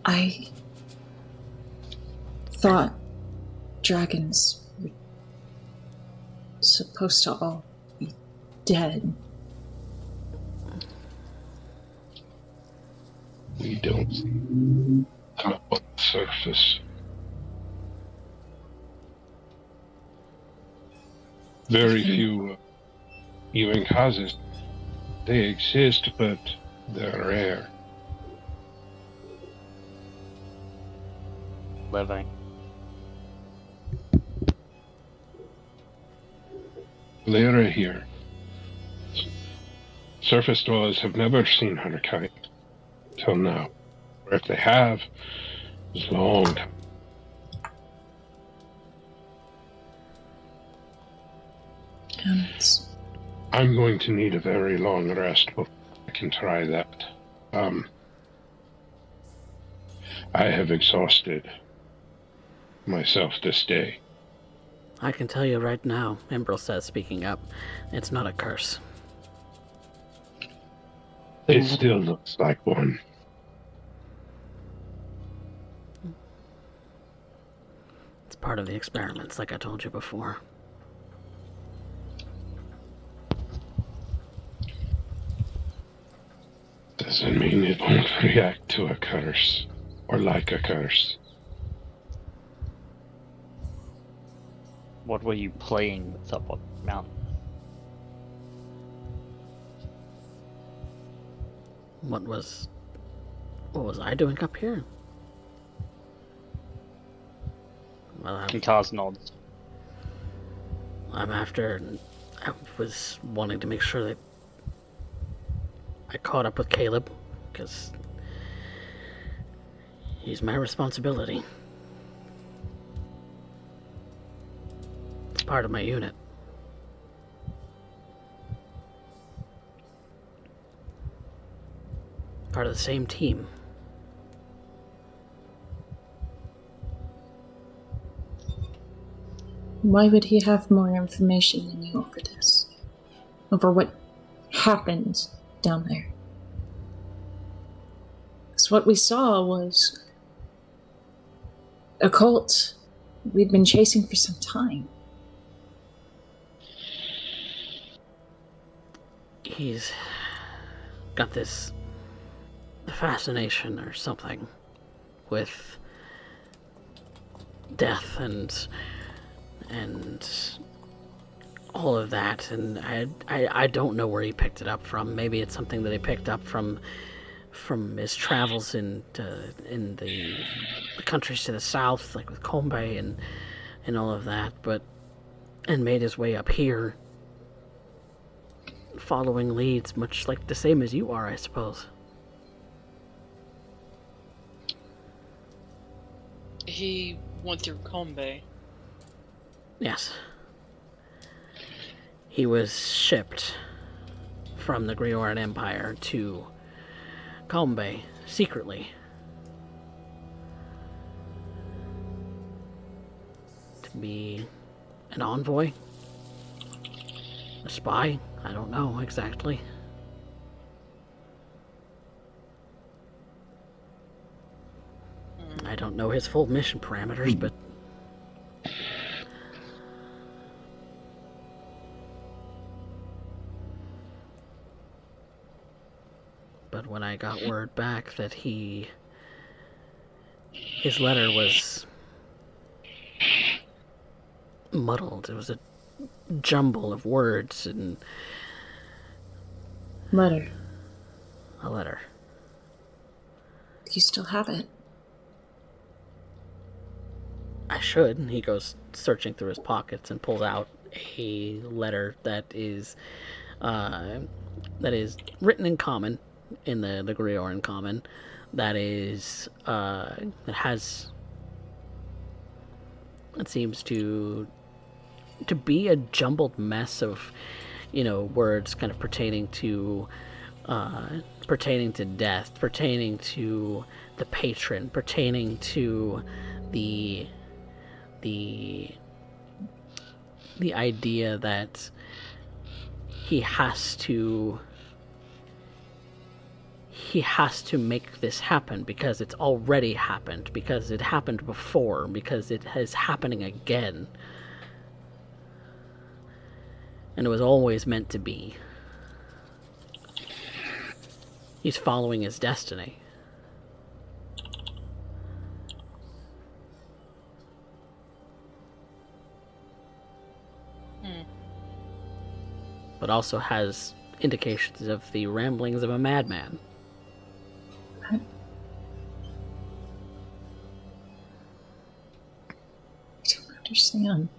I thought dragons were supposed to all be dead. We don't see come up on the surface. Very few Ewing causes. They exist, but they're rare. Living. Lyra here. Surface dwellers have never seen her kind till now. Or if they have, it's long time. I'm going to need a very long rest before I can try that. I have exhausted myself this day. I can tell you right now, Embril says, speaking up, it's not a curse. It still looks like one. It's part of the experiments, like I told you before. Doesn't mean it won't react to a curse, or like a curse. What were you playing with up on the mountain? What was I doing up here? Well, Kaz nods. I was wanting to make sure that I caught up with Caleb, because he's my responsibility. It's part of my unit. Part of the same team. Why would he have more information than you over this? Over what happened down there? Because what we saw was a cult we'd been chasing for some time. He's got this fascination or something with death and all of that, and I don't know where he picked it up from. Maybe it's something that he picked up from his travels in the countries to the south, like with Kombe and all of that, and made his way up here, following leads, much like the same as you are, I suppose. He went through Kombe. Yes. He was shipped from the Grioran Empire to Kombe secretly. To be an envoy? A spy? I don't know exactly. I don't know his full mission parameters, but when I got word back that his letter was muddled, it was a jumble of words and Letter. a letter. Do you still have it? I should. He goes searching through his pockets and pulls out a letter that is written in common, in the Grioran common, that seems to be a jumbled mess of, words kind of pertaining to death, pertaining to the patron, pertaining to the idea that he has to make this happen because it's already happened, because it happened before, because it is happening again. And it was always meant to be. He's following his destiny. But also has indications of the ramblings of a madman. I don't understand.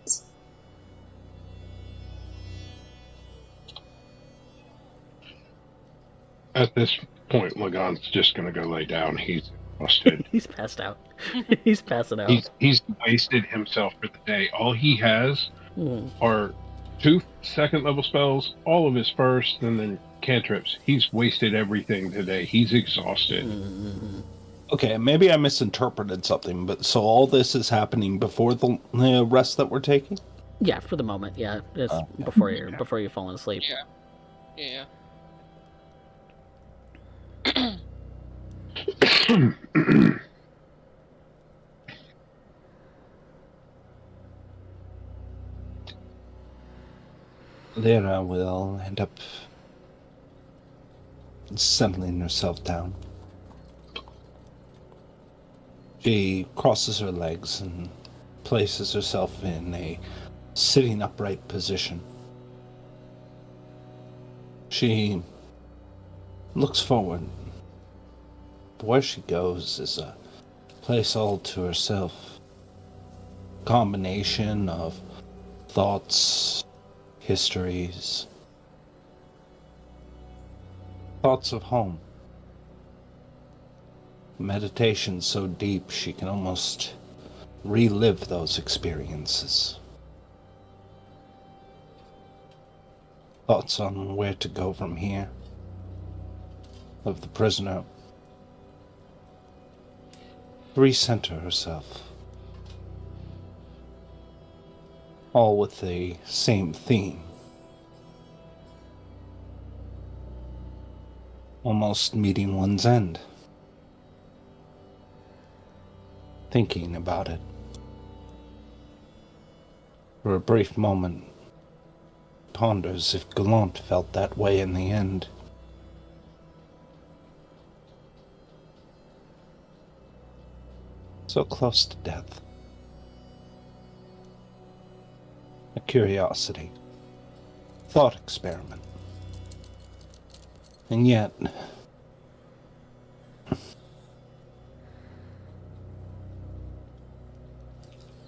At this point, Lagan's just going to go lay down. He's exhausted. He's passed out. He's passing out. He's wasted himself for the day. All he has are 2 second-level spells, all of his first, and then cantrips. He's wasted everything today. He's exhausted. Okay, maybe I misinterpreted something, but so all this is happening before the rest that we're taking? Yeah, for the moment, yeah. It's Okay. before you're falling asleep. Yeah. Lyra will end up settling herself down. She crosses her legs and places herself in a sitting upright position. She looks forward. Where she goes is a place all to herself. Combination of thoughts, histories, thoughts of home. Meditation so deep she can almost relive those experiences. Thoughts on where to go from here. Of the prisoner. Recenter herself. All with the same theme. Almost meeting one's end. Thinking about it. For a brief moment, ponders if Gallant felt that way in the end. So close to death. A curiosity. Thought experiment. And yet,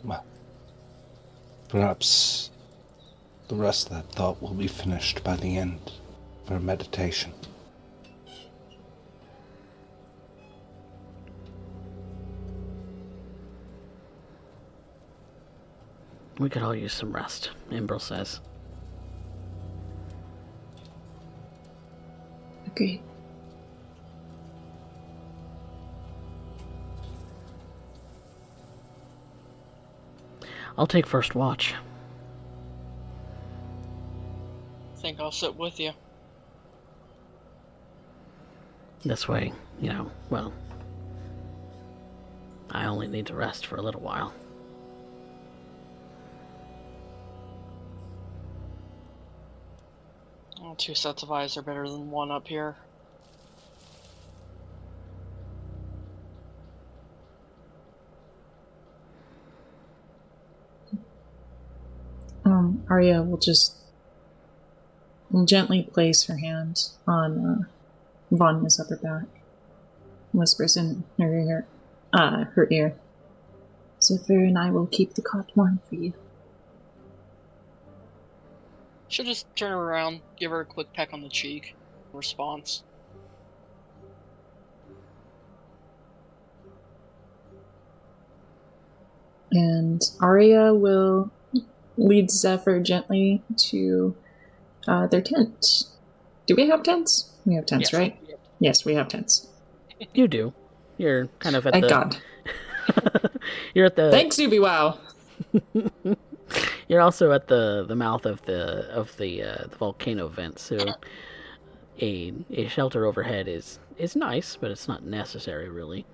well, perhaps the rest of that thought will be finished by the end of her meditation. We could all use some rest, Imbril says. Agreed. I'll take first watch. Think I'll sit with you. This way, well, I only need to rest for a little while. Well, 2 sets of eyes are better than 1 up here. Arya will gently place her hand on Vanya's upper back, whispers in her ear. Zephyr and I will keep the cot warm for you. She'll just turn around, give her a quick peck on the cheek. Response. And Arya will lead Zephyr gently to their tent. Do we have tents? We have tents, Yes. right? Yes, we have tents. You do. You're kind of at Thank the... God. You're at the... Thanks, Ubi Wow! You're also at the mouth of the volcano vent, so a shelter overhead is nice, but it's not necessary really.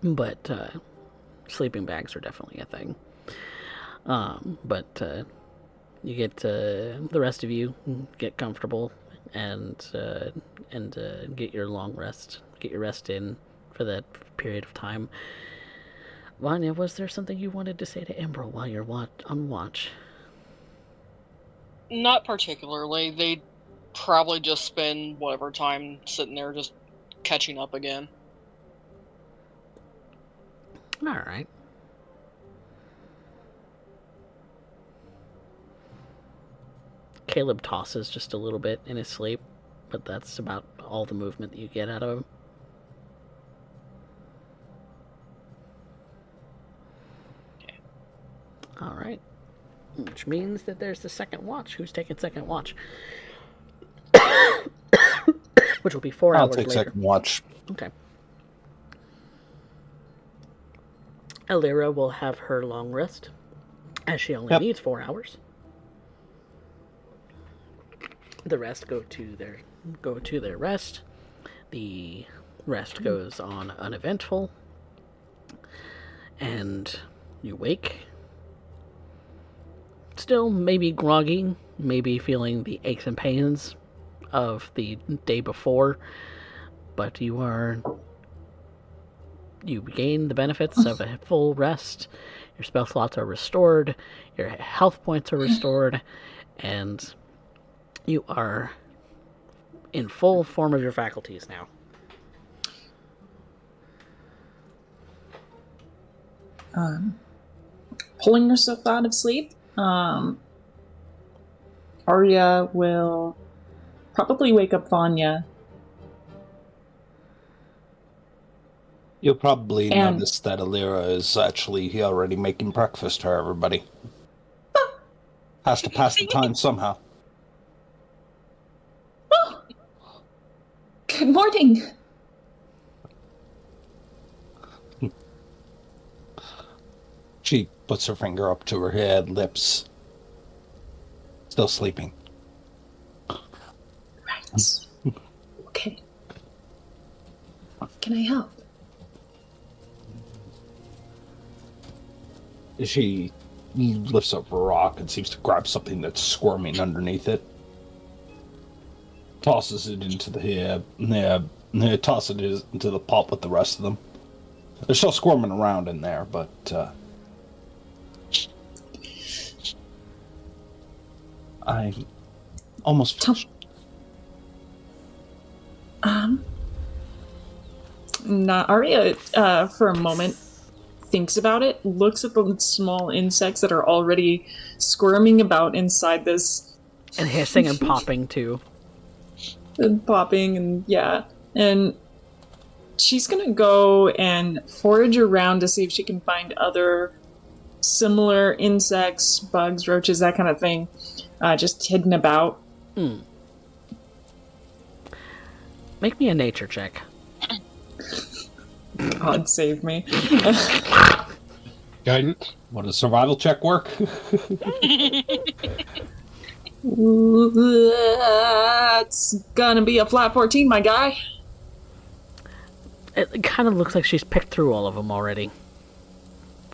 But sleeping bags are definitely a thing. But you get the rest of you get comfortable and get your long rest, get your rest in for that period of time. Vanya, was there something you wanted to say to Imbril while you're on watch? Not particularly. They'd probably just spend whatever time sitting there just catching up again. All right. Caleb tosses just a little bit in his sleep, but that's about all the movement that you get out of him. Okay. All right. Which means that there's the second watch. Who's taking second watch? Which will be 4 I'll hours take later. second watch. Okay. Alira will have her long rest, as she only needs 4 hours. The rest go to their rest. The rest goes on uneventful, and you wake. Still maybe groggy, maybe feeling the aches and pains of the day before, but you gain the benefits of a full rest. Your spell slots are restored, your health points are restored, and you are in full form of your faculties now. Pulling herself out of sleep, Arya will probably wake up Vanya. You'll probably And- notice that Alira is actually already making breakfast for everybody. Has to pass the time somehow. Oh, good morning. She puts her finger up to her head, lips still sleeping. Right. Okay. Can I help? She lifts up a rock and seems to grab something that's squirming underneath it. Tosses it into tosses it into the pot with the rest of them. They're still squirming around in there, but I'm almost finished. Arya, for a moment, thinks about it, looks at the small insects that are already squirming about inside this. And hissing and popping, too. And popping, and yeah. And she's gonna go and forage around to see if she can find other similar insects, bugs, roaches, that kind of thing, just hidden about. Make me a nature check. God save me. Guidance. Would a survival check work? That's gonna be a flat 14, my guy. It kind of looks like she's picked through all of them already.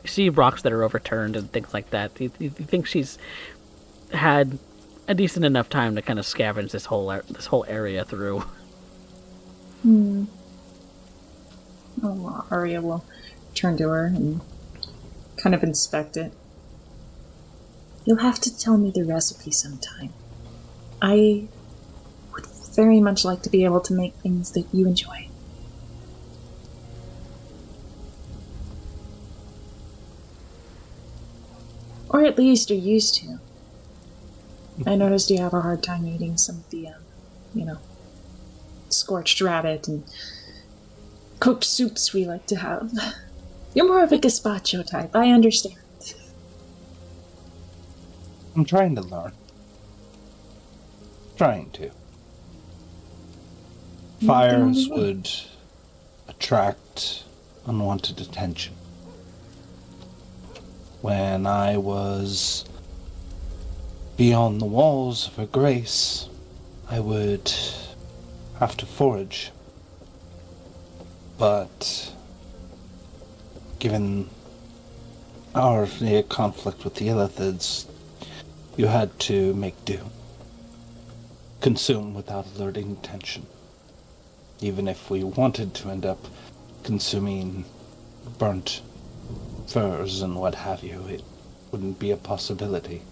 You see rocks that are overturned and things like that. You think she's had a decent enough time to kind of scavenge this whole area through. Oh, Arya will turn to her and kind of inspect it. You'll have to tell me the recipe sometime. I would very much like to be able to make things that you enjoy. Or at least are used to. I noticed you have a hard time eating some of the, scorched rabbit and cooked soups we like to have. You're more of a gazpacho type, I understand. I'm trying to learn. Trying to. Fires would attract unwanted attention. When I was beyond the walls of her grace, I would have to forage. But given our conflict with the Illithids, you had to make do. Consume without alerting attention. Even if we wanted to end up consuming burnt furs and what have you, it wouldn't be a possibility.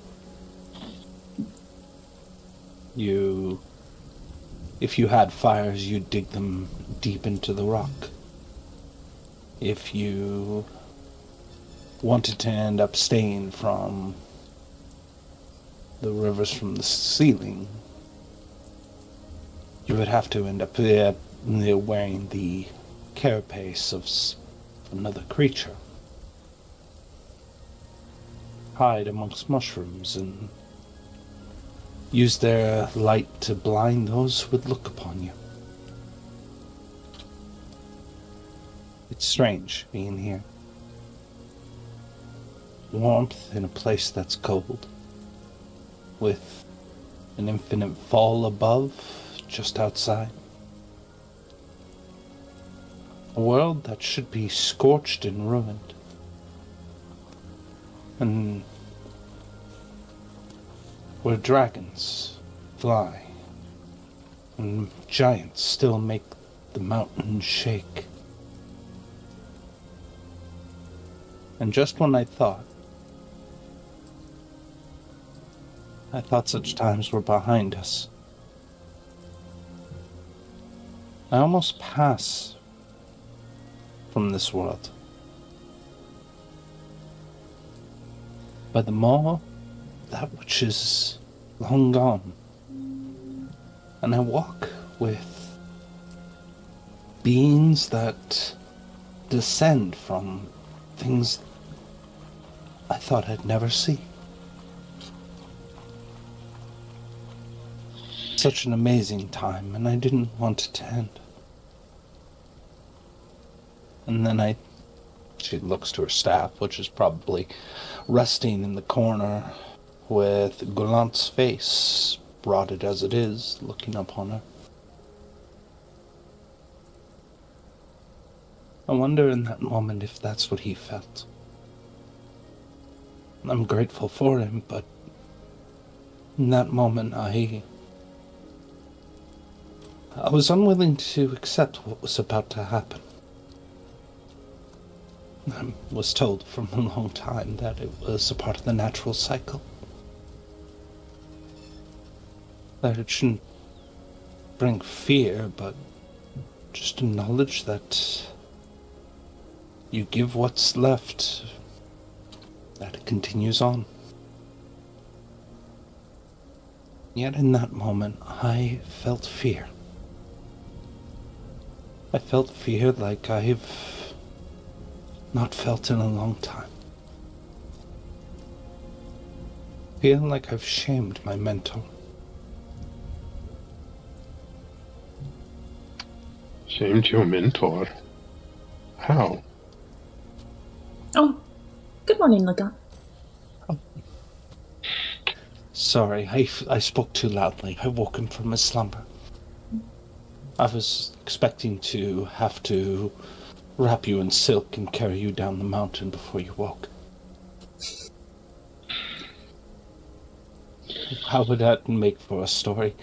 If you had fires, you'd dig them deep into the rock. If you wanted to end up staying from the rivers from the ceiling, you would have to end up wearing the carapace of another creature. Hide amongst mushrooms and use their light to blind those who would look upon you. It's strange being here. warmth in a place that's cold, with an infinite fall above, just outside. A world that should be scorched and ruined. And where dragons fly, and giants still make the mountains shake. And just when I thought such times were behind us, I almost pass from this world. By the more that which is long gone, and I walk with beings that descend from things I thought I'd never see. Such an amazing time, and I didn't want it to end. And then she looks to her staff, which is probably resting in the corner with Goulant's face, rotted as it is, looking upon her. I wonder in that moment if that's what he felt. I'm grateful for him, but in that moment I was unwilling to accept what was about to happen. I was told from a long time that it was a part of the natural cycle. That it shouldn't bring fear, but just acknowledge that you give what's left, that it continues on. Yet in that moment, I felt fear. I felt fear like I've not felt in a long time. Feel like I've shamed my mentor. Shamed your mentor? How? Oh, good morning, Lagan. Sorry, I spoke too loudly. I woke him from his slumber. I was expecting to have to wrap you in silk and carry you down the mountain before you woke. How would that make for a story?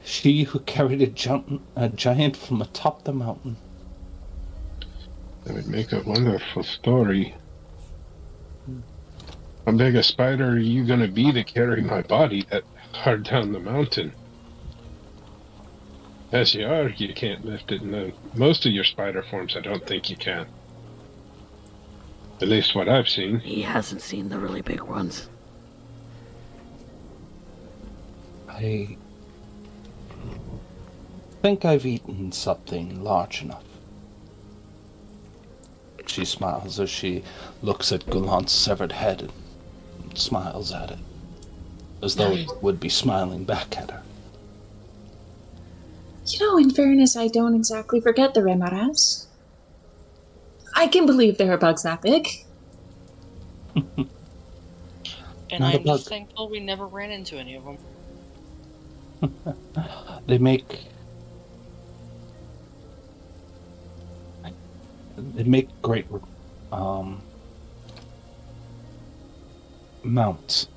She who carried a giant from atop the mountain. That would make a wonderful story. How big a spider are you gonna be to carry my body that hard down the mountain? As you are, you can't lift it, and most of your spider forms I don't think you can. At least what I've seen. He hasn't seen the really big ones. I think I've eaten something large enough. She smiles as she looks at Goulant's severed head and smiles at it, as though it would be smiling back at her. You know, in fairness, I don't exactly forget the Remaras. I can believe there are bugs that big. And Not a I'm bug. just thankful we never ran into any of them. They make great mounts.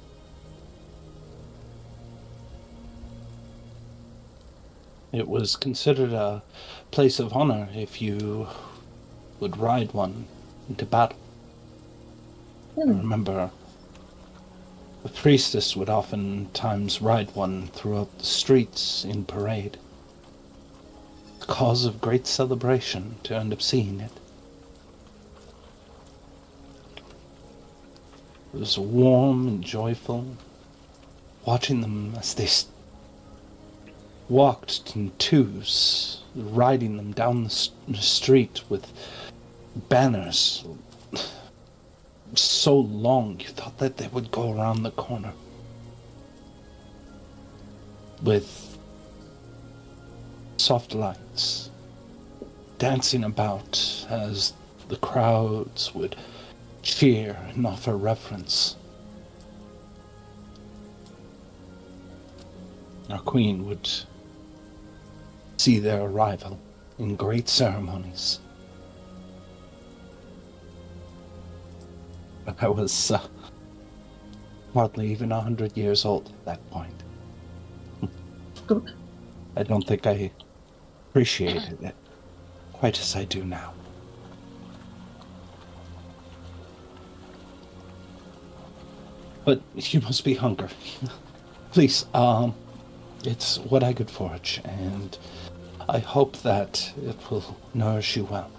It was considered a place of honor if you would ride one into battle. I remember the priestess would oftentimes ride one throughout the streets in parade. The cause of great celebration to end up seeing it. It was warm and joyful, watching them as they walked in twos, riding them down the street with banners so long you thought that they would go around the corner. With soft lights dancing about as the crowds would cheer and offer reverence. Our queen would see their arrival in great ceremonies. But I was hardly even 100 years old at that point. I don't think I appreciated it quite as I do now. But you must be hungry. Please, it's what I could forage, and I hope that it will nourish you well.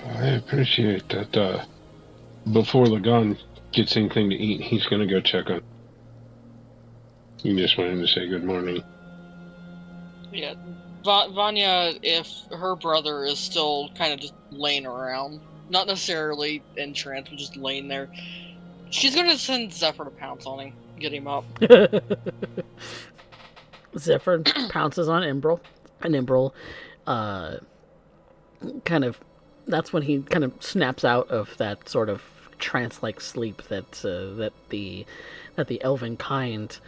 I appreciate that. Before Lagan gets anything to eat, he's going to go check on. You just wanted to say good morning. Yeah, Vanya, if her brother is still kind of just laying around, not necessarily entranced, but just laying there, she's gonna send Zephyr to pounce on him, get him up. Zephyr pounces on Imbrel, and Imbrel, that's when he kind of snaps out of that sort of trance-like sleep that the elven kind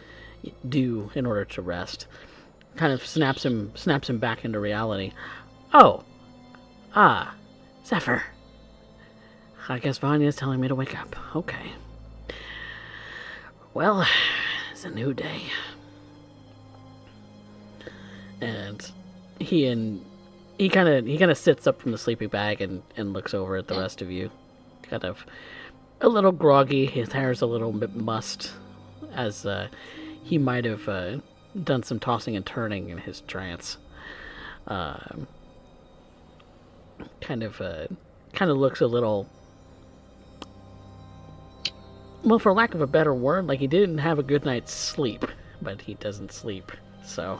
do in order to rest. Kind of snaps him back into reality. Oh, Zephyr. I guess Vanya's telling me to wake up. Okay. Well, it's a new day. And he kind of sits up from the sleeping bag and looks over at the rest of you. Kind of a little groggy. His hair's a little bit mussed, as he might have done some tossing and turning in his trance. Kind of looks a little, well, for lack of a better word, like he didn't have a good night's sleep, but he doesn't sleep, so.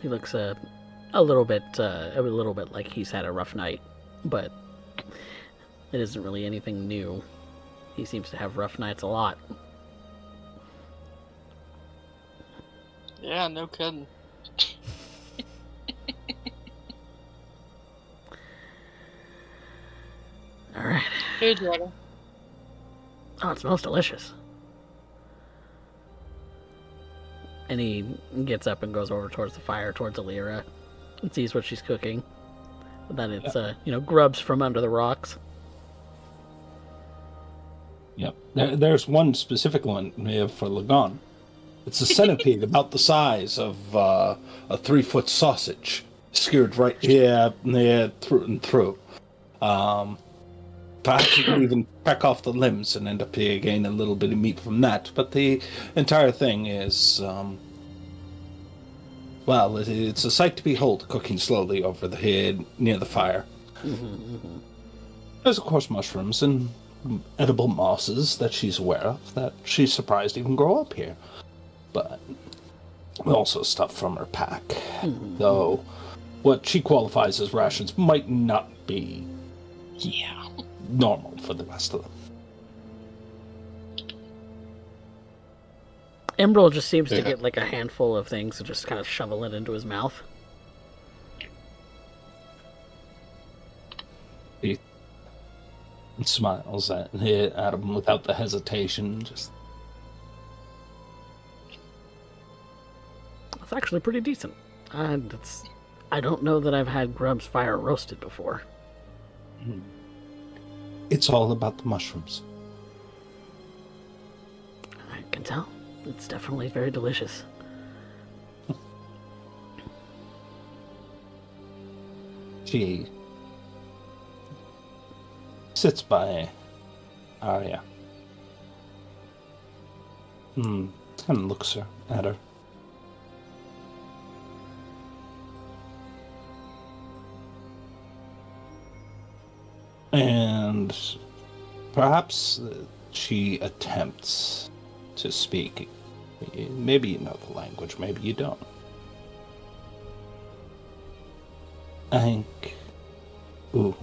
He looks a little bit like he's had a rough night, but it isn't really anything new. He seems to have rough nights a lot. Yeah, no kidding. All right. Hey, Dragon. Oh, it smells delicious. And he gets up and goes over towards the fire, towards Alira, and sees what she's cooking. And then it's, grubs from under the rocks. Yep. There's one specific one for Lagan. It's a centipede about the size of a 3-foot sausage, skewered right through and through. Perhaps you can even peck off the limbs and end up gaining a little bit of meat from that. But the entire thing is, it's a sight to behold, cooking slowly over the head near the fire. Mm-hmm. There's, of course, mushrooms and edible mosses that she's aware of, that she's surprised even grow up here. But also stuff from her pack. Mm-hmm. Though what she qualifies as rations might not be normal for the rest of them. Emerald just seems to get like a handful of things and just kind of shovel it into his mouth. He smiles at him without the hesitation. Just, it's actually pretty decent. I don't know that I've had grubs fire roasted before. It's all about the mushrooms. I can tell. It's definitely very delicious. She sits by Arya. Kind of looks at her. And perhaps she attempts to speak. Maybe you know the language, maybe you don't. Ooh.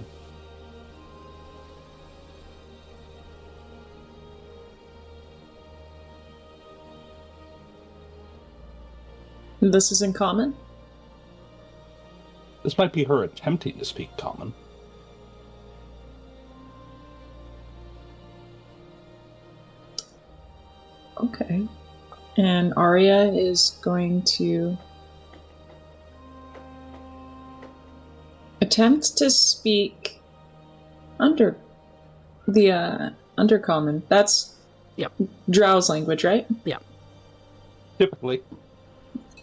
This is in common? This might be her attempting to speak common. Okay. And Arya is going to attempt to speak under the Undercommon. That's Yep. Drow's language, right? Typically.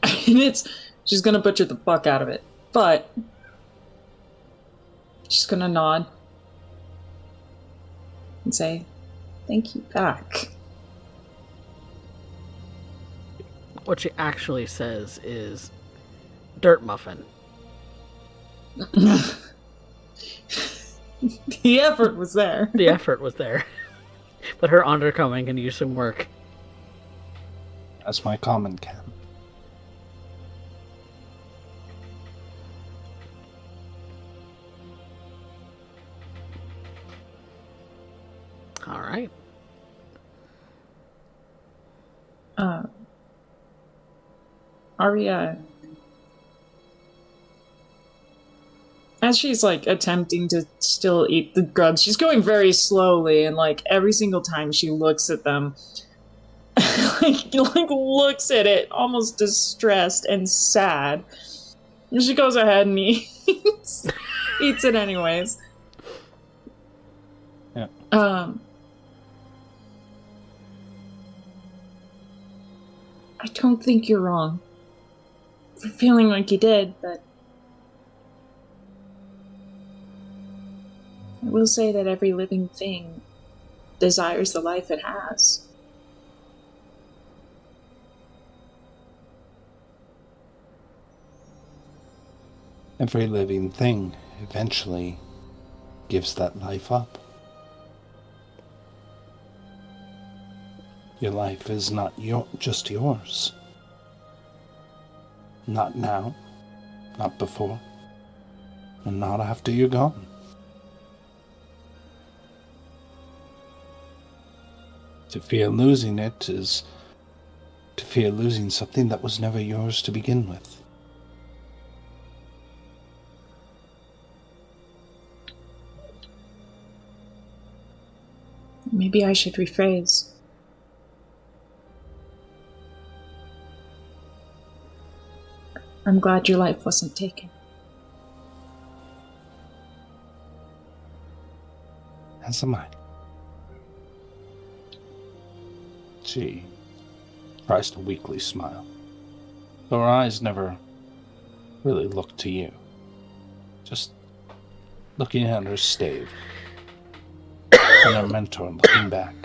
She's gonna butcher the fuck out of it, but she's gonna nod and say, "Thank you back." What she actually says is dirt muffin. The effort was there. The effort was there. But her undercoming can use some work. As my common can. All right. Arya, as she's like attempting to still eat the grubs, she's going very slowly, and like every single time she looks at them, like looks at it almost distressed and sad. And she goes ahead and eats it anyways. Yeah. I don't think you're wrong for feeling like you did, but I will say that every living thing desires the life it has. Every living thing eventually gives that life up. Your life is not just yours. Not now, not before, and not after you're gone. To fear losing it is to fear losing something that was never yours to begin with. Maybe I should rephrase. I'm glad your life wasn't taken. As am I. She tries to weakly smile. Though her eyes never really look to you. Just looking at her stave. And her mentor looking back.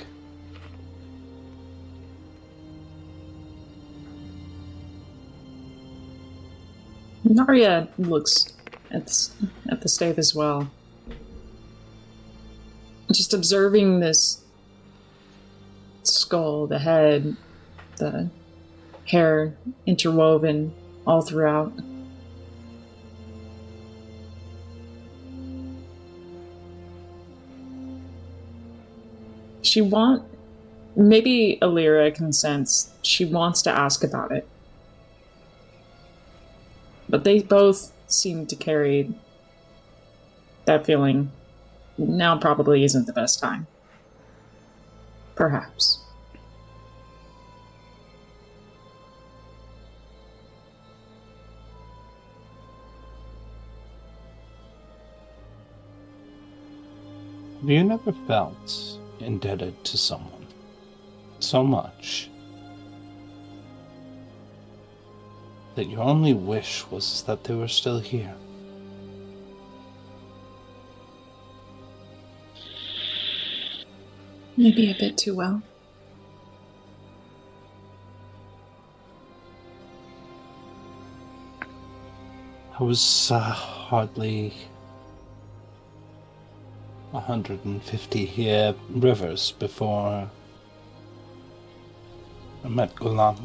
Narya looks at the stave as well. Just observing this skull, the head, the hair interwoven all throughout. Maybe Alira can sense she wants to ask about it. But they both seem to carry that feeling. Now probably isn't the best time. Perhaps. Have you never felt indebted to someone so much that your only wish was that they were still here? Maybe a bit too well. I was hardly 150 rivers before I met Gulam.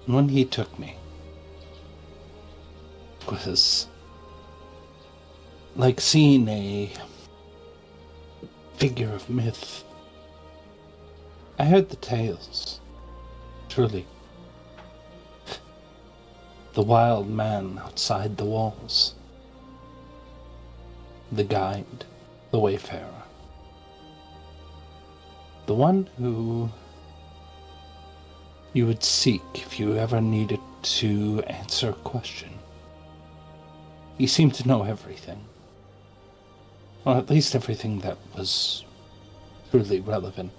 And when he took me, it was like seeing a figure of myth. I heard the tales, truly. The wild man outside the walls. The guide, the wayfarer. The one who you would seek if you ever needed to answer a question. He seemed to know everything. Or at least everything that was truly relevant.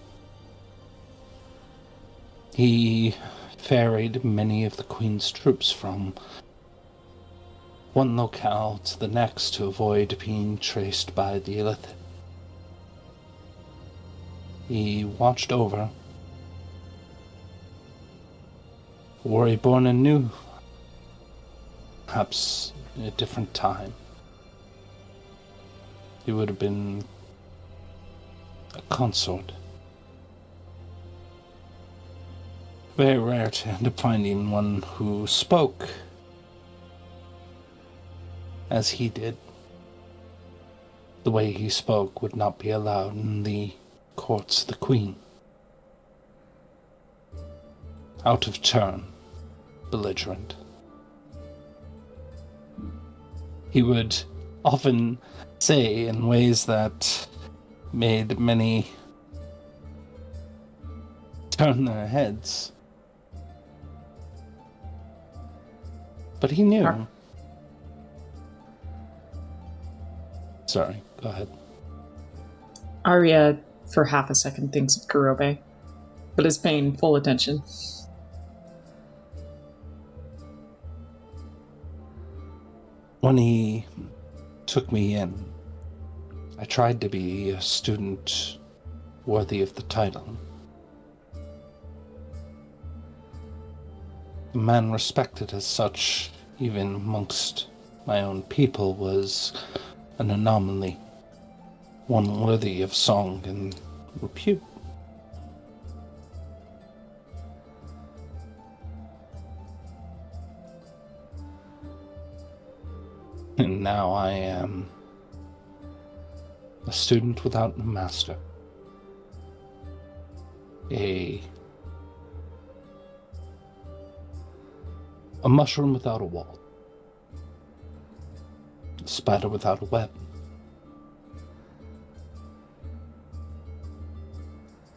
He ferried many of the Queen's troops from one locale to the next to avoid being traced by the Illithid. He watched over were he born anew, perhaps in a different time. He would have been a consort. Very rare to end up finding one who spoke as he did. The way he spoke would not be allowed in the courts of the Queen. Out of turn, belligerent. He would often say in ways that made many turn their heads. But he knew. Sorry, go ahead. Arya, for half a second, thinks of Kurobe, but is paying full attention. When he took me in, I tried to be a student worthy of the title. A man respected as such, even amongst my own people, was an anomaly, one worthy of song and repute. And now I am a student without a master. A mushroom without a wall. A spider without a web.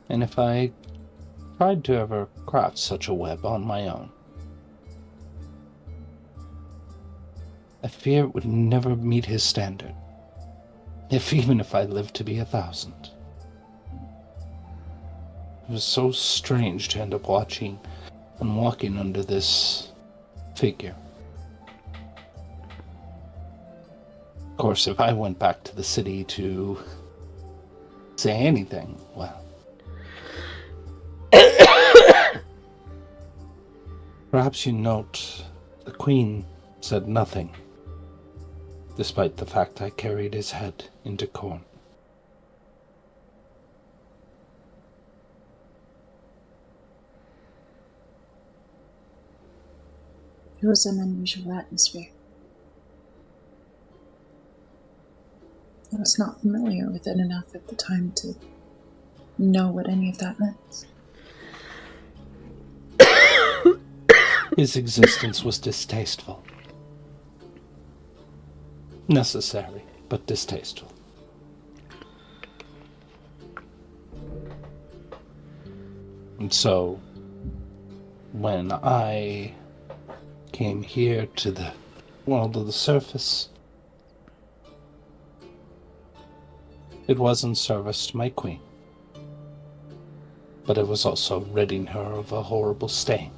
And if I tried to ever craft such a web on my own, I fear it would never meet his standard, even if I lived to be 1,000. It was so strange to end up watching and walking under this figure. Of course, if I went back to the city to say anything, well, perhaps you note the Queen said nothing, despite the fact I carried his head into court. It was an unusual atmosphere. I was not familiar with it enough at the time to know what any of that meant. His existence was distasteful. Necessary, but distasteful. And so, when I came here to the world of the surface, it was in service to my queen. But it was also ridding her of a horrible stain.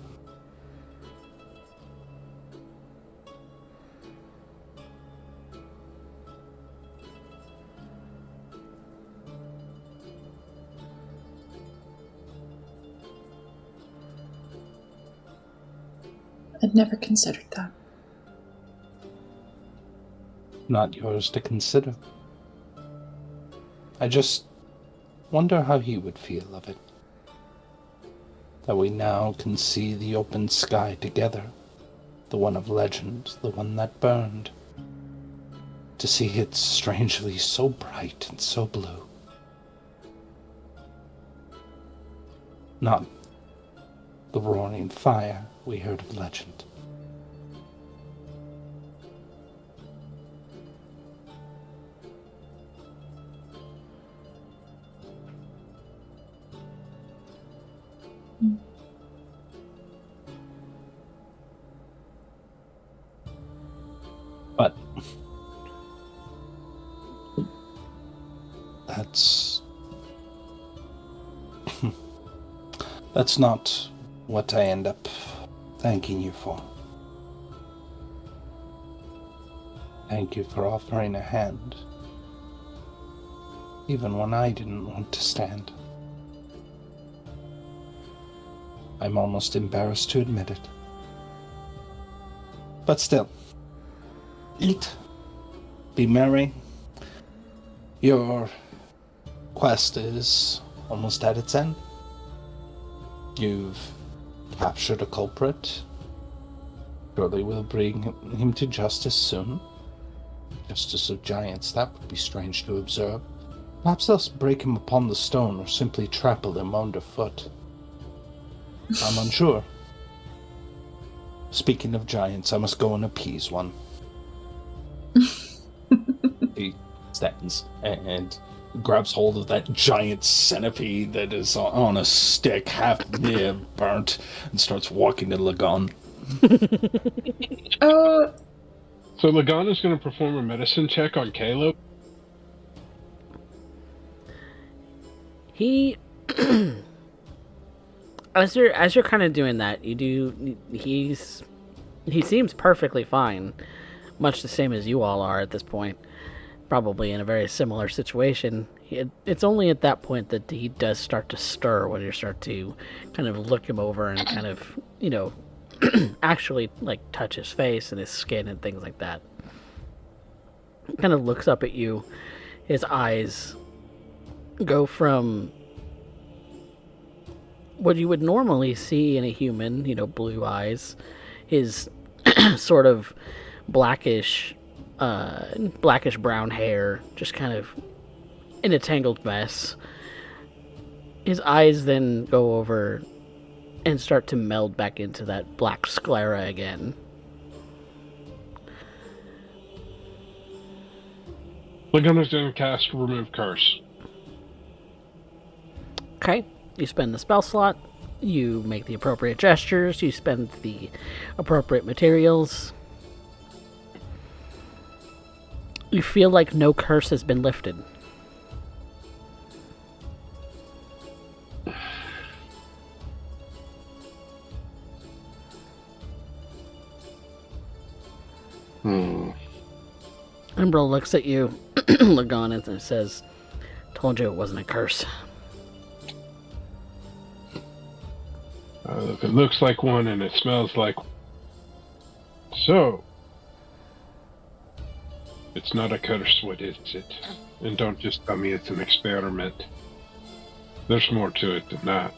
I'd never considered that. Not yours to consider. I just wonder how he would feel of it. That we now can see the open sky together, the one of legend, the one that burned. To see it strangely so bright and so blue. Not the roaring fire we heard of legend. That's... That's not what I end up thanking you for. Thank you for offering a hand, even when I didn't want to stand. I'm almost embarrassed to admit it. But still, eat, be merry. Your quest is almost at its end. You've captured a culprit. Surely we'll bring him to justice soon. Justice of giants, that would be strange to observe. Perhaps they'll break him upon the stone or simply trample him underfoot. I'm unsure. Speaking of giants, I must go and appease one. He stands and grabs hold of that giant centipede that is on a stick, half burnt, and starts walking to Lagon. So Lagon is going to perform a medicine check on Caleb. He, as you're kind of doing that, he seems perfectly fine, much the same as you all are at this point. Probably in a very similar situation. It's only at that point that he does start to stir when you start to kind of look him over and kind of, actually like touch his face and his skin and things like that. He kind of looks up at you. His eyes go from what you would normally see in a human, blue eyes, his sort of blackish brown hair, just kind of in a tangled mess. His eyes then go over and start to meld back into that black sclera again. Lagon is going to cast Remove Curse. Okay, you spend the spell slot, you make the appropriate gestures, you spend the appropriate materials. You feel like no curse has been lifted. Umbral looks at you, Lagon, and says, "Told you it wasn't a curse." If it looks like one and it smells like... So... It's not a curse, what is it? And don't just tell me it's an experiment. There's more to it than that.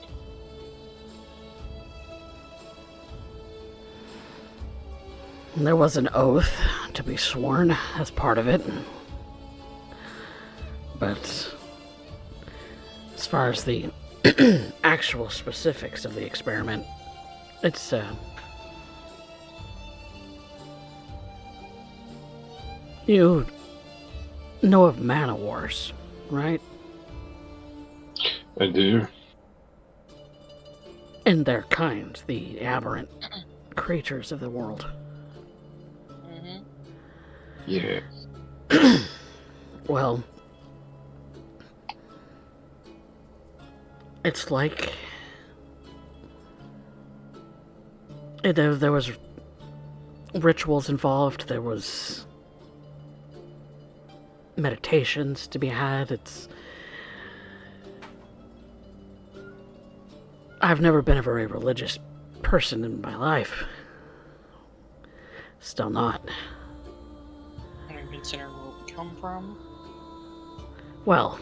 There was an oath to be sworn as part of it. But as far as the actual specifics of the experiment, it's you know of mana wars, right? I do. And their kind, the aberrant creatures of the world. Yeah. Well, it's like there was rituals involved, there was meditations to be had. I've never been a very religious person in my life. Still not. Consider where we come from. Well,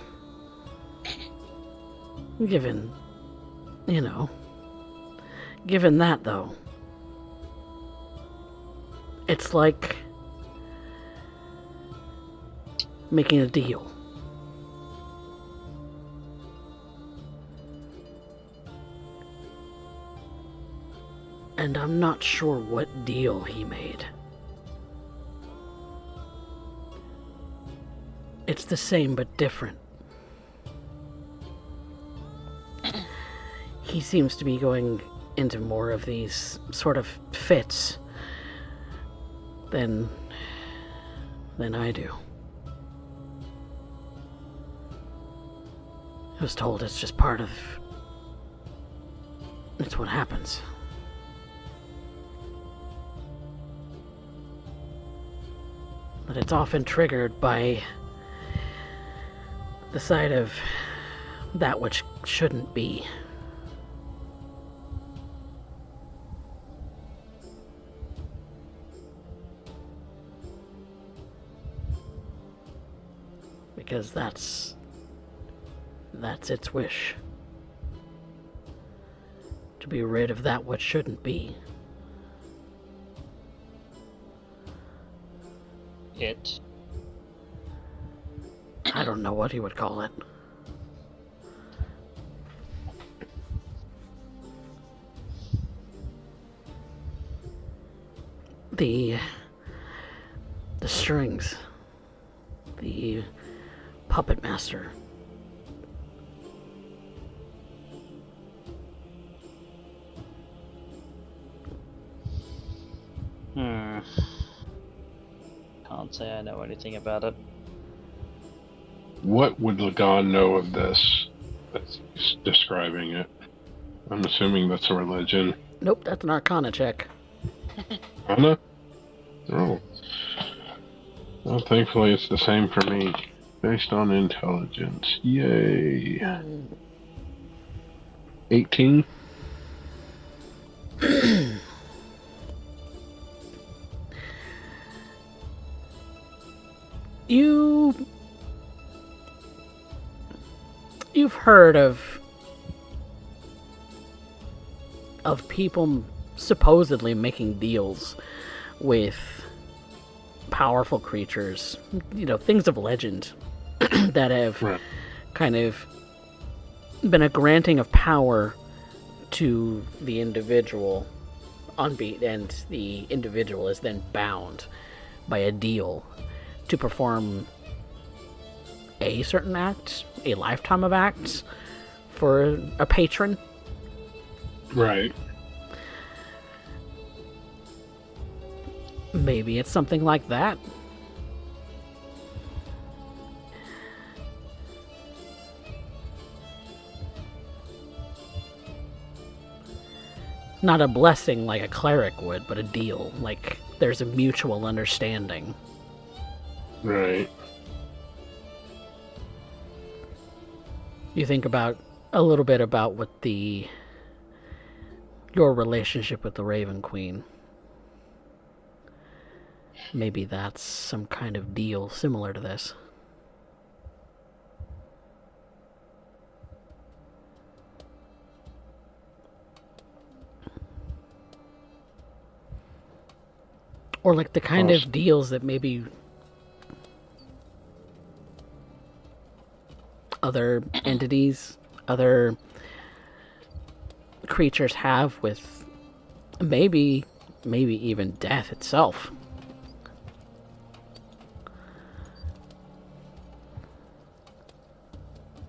given that though, it's like making a deal. And I'm not sure what deal he made. It's the same but different. He seems to be going into more of these sort of fits than I do. I was told it's just part of... It's what happens. But it's often triggered by the sight of that which shouldn't be. Because that's its wish. To be rid of that which shouldn't be. It. I don't know what he would call it. The strings. The puppet master. Can't say I know anything about it. What would Lagan know of this? That's he's describing it. I'm assuming that's a religion. Nope, that's an Arcana check. Anna? Oh. Well, thankfully it's the same for me. Based on intelligence. Yay. 18? You've heard of people supposedly making deals with powerful creatures, things of legend that have kind of been a granting of power to the individual and the individual is then bound by a deal to perform a certain act, a lifetime of acts for a patron. Right. Maybe it's something like that. Not a blessing like a cleric would, but a deal. Like there's a mutual understanding. Right. You think about a little bit about what your relationship with the Raven Queen. Maybe that's some kind of deal similar to this. Or like the kind of deals that maybe other entities, other creatures have with maybe even death itself.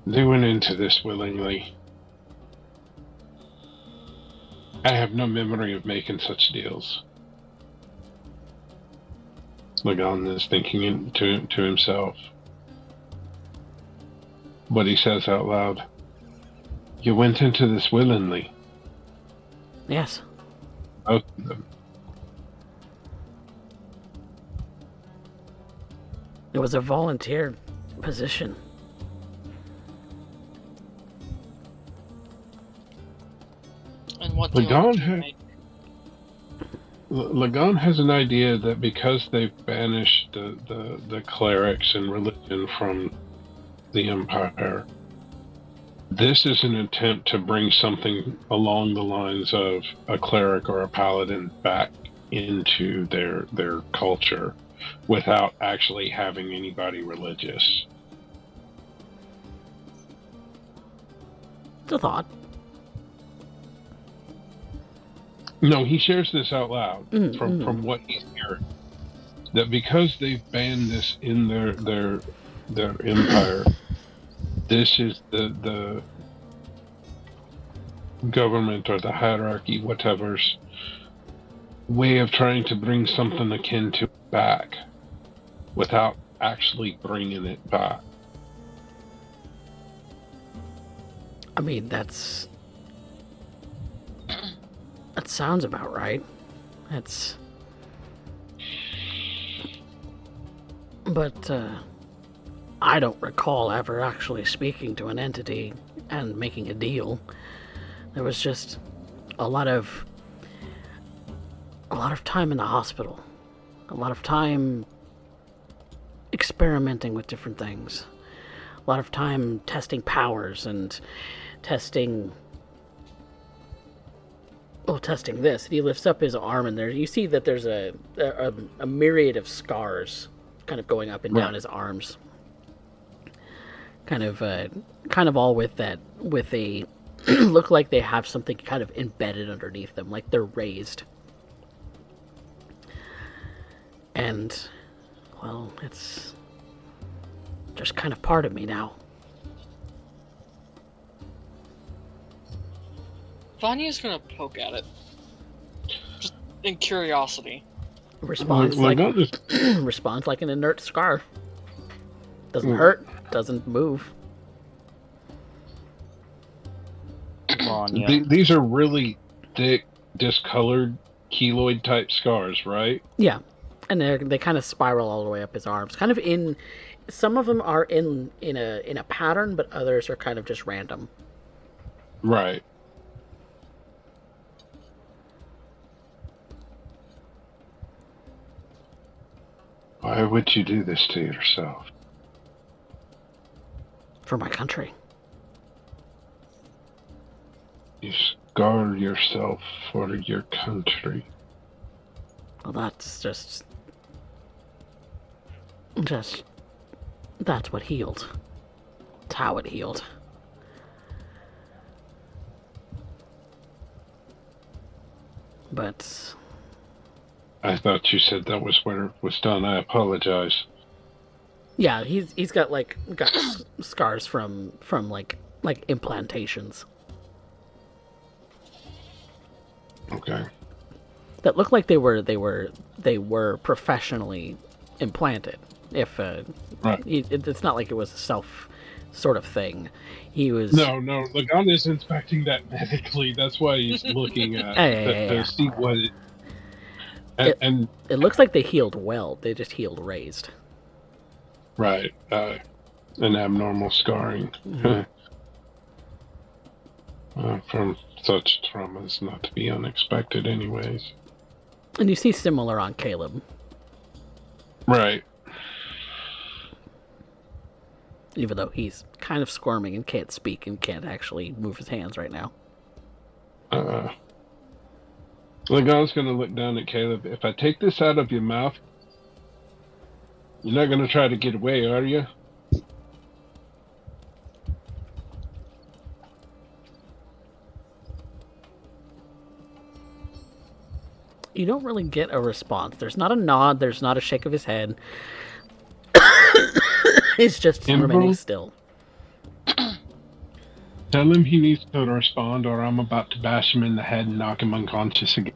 They went into this willingly. I have no memory of making such deals. Lagan is thinking to himself. But he says out loud, "You went into this willingly." Yes. Both of them. It was a volunteer position. And what do you Lagan has an idea that because they've banished the clerics and religion from the Empire, this is an attempt to bring something along the lines of a cleric or a paladin back into their culture without actually having anybody religious. It's a thought. No, he shares this out loud from what he's hearing. That because they've banned this in their empire, this is the government or the hierarchy, whatever's way of trying to bring something akin to it back without actually bringing it back. I mean, that sounds about right. But I don't recall ever actually speaking to an entity and making a deal. There was just a lot of time in the hospital. A lot of time experimenting with different things. A lot of time testing powers and testing this. And he lifts up his arm, and there you see that there's a myriad of scars kind of going up and down his arms. Kind of all with a look like they have something kind of embedded underneath them, like they're raised. And, well, it's just kind of part of me now. Vanya's gonna poke at it. Just in curiosity. Responds like an inert scar. Doesn't hurt, doesn't move. Vanya. These are really thick, discolored, keloid type scars, right? Yeah. And they kind of spiral all the way up his arms. Kind of in, some of them are in a pattern, but others are kind of just random. Right. Why would you do this to yourself? For my country. You scar yourself for your country. Well, that's just that's what healed. That's how it healed. But I thought you said that was where it was done. I apologize. yeah, he's got scars from like implantations Okay. that look like they were professionally implanted. If Right. it's not like it was a self sort of thing. He was No, Lagan is inspecting that medically. That's why he's looking at to see what it. And It looks like they healed well. They just healed raised. right, an abnormal scarring from such traumas, not to be unexpected, anyways. And you see similar on Caleb. Right. Even though he's kind of squirming and can't speak and can't actually move his hands right now. Lagan's gonna look down at Caleb. If I take this out of your mouth, you're not gonna try to get away, are you? You don't really get a response. There's not a nod. There's not a shake of his head. He's just remaining still. Tell him he needs to respond, or I'm about to bash him in the head and knock him unconscious again.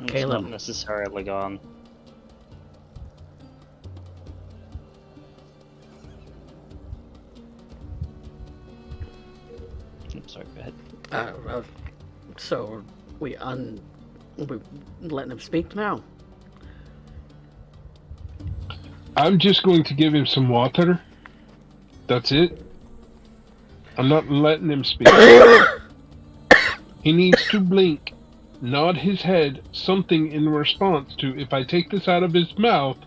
It's Caleb. not necessarily gone. I'm sorry, go ahead. So we letting him speak now. I'm just going to give him some water. That's it. I'm not letting him speak. He needs to blink, nod his head, something in response to if I take this out of his mouth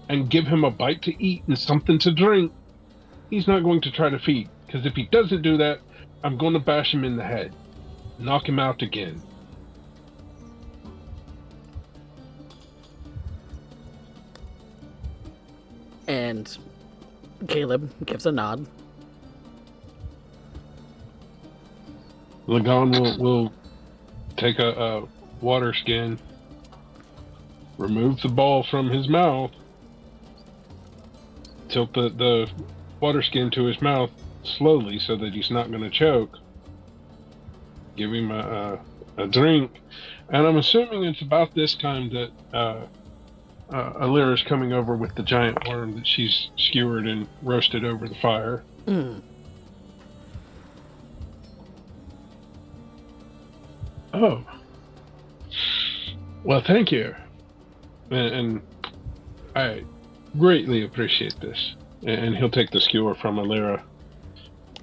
and give him a bite to eat and something to drink, he's not going to try to feed. Because if he doesn't do that, I'm going to bash him in the head. Knock him out again. And Caleb gives a nod. Lagan will take a water skin, remove the ball from his mouth, tilt the water skin to his mouth slowly so that he's not going to choke, give him a drink, and I'm assuming it's about this time that Alira's coming over with the giant worm that she's skewered and roasted over the fire. Oh. Well, thank you. And I greatly appreciate this. And he'll take the skewer from Alira.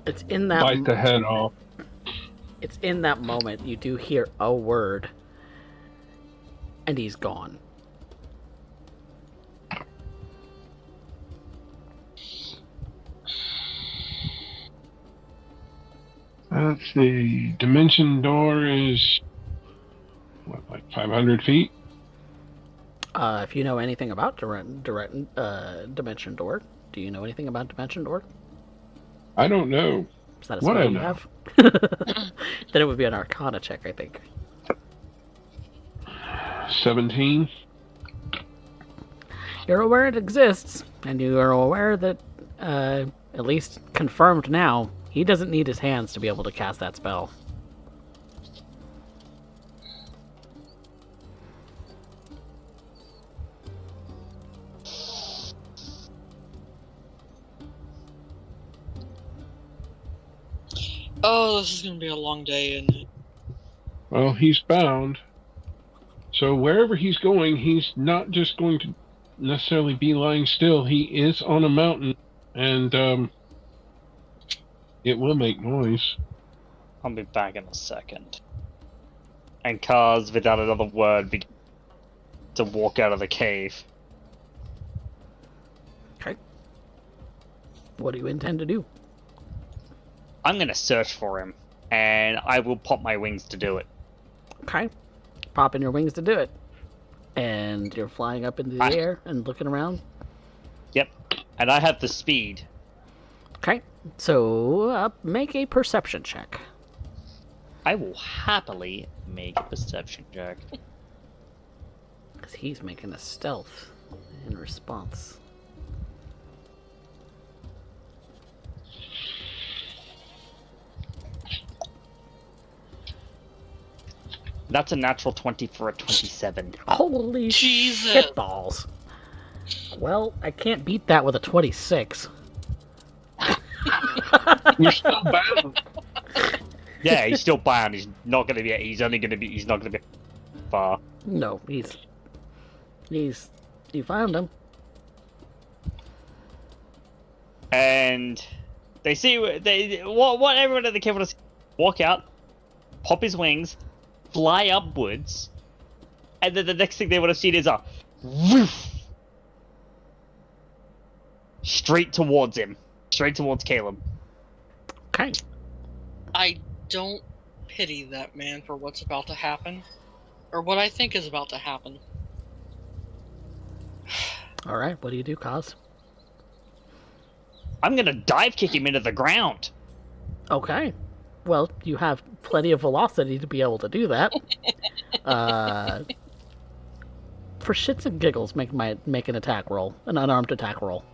It's in that Bite the head off. It's in that moment you do hear a word, and he's gone. Let's see. Dimension door is what, like 500 feet? If you know anything about Dimension Door, do you know anything about Dimension Door? I don't know. Is that a What spell I you know. have? Then it would be an Arcana check, I think. 17. You're aware it exists, and you are aware that, at least confirmed now, he doesn't need his hands to be able to cast that spell. Oh, this is gonna be a long day, isn't it? Well, he's bound. So wherever he's going, he's not just going to necessarily be lying still. He is on a mountain, and it will make noise. I'll be back in a second. And Kaz, without another word, begins to walk out of the cave. Okay. What do you intend to do? I'm gonna search for him, and I will pop my wings to do it. Okay. Popping your wings to do it. And you're flying up into the air and looking around. Yep. And I have the speed. Okay. So, make a perception check. I will happily make a perception check. Because he's making a stealth in response. That's a natural 20 for a 27. Holy Jesus. shit balls. Well, I can't beat that with a 26. You're still bound. Yeah, he's still bound. He's not gonna be. He's not gonna be far. No, you found him. And they see what everyone at the cave does: walk out, pop his wings, fly upwards, and then the next thing they would have seen is a woof straight towards him, straight towards Caleb. Okay. I don't pity that man for what's about to happen. Or what I think is about to happen. Alright, what do you do, Kaz? I'm gonna dive kick him into the ground. Okay. Well, you have plenty of velocity to be able to do that. For shits and giggles, make an attack roll. An unarmed attack roll.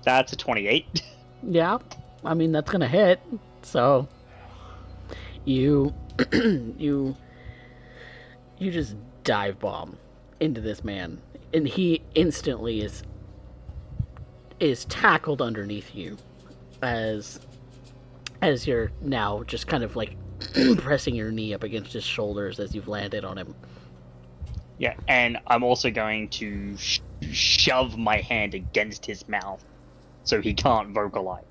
That's a 28. Yeah, I mean that's gonna hit. So you you just dive bomb into this man, and he instantly is tackled underneath you as you're now just kind of like pressing your knee up against his shoulders as you've landed on him. Yeah, and I'm also going to shove my hand against his mouth so he can't vocalize.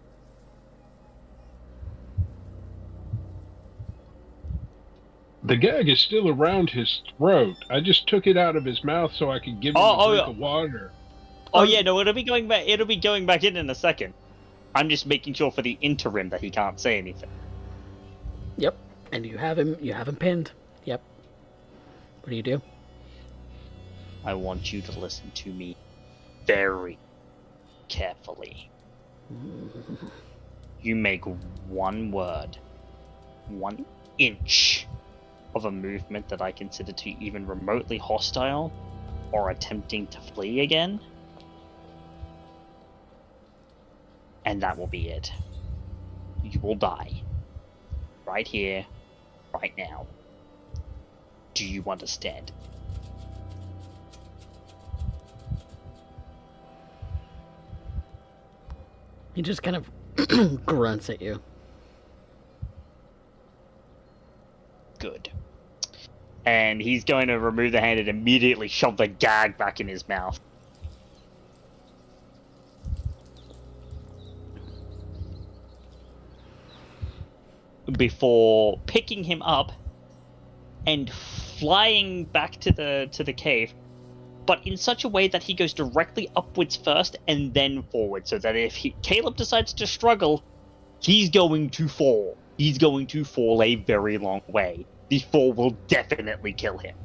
The gag is still around his throat. I just took it out of his mouth so I could give him a drink of water. Oh yeah, no, it'll be going back. It'll be going back in a second. I'm just making sure for the interim that he can't say anything. Yep, and you have him pinned. Yep. What do you do? I want you to listen to me very carefully. You make one word, 1 inch of a movement that I consider to even remotely hostile or attempting to flee again, and that will be it. You will die. Right here, right now. Do you understand? He just kind of grunts at you. Good. And he's going to remove the hand and immediately shove the gag back in his mouth. Before picking him up and flying back to the cave, but in such a way that he goes directly upwards first and then forward, so that if Caleb decides to struggle, he's going to fall. He's going to fall a very long way. The fall will definitely kill him.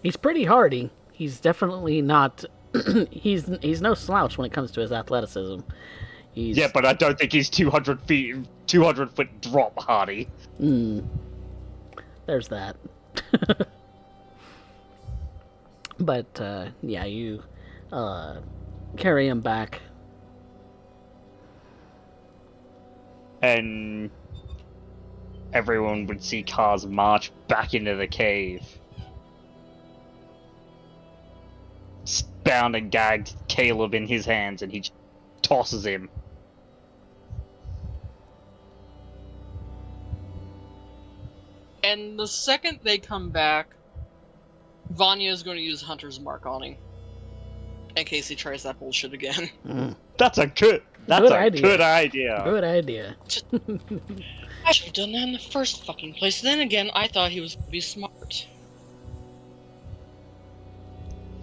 He's pretty hardy. He's definitely not. he's no slouch when it comes to his athleticism. Yeah, but I don't think he's 200 foot drop hardy. There's that. But yeah, you carry him back. And everyone would see Kaz march back into the cave. Bound and gagged Caleb in his hands, and he tosses him. And the second they come back, Vanya is going to use Hunter's Mark on him. In case he tries that bullshit again. That's a good idea. Good idea. Good idea. I should have done that in the first fucking place. Then again, I thought he was going to be smart.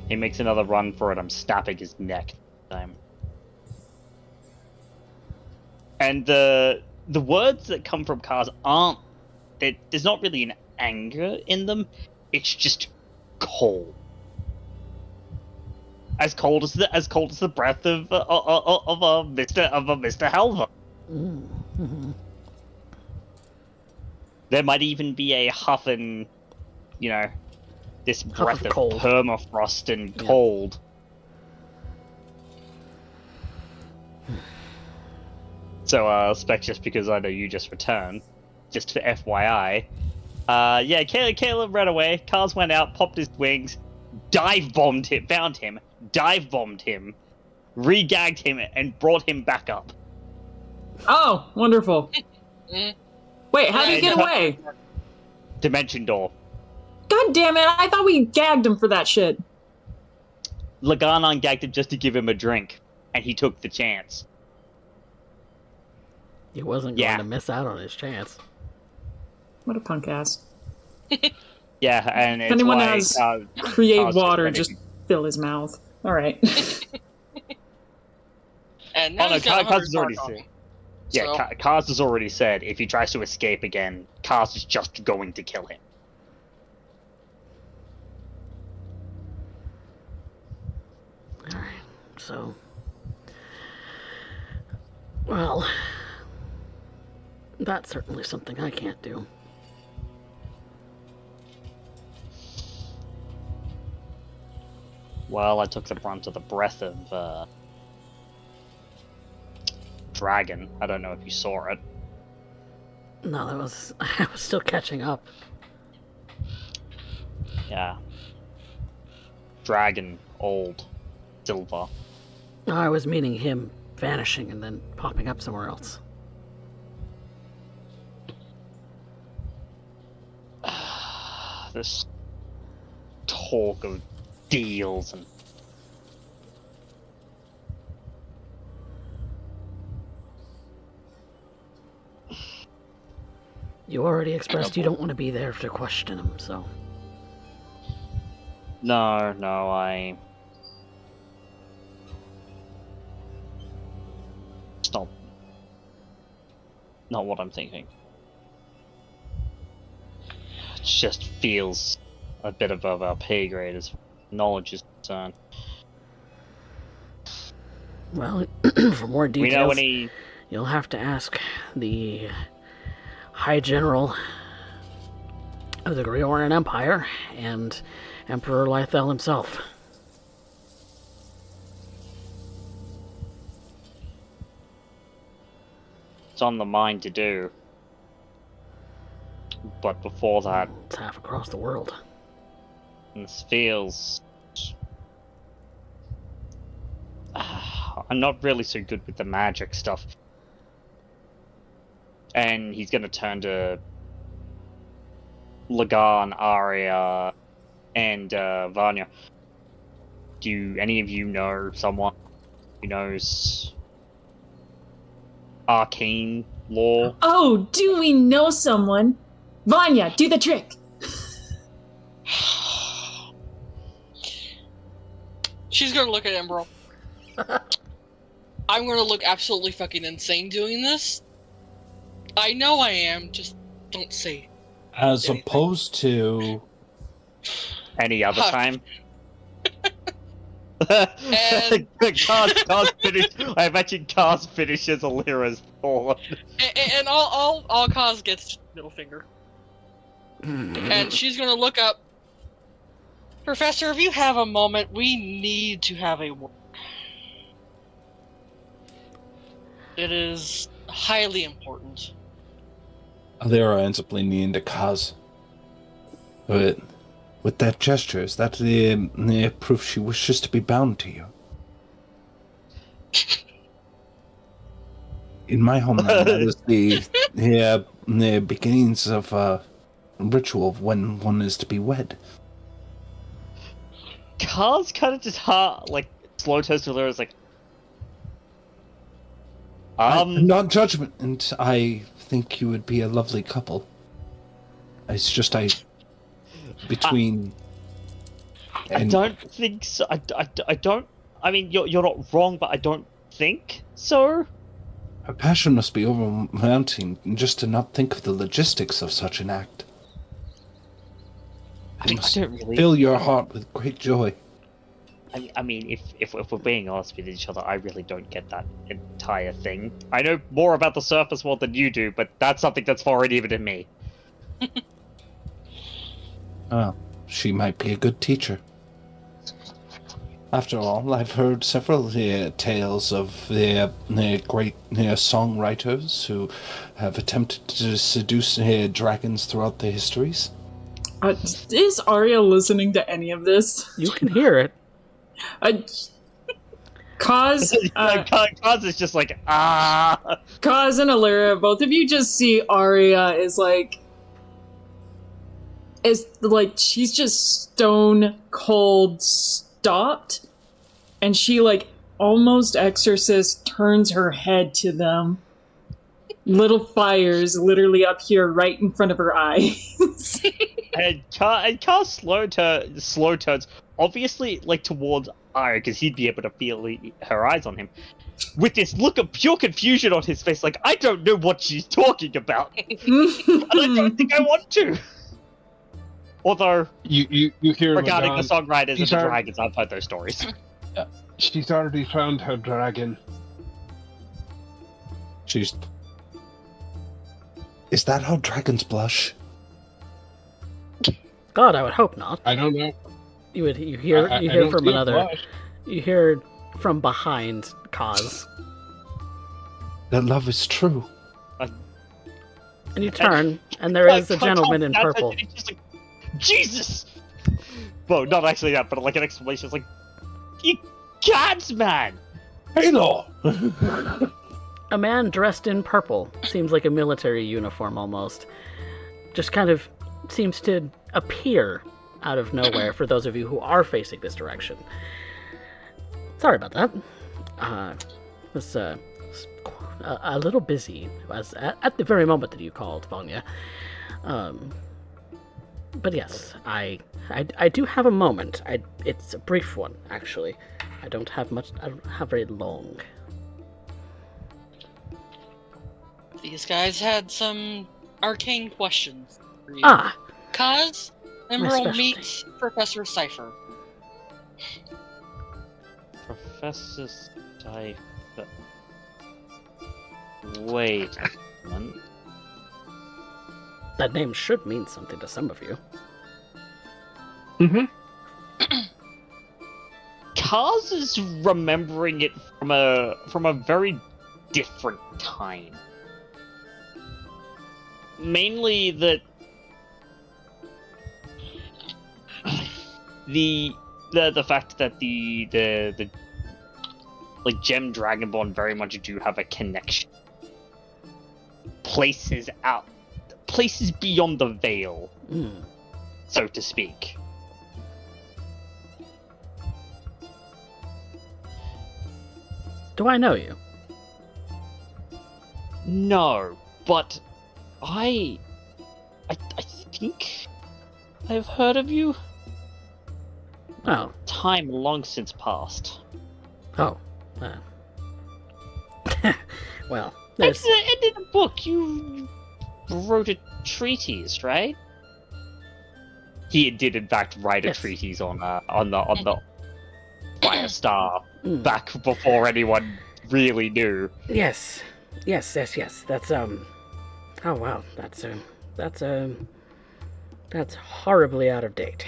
He makes another run for it. I'm snapping his neck this time. And the words that come from Kaz aren't... There's not really an anger in them. It's just cold. As cold as the breath of a Mr. Halver. There might even be a huff and, this breath of cold. Permafrost and cold. So, Spec, just because I know you just returned, just for FYI, Caleb ran away, Kaz went out, popped his wings, dive-bombed him, found him, dive-bombed him, re-gagged him, and brought him back up. Oh, wonderful. Wait, how did he get away? Dimension door. God damn it, I thought we gagged him for that shit. Laganon gagged him just to give him a drink, and he took the chance. He wasn't going to miss out on his chance. What a punk ass. Yeah, and it's anyone why has create water, just fill his mouth. All right. And now he's got Hunter's Mark on him. Yeah, So- Kaz has already said if he tries to escape again, Kaz is just going to kill him. Alright, so... Well... That's certainly something I can't do. Well, I took the brunt of the breath of, Dragon. I don't know if you saw it. No, I was still catching up. Yeah. Dragon, old, silver. No, I was meaning him vanishing and then popping up somewhere else. This talk of deals and... You already expressed you don't want to be there to question him, so... No, it's not what I'm thinking. It just feels a bit above our pay grade as knowledge is concerned. Well, for more We details, know any... you'll have to ask the High General of the Grioran Empire and Emperor Lythel himself. It's on the mind to do. But before that, It's half across the world. this feels... I'm not really so good with the magic stuff. And he's gonna turn to Lagan, Arya, and Vanya. Do any of you know someone who knows arcane lore? Oh, do we know someone? Vanya, do the trick. She's gonna look at Emerald. I'm gonna look absolutely fucking insane doing this. I know I am, just don't say. As Anything. opposed to... Any other Hush. time? And- Cars finished. I imagine Cars finishes Alira's thought. And all Cause gets middle finger. And she's gonna look up. Professor, if you have a moment, we need to have a word. It is highly important. Alira ends up leaning into Kaz. But with that gesture, is that the proof she wishes to be bound to you? In my homeland, that is the beginnings of a ritual of when one is to be wed. Cars kind of just slow toast to Alira's like, Not judgment, and I think you would be a lovely couple. It's just between. I don't think so. I don't. I mean, you're not wrong, but I don't think so. Her passion must be overmounting just to not think of the logistics of such an act. It I must don't really. fill your heart with great joy. I mean, if we're being honest with each other, I really don't get that entire thing. I know more about the surface world than you do, but that's something that's foreign even to me. Well, she might be a good teacher. After all, I've heard several tales of great songwriters who have attempted to seduce dragons throughout the histories. Is Arya listening to any of this? You can hear it. Kaz Kaz is just like, ah. Kaz and Alira, both of you just see Arya is like she's just stone cold stopped, and she like almost exorcist turns her head to them. Little fires literally up here right in front of her eyes. And Kaz slow turns, obviously like towards Arya, because he'd be able to feel her eyes on him, with this look of pure confusion on his face, like, I don't know what she's talking about, and I don't think I want to. Although, You hear regarding the Lagan, songwriters and the She's already- dragons, I've heard those stories. she's already found her dragon. Is that how dragons blush? God, I would hope not. I don't know. You hear I hear don't from see a another. blush. You hear from behind Kaz, That love is true. and you turn, and there is a gentleman in purple. And he's just like, Jesus! Well, not actually that, but like an exclamation. It's like, you gods, man! Halo! A man dressed in purple, seems like a military uniform almost, just kind of seems to appear out of nowhere for those of you who are facing this direction. Sorry about that. Was a little busy at the very moment that you called, Vanya. But yes, I do have a moment. It's a brief one, actually. I don't have much. I don't have very long. These guys had some arcane questions for you. Ah, Kaz, My Emerald specialty. meets Professor Cypher. Professor Cypher. Wait a moment. that name should mean something to some of you. Kaz is remembering it from a very different time. Mainly that the fact that the like Gem Dragonborn very much do have a connection. Places beyond the veil, so to speak. Do I know you? No, but I think I've heard of you. Oh. Time long since past. Oh. Well, there's... And in a book, you wrote a treatise, right? He did, in fact, write a treatise on the Firestar back before anyone really knew. Yes. That's Oh wow, that's horribly out of date.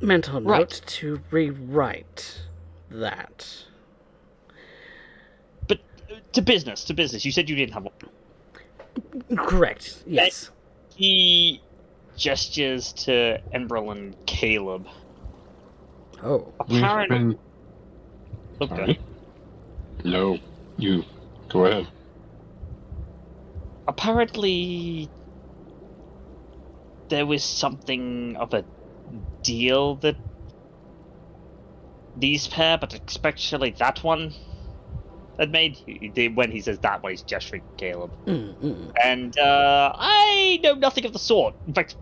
Mental note Right. to rewrite that. But to business. You said you didn't have one. Correct. Yes. He gestures to Emberl and Caleb. Oh. Apparently. Sorry. No, you go ahead. Apparently, there was something of a deal that these pair, but especially that one, had made. When he says that one, he's gesturing to Caleb. And I know nothing of the sort. In fact,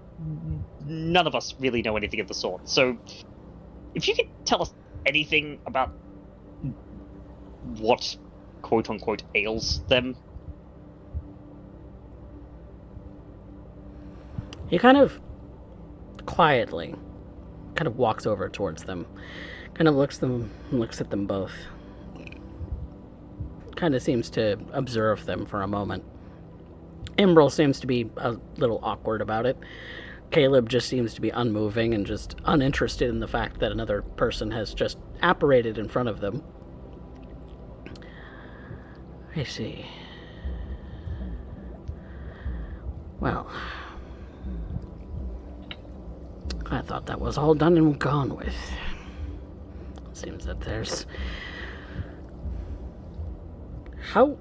none of us really know anything of the sort. So, if you could tell us anything about what quote-unquote ails them. He kind of quietly walks over towards them, kind of looks at them both, kind of seems to observe them for a moment. Emberl seems to be a little awkward about it. Caleb just seems to be unmoving and just uninterested in the fact that another person has just apparated in front of them. I see. Well, I thought that was all done and gone with. It seems that there's... How...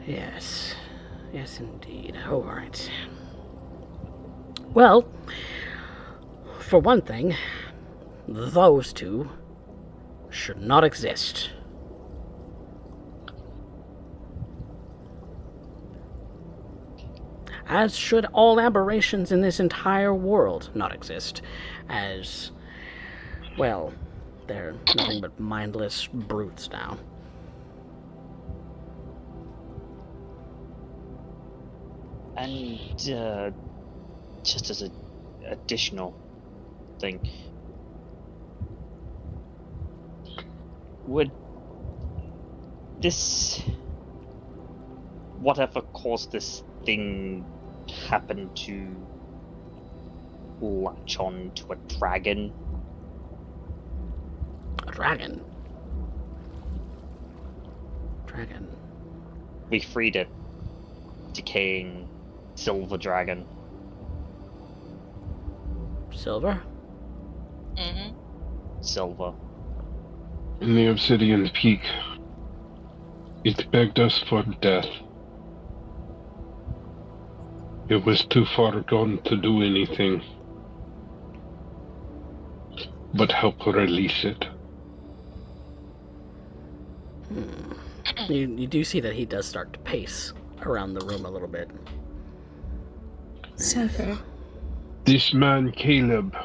Yes. Yes, indeed. All right. Well, for one thing, those two should not exist. As should all aberrations in this entire world not exist, as, well, they're nothing but mindless brutes now. And just as an additional thing, would this, whatever caused this thing, happen to latch on to a dragon? A dragon? Dragon. We freed it. Decaying silver dragon. Silver? Mm-hmm. Silver. In the Obsidian Peak, it begged us for death. It was too far gone to do anything but help release it. You do see that he does start to pace around the room a little bit. Cypher. This man, Caleb,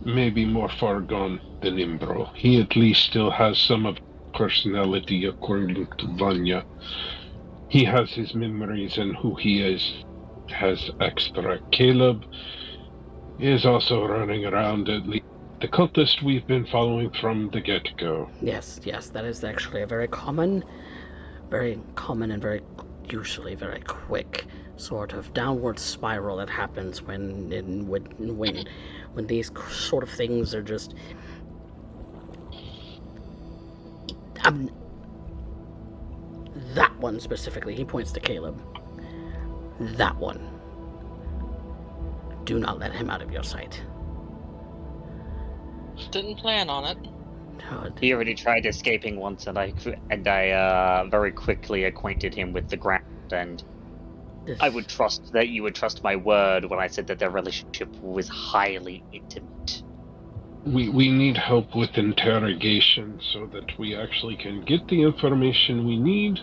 may be more far gone than Imbro. He at least still has some of personality, according to Vanya. He has his memories and who he is has extra. Caleb is also running around, at least the cultist we've been following from the get-go. Yes, that is actually a very common and very usually very quick sort of downward spiral that happens when these sort of things are just that one specifically, he points to Caleb. That one. Do not let him out of your sight. Didn't plan on it. He already tried escaping once, and I very quickly acquainted him with the ground, and I would trust that you would trust my word when I said that their relationship was highly intimate. We need help with interrogation so that we actually can get the information we need.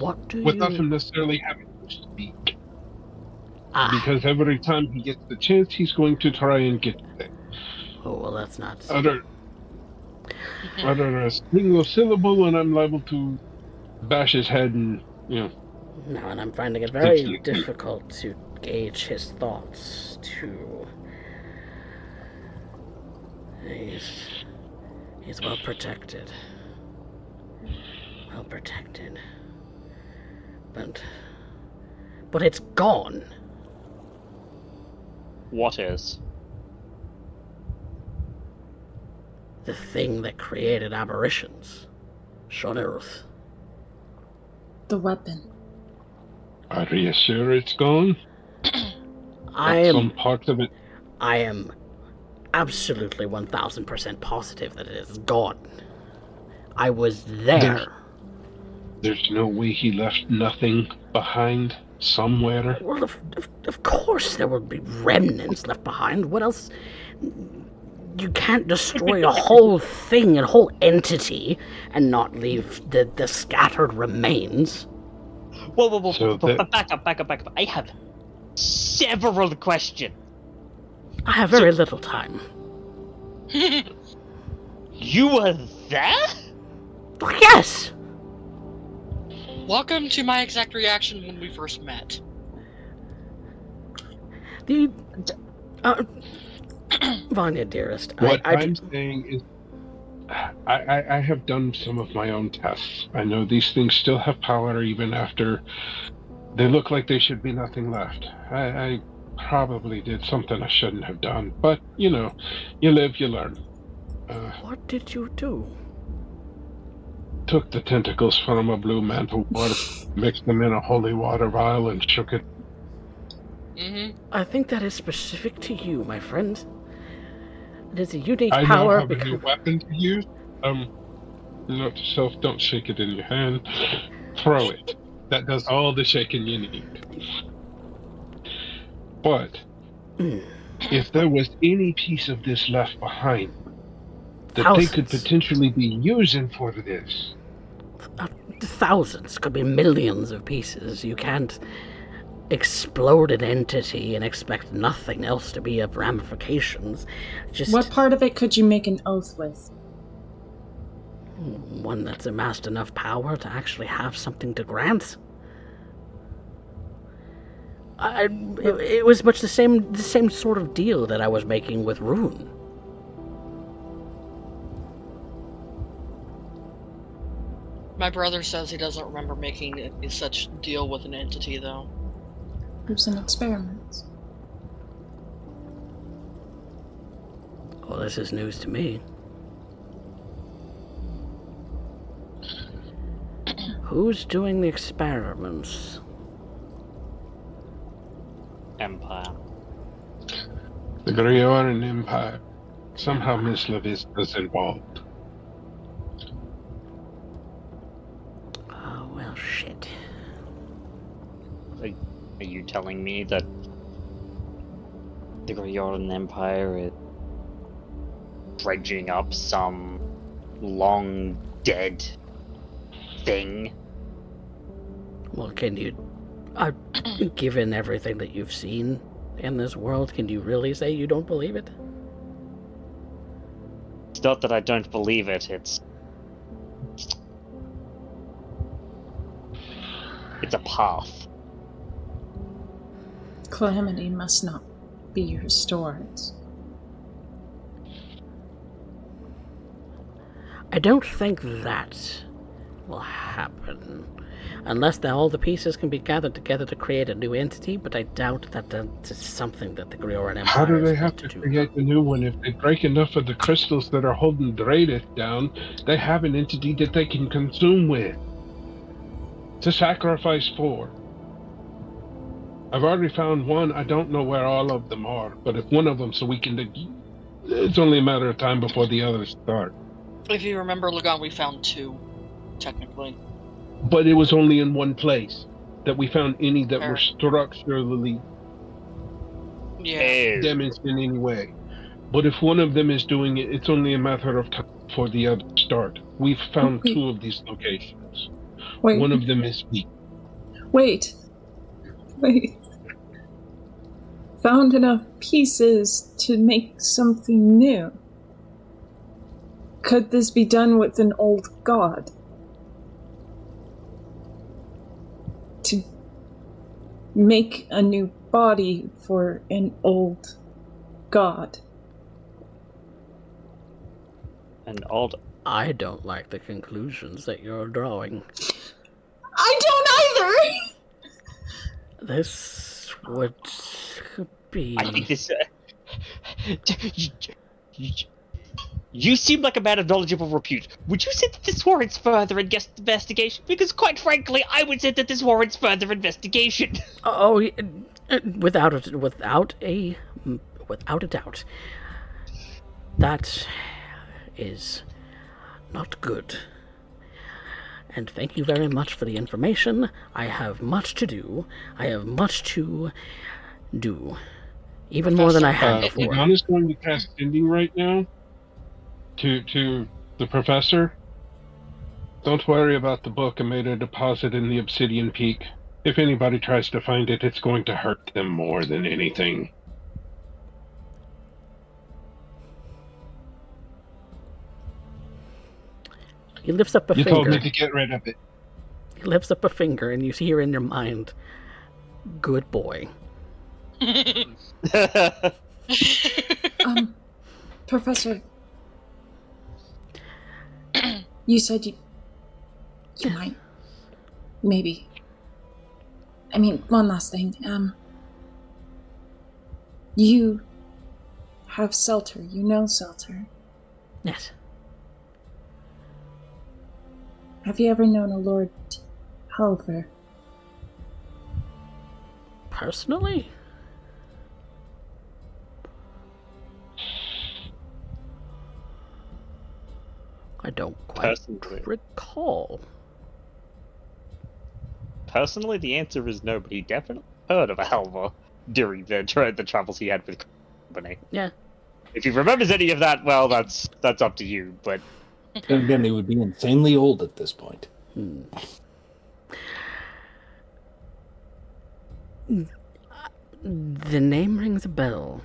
What do without you... him necessarily having to speak. Ah. Because every time he gets the chance, he's going to try and get it. Oh, well, that's not... Utter a single syllable, and I'm liable to bash his head and, No, and I'm finding it very difficult to gauge his thoughts, too. He's well protected. Well protected. But it's gone. What is? The thing that created aberrations. On Earth. The weapon. Are you sure it's gone? Some part of it. I am absolutely 1000% positive that it is gone. I was there. There's no way he left nothing behind somewhere. Well, of course there would be remnants left behind. What else? You can't destroy a whole thing, a whole entity, and not leave the scattered remains. Whoa. So Back up. I have several questions. I have very little time. You were there? Oh, yes! Welcome to my exact reaction when we first met. Vanya, dearest. What I'm saying is, I have done some of my own tests. I know these things still have power even after they look like they should be nothing left. I probably did something I shouldn't have done, but, you live, you learn. What did you do? Took the tentacles from a blue mantle water, mixed them in a holy water vial, and shook it. Mm-hmm. I think that is specific to you, my friend. It is a unique I power. now have a new weapon to use. Note to self, don't shake it in your hand. Throw it. That does all the shaking you need. But if there was any piece of this left behind that they could potentially be using for this. Thousands, could be millions of pieces. You can't explode an entity and expect nothing else to be of ramifications. Just What part of it could you make an oath with? one that's amassed enough power to actually have something to grant. It was much the same sort of deal that I was making with Rune. My brother says he doesn't remember making such deal with an entity, though. It was an experiment. Well, this is news to me. Who's doing the experiments? Empire. The Grioran Empire. Somehow Miss Levista's involved. Oh, well, shit. Are you telling me that the Grioran Empire is dredging up some long dead thing? Well, can you... given everything that you've seen in this world, can you really say you don't believe it? It's not that I don't believe it, it's a path. Calamity must not be restored. I don't think that will happen. Unless all the pieces can be gathered together to create a new entity, but I doubt that that's something that the Grioran Empire How do is they going have to to do. create a new one? If they break enough of the crystals that are holding Dradith down, they have an entity that they can consume with. To sacrifice for. I've already found one. I don't know where all of them are, but if one of them, so we can. It's only a matter of time before the others start. If you remember, Lagan, we found 2, technically. But it was only in one place that we found any that were Fair. structurally Yeah. damaged in any way. But if one of them is doing it, it's only a matter of time before the others start. We've found Wait. 2 of these locations. Wait, One of them is weak. wait. Found enough pieces to make something new. Could this be done with an old god? To make a new body for an old god. An old. I don't like the conclusions that you're drawing. I don't either! This would be... I think this. You seem like a man of knowledgeable repute. Would you say that this warrants further investigation? Because, quite frankly, I would say that this warrants further investigation. Oh, without a doubt. That is not good. And thank you very much for the information. I have much to do. I have much to do. Even more than I had before. Lagan is going to cast Sending right now to the professor. Don't worry about the book. I made a deposit in the Obsidian Peak. If anybody tries to find it, it's going to hurt them more than anything. He lifts up a You finger. told me to get rid of it. He lifts up a finger, and you hear in your mind, "Good boy." Professor, you said you might, maybe. I mean, one last thing. You have Selter. You know Selter. Yes. Have you ever known a Lord Halver? Personally? I don't quite recall. Personally, the answer is no, but he definitely heard of a Halva during the travels he had with company. Yeah. If he remembers any of that, well, that's up to you. But And again, he would be insanely old at this point. The name rings a bell,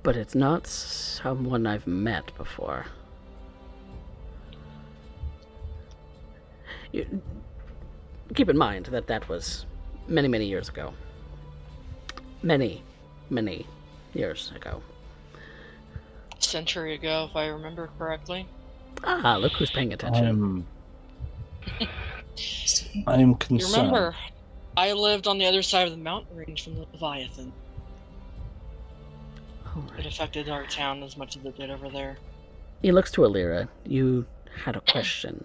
but it's not someone I've met before. Keep in mind that that was many, many years ago. Many, many years ago. Century ago, if I remember correctly. Ah, look who's paying attention. I'm concerned. You remember, I lived on the other side of the mountain range from the Leviathan. It affected our town as much as it did over there. He looks to Alira. You had a question.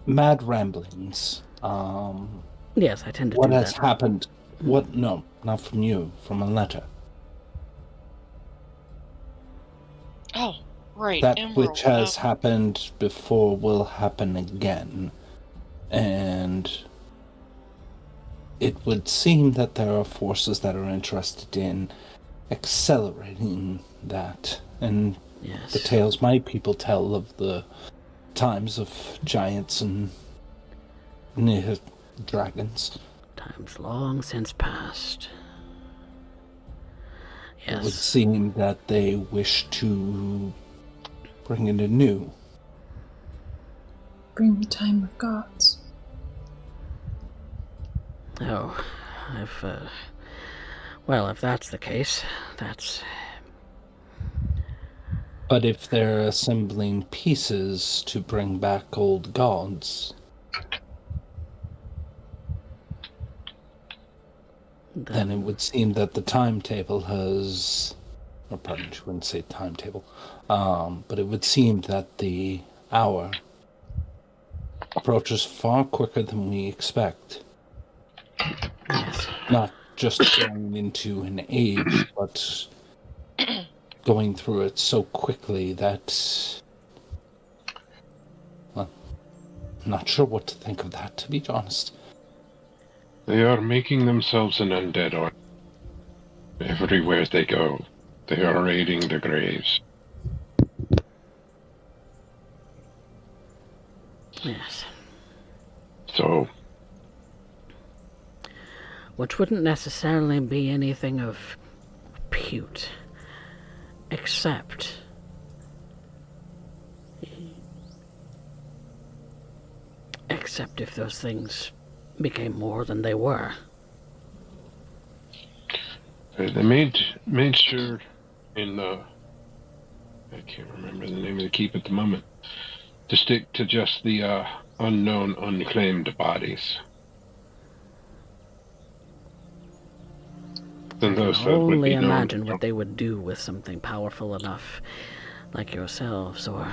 Mad ramblings. Yes, I tend to What do has that. happened? What? No, not from you. From a letter. Oh, right. That Emerald. which has happened before will happen again. And it would seem that there are forces that are interested in accelerating that. And Yes. the tales my people tell of the times of giants and near dragons. Times long since past. It would Yes. seem that they wish to bring in anew. Bring the time of gods. Oh, well, if that's the case, that's... But if they're assembling pieces to bring back old gods, then it would seem that the timetable has... Or pardon, I wouldn't say timetable. But it would seem that the hour approaches far quicker than we expect. Yes. Not just going into an age, but going through it so quickly that... Well, I'm not sure what to think of that, to be honest. They are making themselves an undead army. Everywhere they go, they are raiding the graves. Yes. So, Which wouldn't necessarily be anything of repute, except if those things became more than they were. they made sure in the... I can't remember the name of the keep at the moment, to stick to just the unknown, unclaimed bodies. I And can those that would only be known. imagine what they would do with something powerful enough, like yourselves, or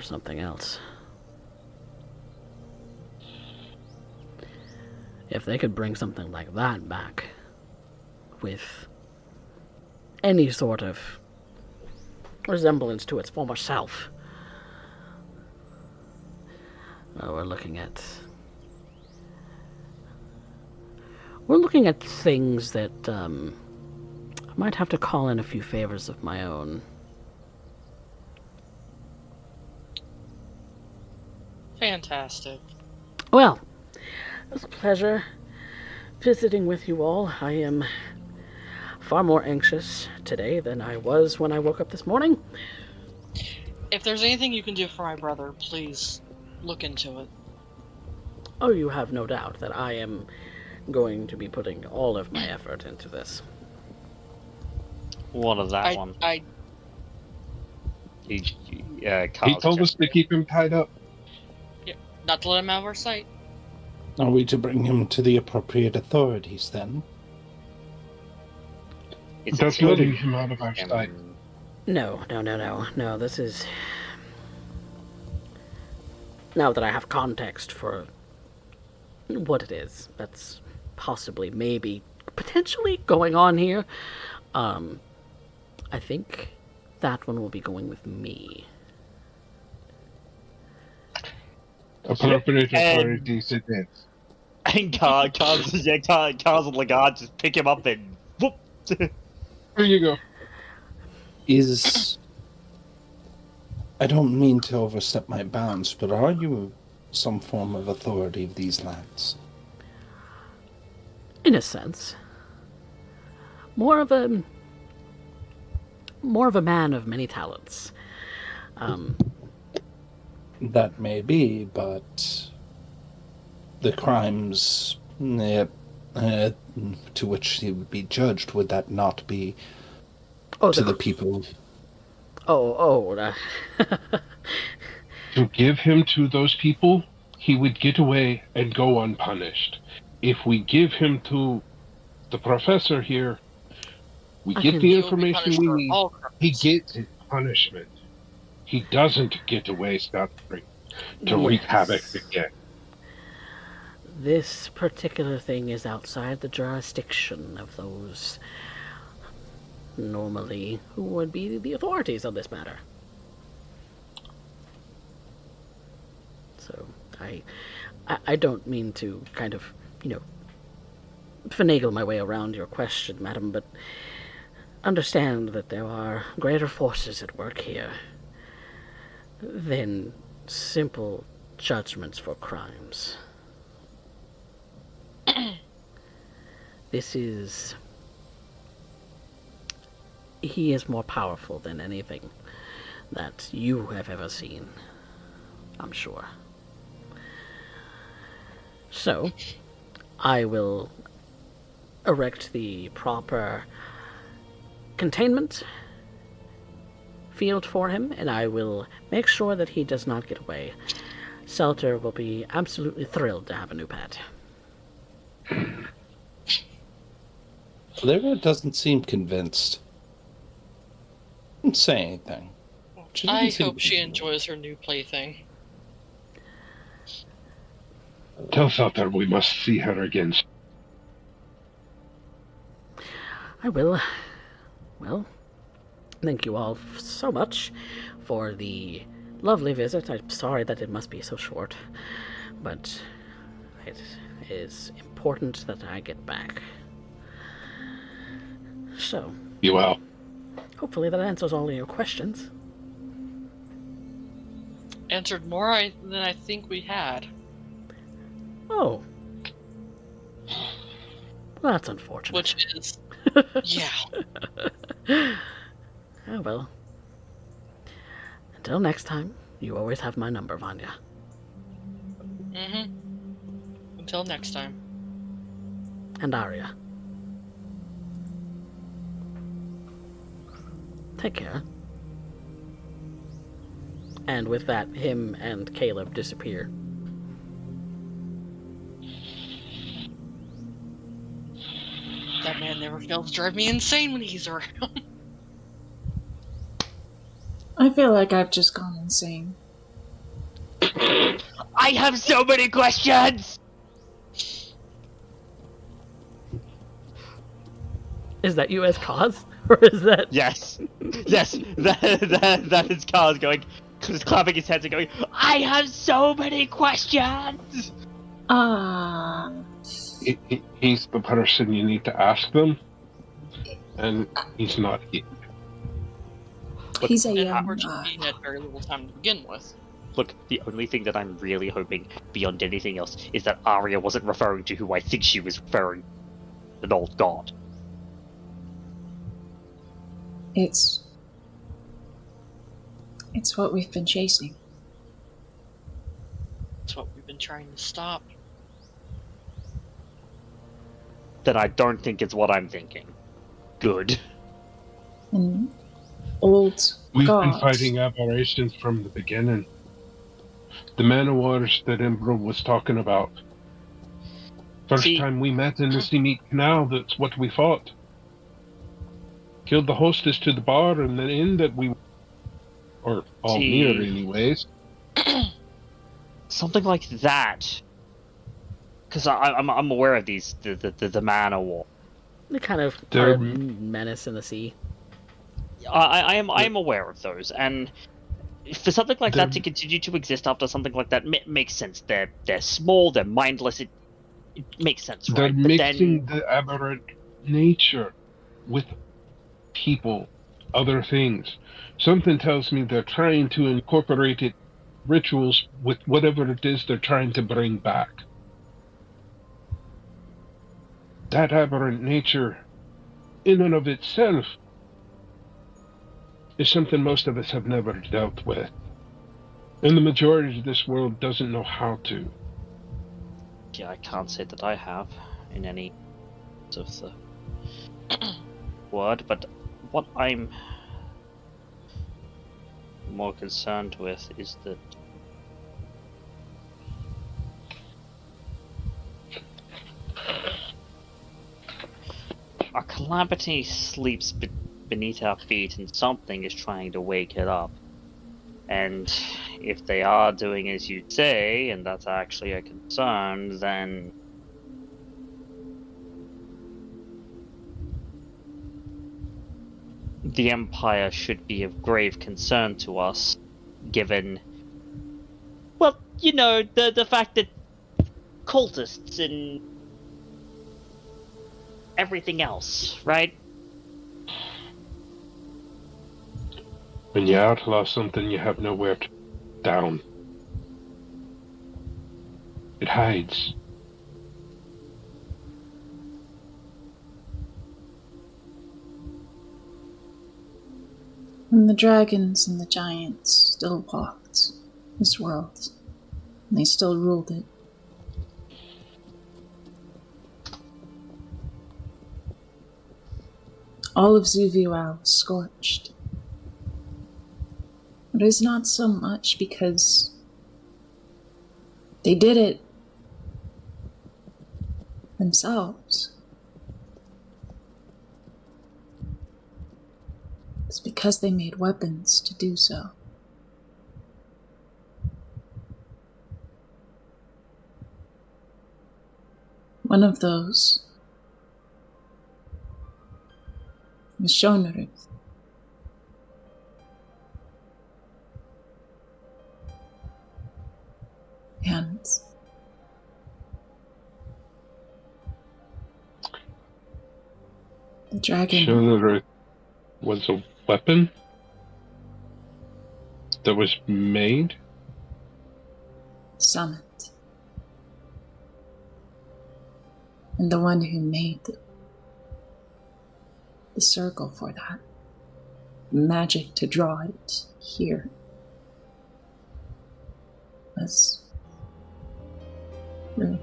something else. If they could bring something like that back, with any sort of resemblance to its former self, well, we're looking at things that I might have to call in a few favors of my own. Fantastic. Well, it was a pleasure visiting with you all. I am far more anxious today than I was when I woke up this morning. If there's anything you can do for my brother, please look into it. Oh, you have no doubt that I am going to be putting all of my effort into this. What of that one? He Carl's told us just- to keep him tied up. Not to let him out of our sight. Are we to bring him to the appropriate authorities, then? Is it That's too letting late? him out of our sight. No, this is... Now that I have context for what it is that's possibly, maybe, potentially going on here, I think that one will be going with me. Appropriate And- authorities it is. And Carl's and Lagarde just pick him up and whoop. Here you go. I don't mean to overstep my bounds, but are you some form of authority of these lands? In a sense. More of a man of many talents. That may be, but the crimes to which he would be judged, would that not be to the people? To give him to those people, he would get away and go unpunished. If we give him to the professor here, we get the He will be information punished we for need. all He crimes. gets his punishment. He doesn't get away scot-free to wreak havoc again. This particular thing is outside the jurisdiction of those normally who would be the authorities on this matter. So I don't mean to kind of, finagle my way around your question, madam, but understand that there are greater forces at work here than simple judgments for crimes. He is more powerful than anything that you have ever seen, I'm sure. So, I will erect the proper containment field for him, and I will make sure that he does not get away. Selter will be absolutely thrilled to have a new pet. Lyra doesn't seem convinced. Didn't say anything. She doesn't I seem hope she convinced. enjoys her new plaything. Tell Salter we must see her again. I will. Well, thank you all so much for the lovely visit. I'm sorry that it must be so short, but it is important that I get back. So, You well. hopefully that answers all of your questions. Answered more than I think we had. Oh. Well, that's unfortunate. Which is... yeah. Oh, well. Until next time, you always have my number, Vanya. Mm-hmm. Until next time. And Arya. Take care. And with that, him and Caleb disappear. That man never fails to drive me insane when he's around. I feel like I've just gone insane. I have so many questions! Is that you as cause? Or is that... Yes. Yes. That is Carl going, just clapping his hands and going, I have so many questions! He's the person you need to ask them, and he's not here. He's a And young... unfortunately, he had very little time to begin with. Look, the only thing that I'm really hoping, beyond anything else, is that Arya wasn't referring to who I think she was referring to, an old god. It's what we've been chasing. That's what we've been trying to stop. Then I don't think it's what I'm thinking. Good. An old We've god. been fighting aberrations from the beginning. The man-o-wars that Emperor was talking about. First See- time we met in the Seameat Canal, that's what we fought. Killed the hostess to the bar, and then in that we... Or all See- near, anyways. Something like that. Because I'm aware of these, the man-o-war. They kind of They're- are a menace in the sea. I am aware of those, and for something like that to They're- continue to exist after something like that makes sense. They're small, they're mindless. It makes sense, They're right? But mixing then, the aberrant nature with people, other things. Something tells me they're trying to incorporate it, rituals with whatever it is they're trying to bring back. That aberrant nature, in and of itself, is something most of us have never dealt with. And the majority of this world doesn't know how to. yeah, I can't say that I have in any of the word, but what I'm more concerned with is that our calamity sleeps beneath our feet, and something is trying to wake it up. And if they are doing as you say, and that's actually a concern, then the Empire should be of grave concern to us, given, well, you know, the fact that cultists and everything else, right? When you outlaw something, you have nowhere to down. It hides. And the dragons and the giants still walked this world. And they still ruled it. All of Zuviwao was scorched. But it's not so much because they did it themselves. It's because they made weapons to do so. One of those was Shonaru. And the dragon Shonaru was a weapon that was made? summoned. And the one who made the circle for that magic to draw it here was Rune.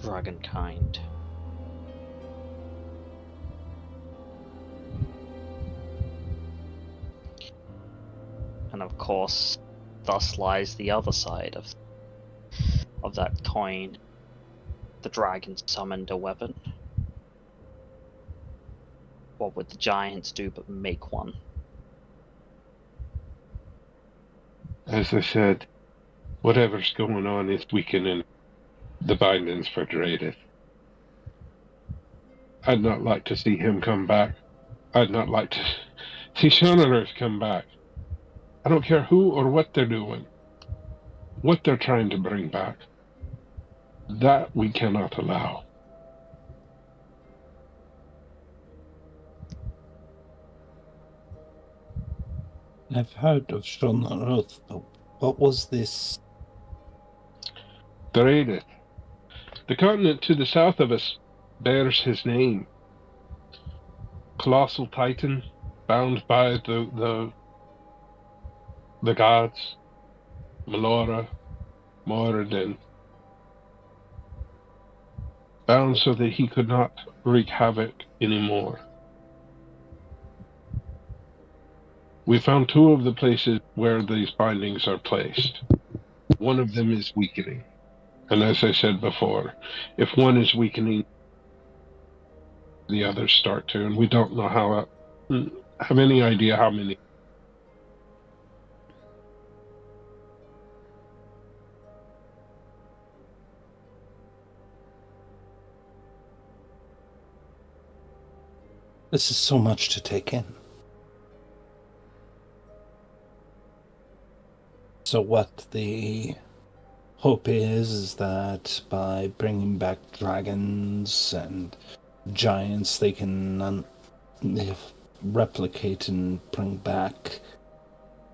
Dragonkind. And of course, thus lies the other side of that coin. The dragon summoned a weapon. What would the giants do but make one? As I said, whatever's going on is weakening the bindings for Dradith. I'd not like to see him come back. I'd not like to see Shonaru come back. I don't care who or what they're doing, what they're trying to bring back. That we cannot allow. I've heard of Shonaru, but what was this? Dradith. The continent to the south of us bears his name. Colossal Titan, bound by the gods, Melora, Moradin, bound so that he could not wreak havoc anymore. We found two of the places where these bindings are placed. One of them is weakening. And as I said before, if one is weakening, the others start to, and we don't know have any idea how many. This is so much to take in. So what the hope is that by bringing back dragons and giants, they can replicate and bring back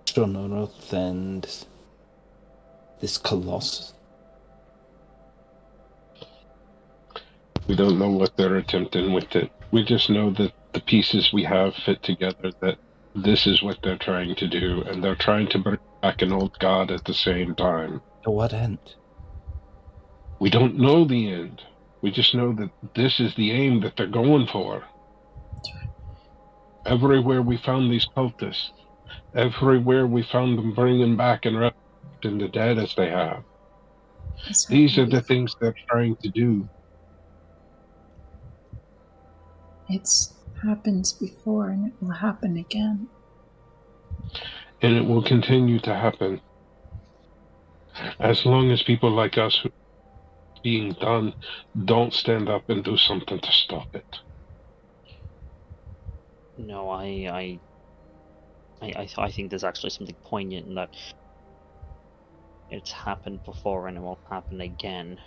Shonaru and this colossus. We don't know what they're attempting with it. We just know that the pieces we have fit together, that this is what they're trying to do, and they're trying to bring back an old god at the same time. To what end? We don't know the end. We just know that this is the aim that they're going for. Everywhere we found these cultists, everywhere we found them bringing back and resurrecting the dead as they have. These are the things they're trying to do. It's happened before and it will happen again. And it will continue to happen. As long as people like us who are being done don't stand up and do something to stop it. No, I think there's actually something poignant in that. It's happened before and it will happen again.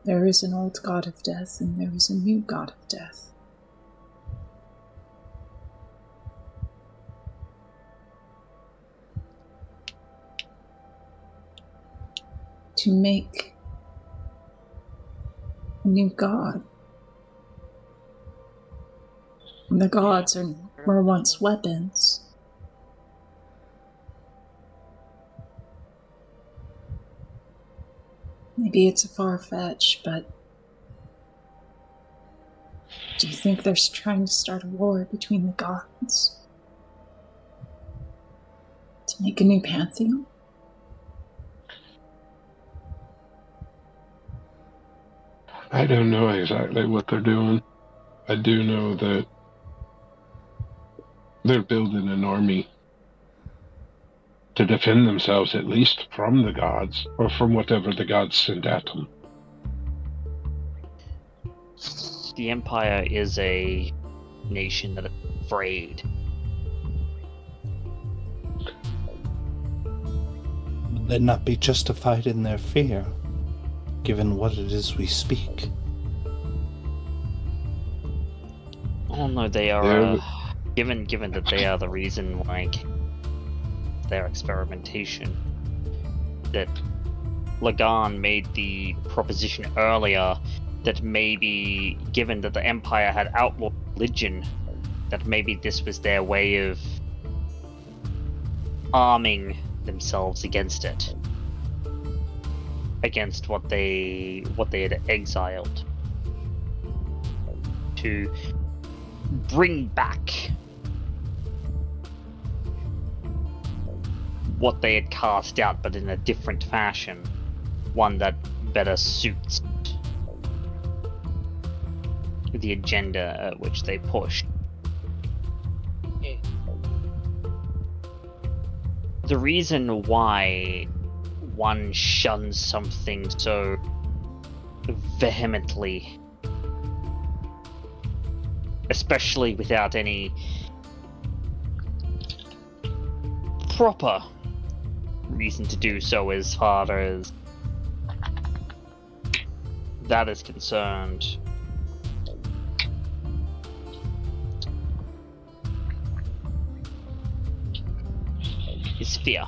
There is an old god of death and there is a new god of death. To make a new god. And the gods were once weapons. Maybe it's a far-fetched, but do you think they're trying to start a war between the gods? To make a new pantheon? I don't know exactly what they're doing. I do know that they're building an army to defend themselves, at least from the gods, or from whatever the gods send at them. The Empire is a nation that is afraid. Would they not be justified in their fear, given what it is we speak? Oh no, they are. Given that they are the reason, like their experimentation, that Lagan made the proposition earlier that maybe, given that the Empire had outlawed religion, that maybe this was their way of arming themselves against it, against what they had exiled, to bring back what they had cast out, but in a different fashion, one that better suits the agenda at which they push. The reason why one shuns something so vehemently, especially without any proper reason to do so, as far as that is concerned, is fear.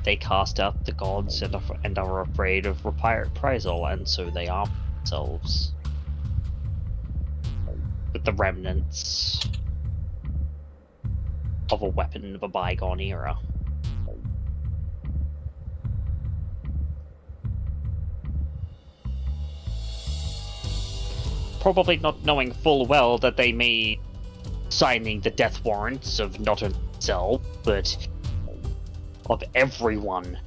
They cast out the gods and are afraid of reprisal, and so they arm themselves with the remnants of a weapon of a bygone era. Probably not knowing full well that they may signing the death warrants of not only themselves, but of everyone.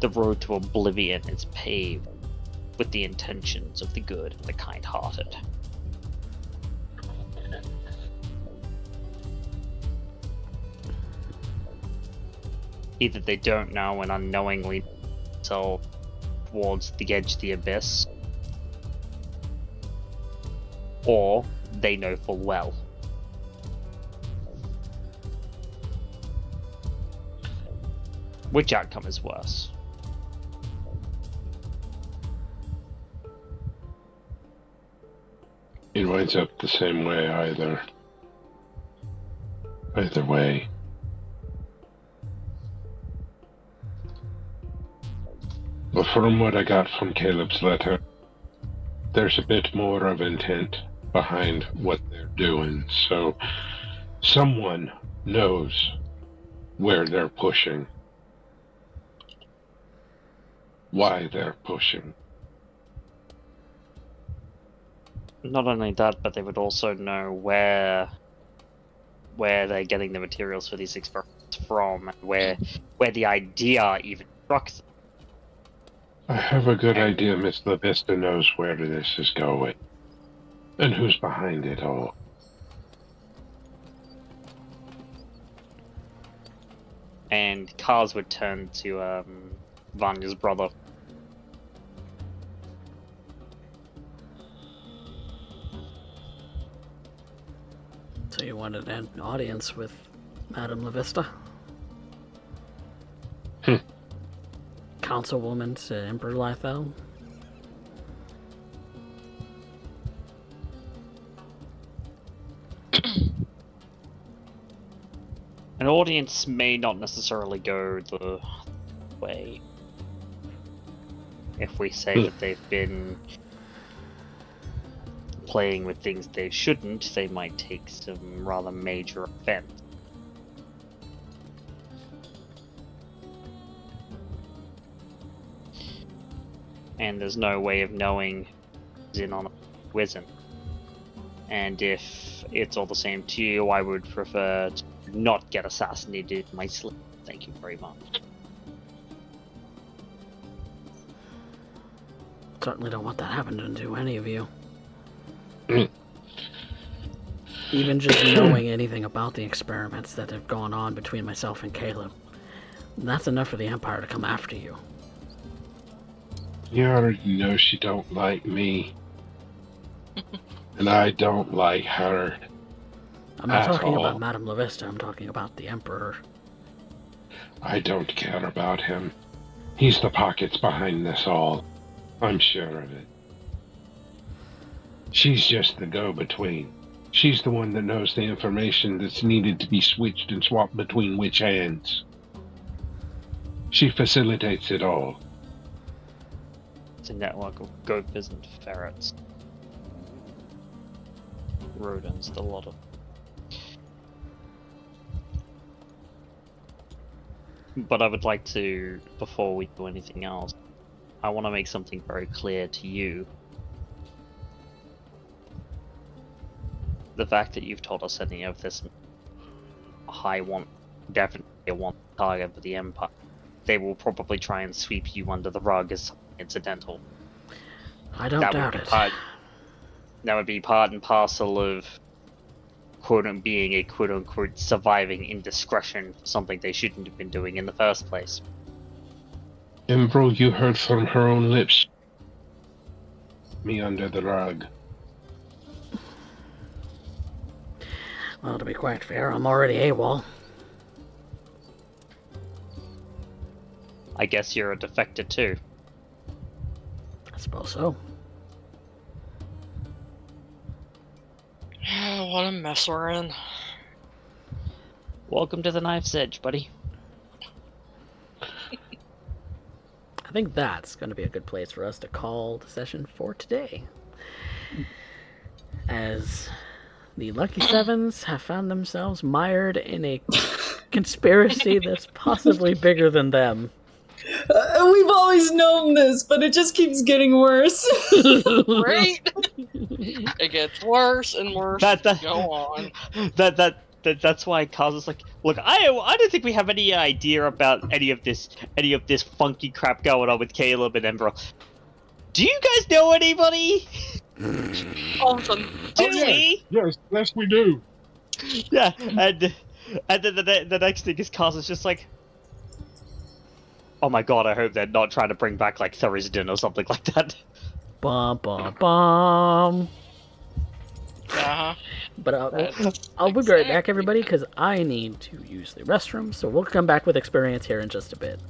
The road to oblivion is paved with the intentions of the good and the kind-hearted. Either they don't know and unknowingly sell towards the edge of the abyss, or they know full well. Which outcome is worse? It winds up the same way either way. But from what I got from Caleb's letter, there's a bit more of intent behind what they're doing. So someone knows where they're pushing, why they're pushing. Not only that, but they would also know where they're getting the materials for these experiments from, and where the idea even struck them. I have a good idea Miss LaVista knows where this is going, and who's behind it all. And Kaz would turn to Vanya's brother. So you wanted an audience with Madame LaVista? Councilwoman to Emperor Lythel? An audience may not necessarily go the way if we say that they've been playing with things they shouldn't, they might take some rather major offense. And there's no way of knowing who's in on it, who isn't. And if it's all the same to you, I would prefer to not get assassinated in my sleep. Thank you very much. Certainly don't want that happening to any of you. Even just knowing anything about the experiments that have gone on between myself and Caleb, that's enough for the Empire to come after you. You already know she don't like me. And I don't like her. I'm not at talking all. about Madame LaVista, I'm talking about the Emperor. I don't care about him. He's the pockets behind this all. I'm sure of it. She's just the go-between. She's the one that knows the information that's needed to be switched and swapped between which hands. She facilitates it all. It's a network of gophers and ferrets. Rodents, a lot of. But I would like to, before we do anything else, I want to make something very clear to you. The fact that you've told us any of this definitely a want target for the Empire. They will probably try and sweep you under the rug as incidental. I don't doubt it. That would be part and parcel of being a quote-unquote surviving indiscretion for something they shouldn't have been doing in the first place. Emerald, you heard from her own lips. Me under the rug. Well, to be quite fair, I'm already AWOL. I guess you're a defector too. I suppose so. What a mess we're in. Welcome to the Knife's Edge, buddy. I think that's going to be a good place for us to call the session for today. As the Lucky Sevens have found themselves mired in a conspiracy that's possibly bigger than them. We've always known this, but it just keeps getting worse. Right? It gets worse and worse. Go on. That's why Kaz is like, look, I don't think we have any idea about any of this funky crap going on with Caleb and Ember. Do you guys know anybody? All of a sudden, Do we? Yes, we do. Yeah, and then the next thing is Kaz is just like, oh my god, I hope they're not trying to bring back like Thursden or something like that. Bum bum bum. Uh-huh. But I'll be right back, everybody, because I need to use the restroom. So we'll come back with experience here in just a bit.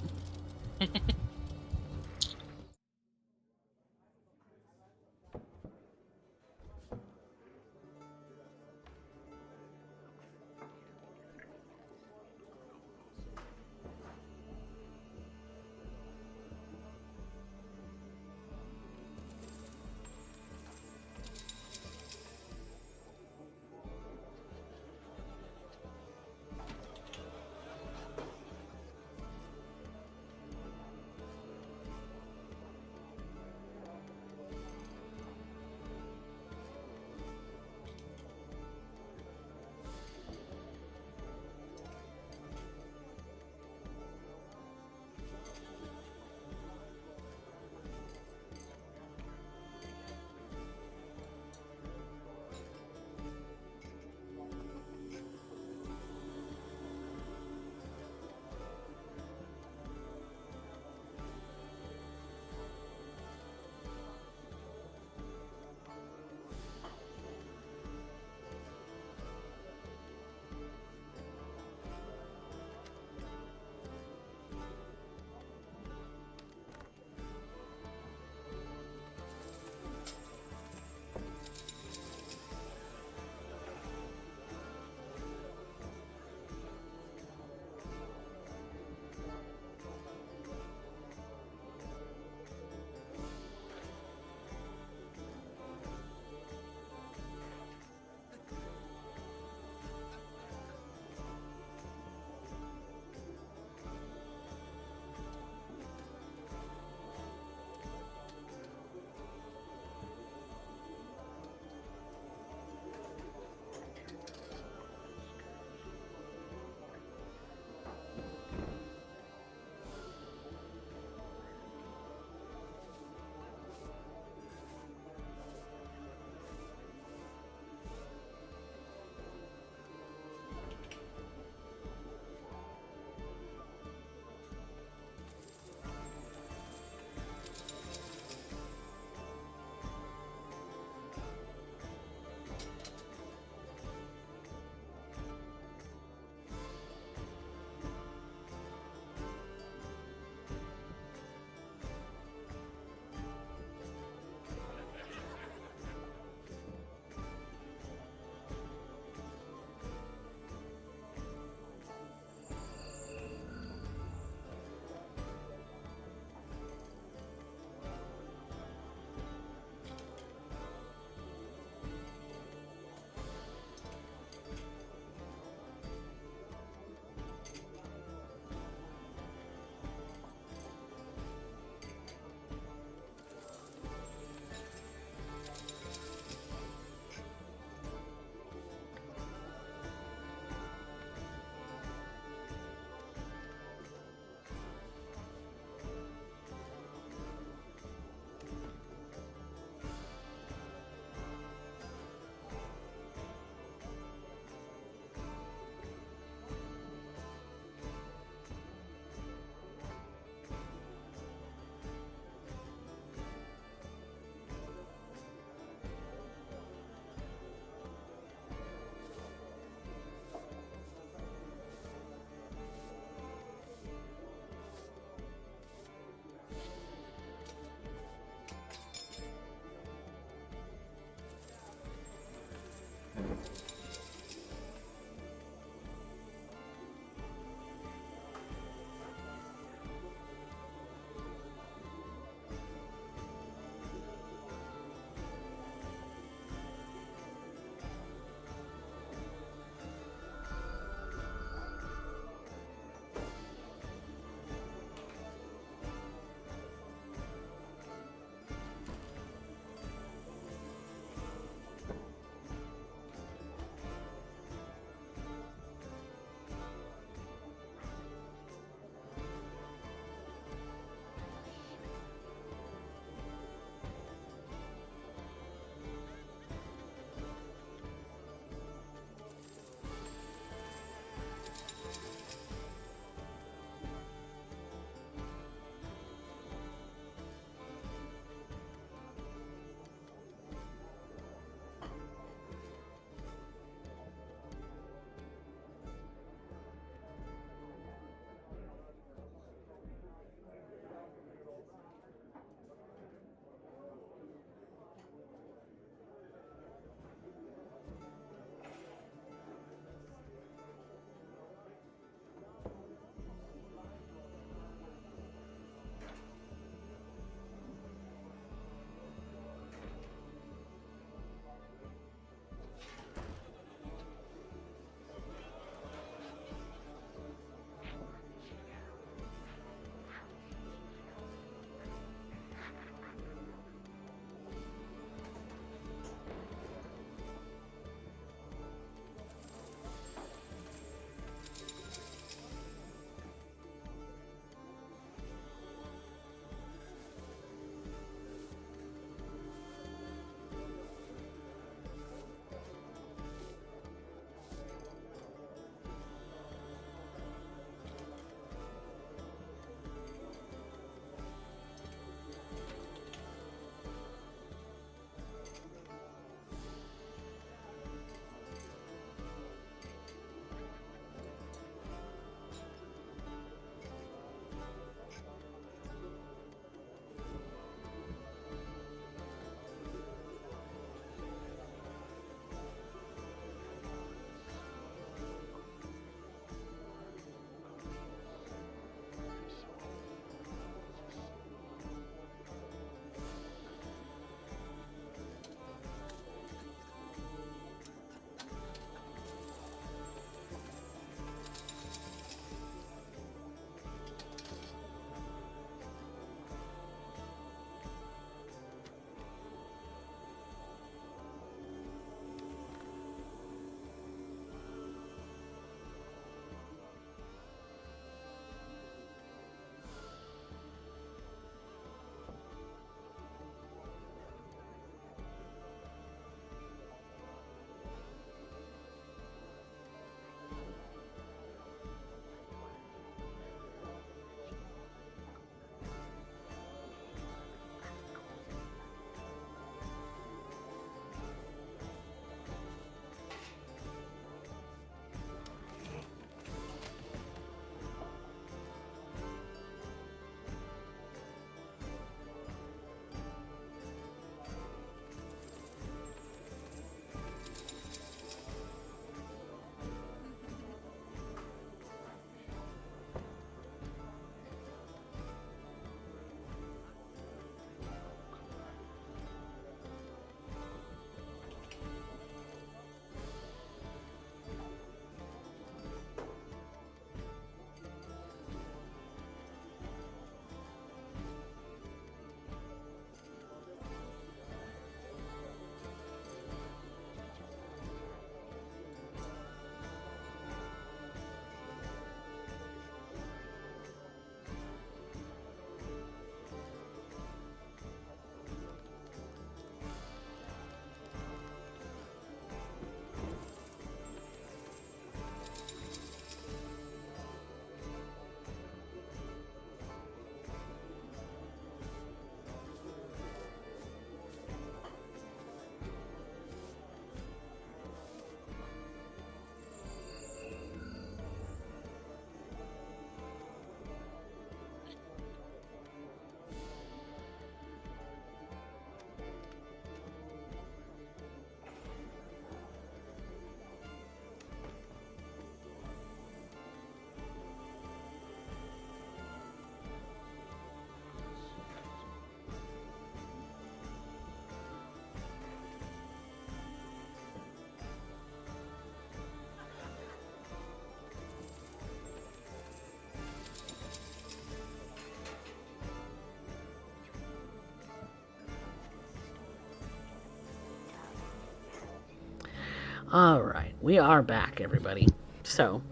Alright, we are back, everybody. So,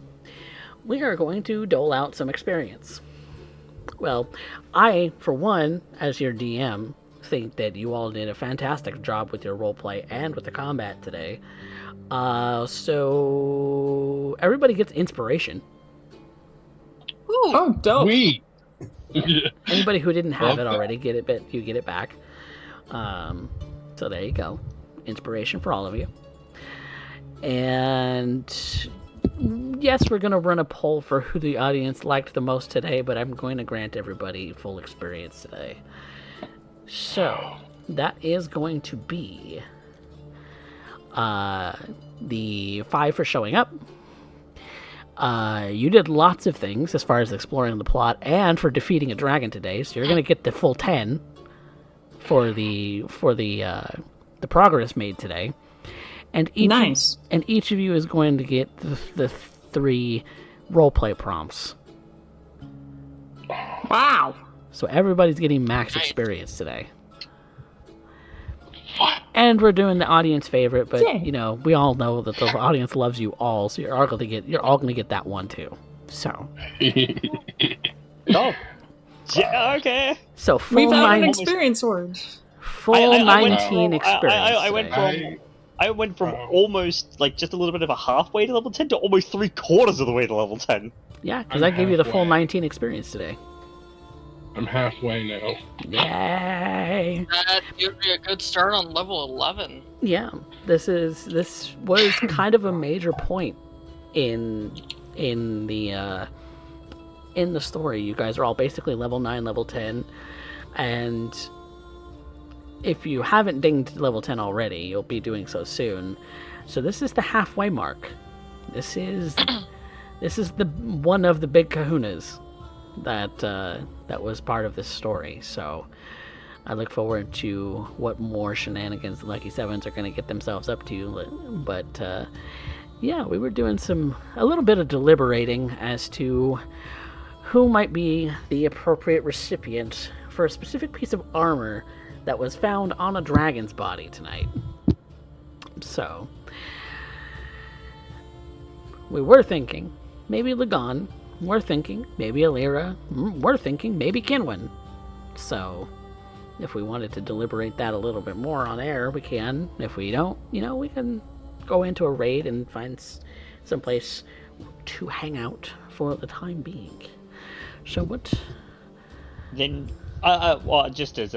we are going to dole out some experience. Well, I, for one, as your DM, think that you all did a fantastic job with your roleplay and with the combat today. So everybody gets inspiration. Ooh. Oh, dope. We. Anybody who didn't have Love it that. already, you get it back. So there you go. Inspiration for all of you. And yes, we're going to run a poll for who the audience liked the most today, but I'm going to grant everybody full experience today. So that is going to be the 5 for showing up. You did lots of things as far as exploring the plot and for defeating a dragon today, so you're going to get the full 10 for the progress made today. And Nice. Each of you is going to get the 3 roleplay prompts. Wow. So everybody's getting max Nice. experience today. And we're doing the audience favorite, but Yay. you know, we all know that the audience loves you all, so you're all gonna get that one too. So Oh. Yeah, okay. so full We've had an 9, experience word. full I went 19 from- experience. I went from Wow. almost like just a little bit of a halfway to level 10 to almost 3/4 of the way to level 10. Yeah, because I'm I gave you the full halfway. 19 experience today. I'm halfway now. Yay! That would be a good start on level 11. Yeah, this was kind of a major point in the story. You guys are all basically level 9, level 10, and if you haven't dinged level 10 already, you'll be doing so soon. So this is the halfway mark. This is the one of the big kahunas that was part of this story. So I look forward to what more shenanigans the Lucky Sevens are going to get themselves up to. But yeah, we were doing a little bit of deliberating as to who might be the appropriate recipient for a specific piece of armor that was found on a dragon's body tonight. So we were thinking maybe Lagan. We're thinking maybe Alira. We're thinking maybe Kinwin. So if we wanted to deliberate that a little bit more on air, we can. If we don't, we can go into a raid and find some place to hang out for the time being. So what? Then, well, just as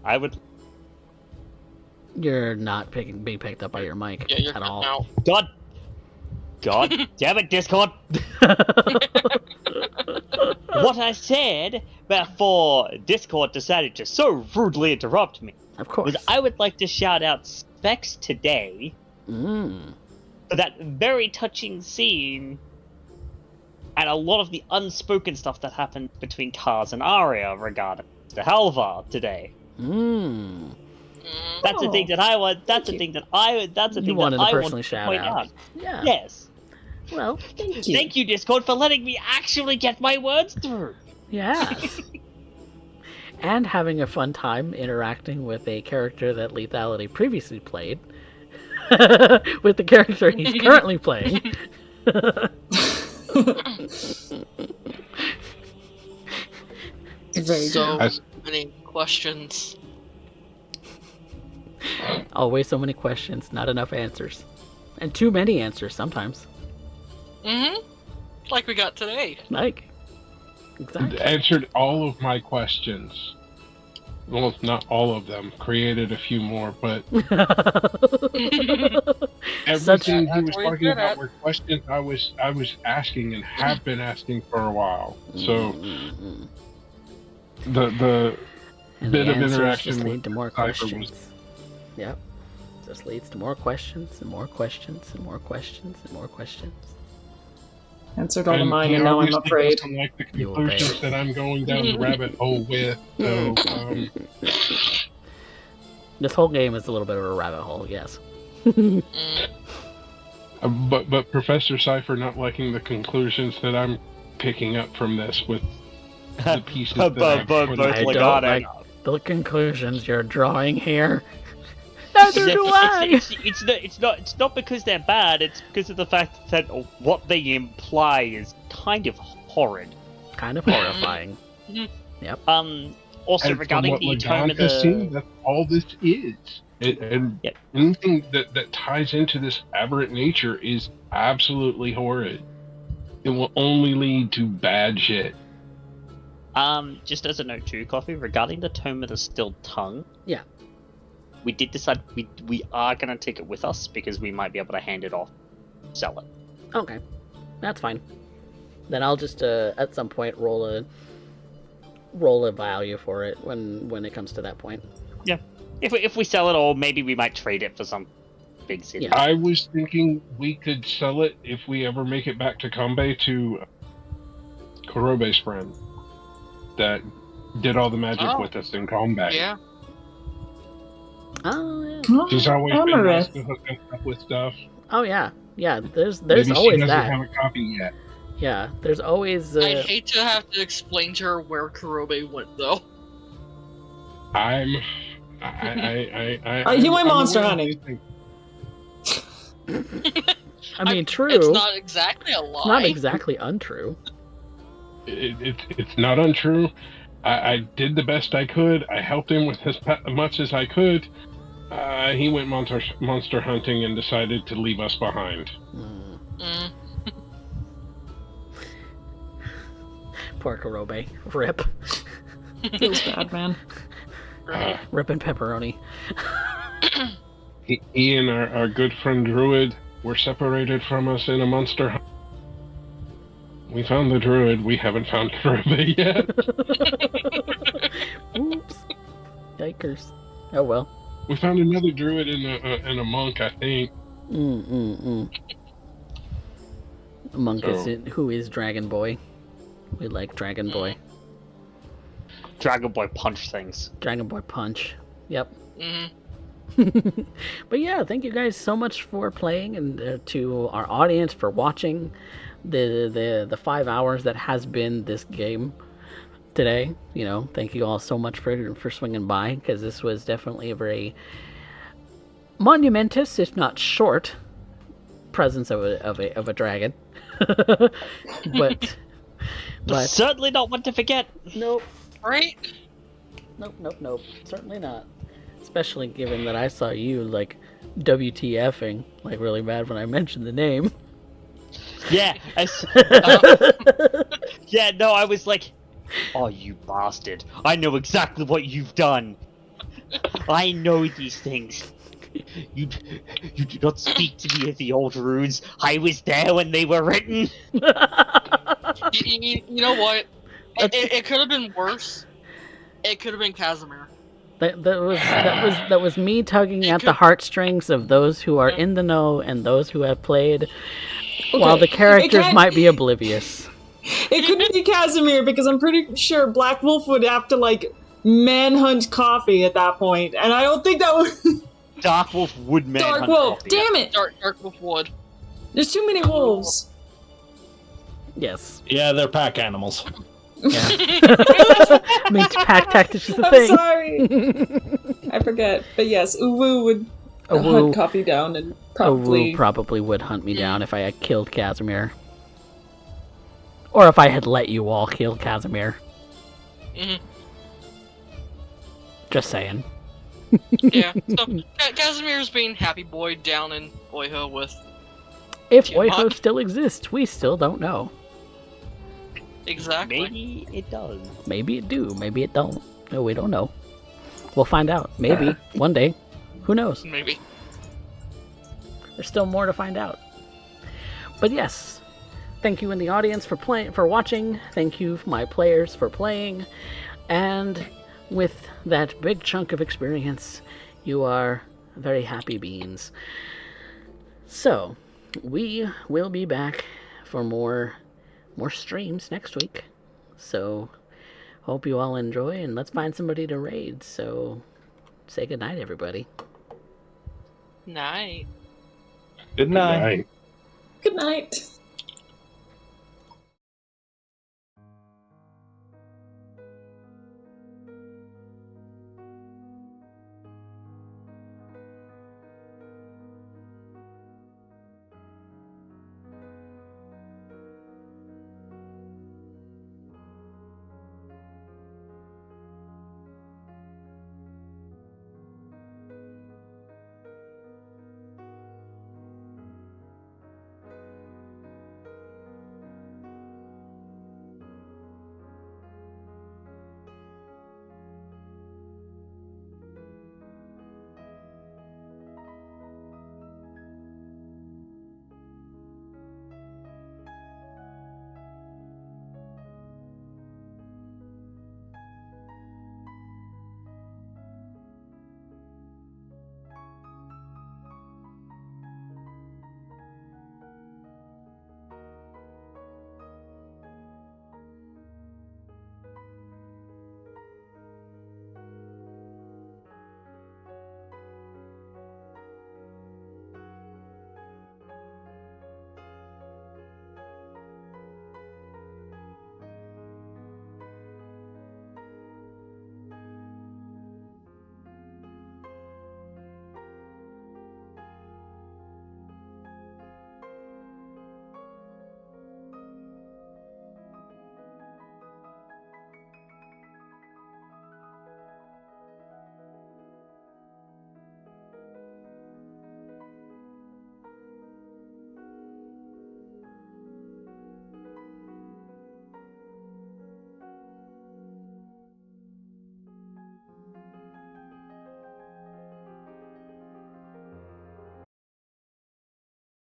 I would. You're not being picked up by your mic Yeah, you're at all. out. God damn it, Discord! What I said before Discord decided to so rudely interrupt me Of course. was I would like to shout out Specs today for that very touching scene and a lot of the unspoken stuff that happened between Kaz and Arya regarding the Halvar today. That's the thing that I want. That's the thing that I. That's the You thing wanted that to I personally want to shout point out. out. Yeah. Yes. Well, Thank you, Discord, for letting me actually get my words through. yes. And having a fun time interacting with a character that Lethality previously played with the character he's currently playing. Very So good. many questions. Always so many questions, not enough answers. And too many answers sometimes. Like we got today. Like, exactly. Answered all of my questions. Well, not all of them. Created a few more, but everything he was That's what talking you're good about at. were questions I was asking and have been asking for a while. So the And bit the of answers interaction just lead with to more Cypher questions. Yep. Just leads to more questions and more questions and more questions and more questions. Answered all of and mine, he and now I'm obviously afraid. doesn't like the You conclusions obey. that I'm going down the rabbit hole with. So This whole game is a little bit of a rabbit hole, yes. but Professor Cypher not liking the conclusions that I'm picking up from this with the pieces that Both I put I like don't on it. like the conclusions you're drawing here. Neither do I. It's not because they're bad. It's because of the fact that what they imply is kind of horrid. Kind of horrifying. Yep. Also, And regarding from the what tome Lagan of has seen, the that's all this is. And Yep. anything that ties into this aberrant nature is absolutely horrid. It will only lead to bad shit. just as a note too, Coffee, regarding the tome of the still tongue. Yeah. We did decide we are gonna take it with us because we might be able to hand it off, sell it. Okay, that's fine. Then I'll just at some point roll a value for it when it comes to that point. Yeah. If we sell it, or maybe we might trade it for some big city. Yeah. I was thinking we could sell it if we ever make it back to Kambe to Kurobe's friend that did all the magic with us in combat. Yeah. Oh yeah. She's always been nice Amarith. to hook us up with stuff. Oh yeah. Yeah. There's Maybe she always doesn't that. have a copy yet. Yeah. There's always. I'd hate to have to explain to her where Kurobe went, though. I He went I'm monster aware of hunting. these things. I mean, true. It's not exactly a lie. It's not exactly untrue. It's not untrue. I did the best I could. I helped him with as much as I could. He went monster hunting and decided to leave us behind. Mm. Poor Kurobe. Rip. Feels bad, man. Right. Rip and pepperoni. He and our good friend Druid were separated from us in a monster hunt. We found the Druid. We haven't found Kurobe yet. Oops. Yikers. Oh well. We found another Druid and a monk, I think. A monk is So- it, who is Dragon Boy. We like Dragon Boy. Dragon Boy punch things. Dragon Boy Punch. Yep. Mm-hmm. But yeah, thank you guys so much for playing, and to our audience for watching the 5 hours that has been this game today. You know, thank you all so much for swinging by, because this was definitely a very monumentous, if not short, presence of a dragon. but Certainly not one to forget. nope. Right? Nope. Certainly not. Especially given that I saw you, like, WTFing, like, really bad when I mentioned the name. Yeah. Yeah. No, I was like, "Oh, you bastard! I know exactly what you've done. I know these things. You do not speak to me of the old runes. I was there when they were written." You know what? It could have been worse. It could have been Casimir. That was me tugging at the heartstrings of those who are in the know and those who have played, while the characters might be oblivious. It couldn't be Casimir because I'm pretty sure Black Wolf would have to like manhunt Coffee at that point, and I don't think that would. Dark Wolf would manhunt Dark Wolf, Coffee. damn it! Dark Wolf would. There's too many wolves. Yes. Yeah, they're pack animals. Yeah. I mean, pack tactics is a I'm thing. sorry. I forget, but yes, Uwu would Uwu- hunt Coffee down and probably. Owu probably would hunt me down if I had killed Casimir. Or if I had let you all kill Casimir. Mhm. Just saying. Yeah. So Casimir's being happy boy down in Oiho with. If Tiamat. Oiho still exists, we still don't know. Exactly. Maybe it does. Maybe it do, maybe it don't. No, we don't know. We'll find out. Maybe. One day. Who knows? Maybe. There's still more to find out. But yes, thank you in the audience for watching. Thank you, my players, for playing. And with that big chunk of experience, you are very happy beans. So, we will be back for more streams next week. So, hope you all enjoy, and let's find somebody to raid. So, say goodnight, everybody. Night. Good night. Right. Good night.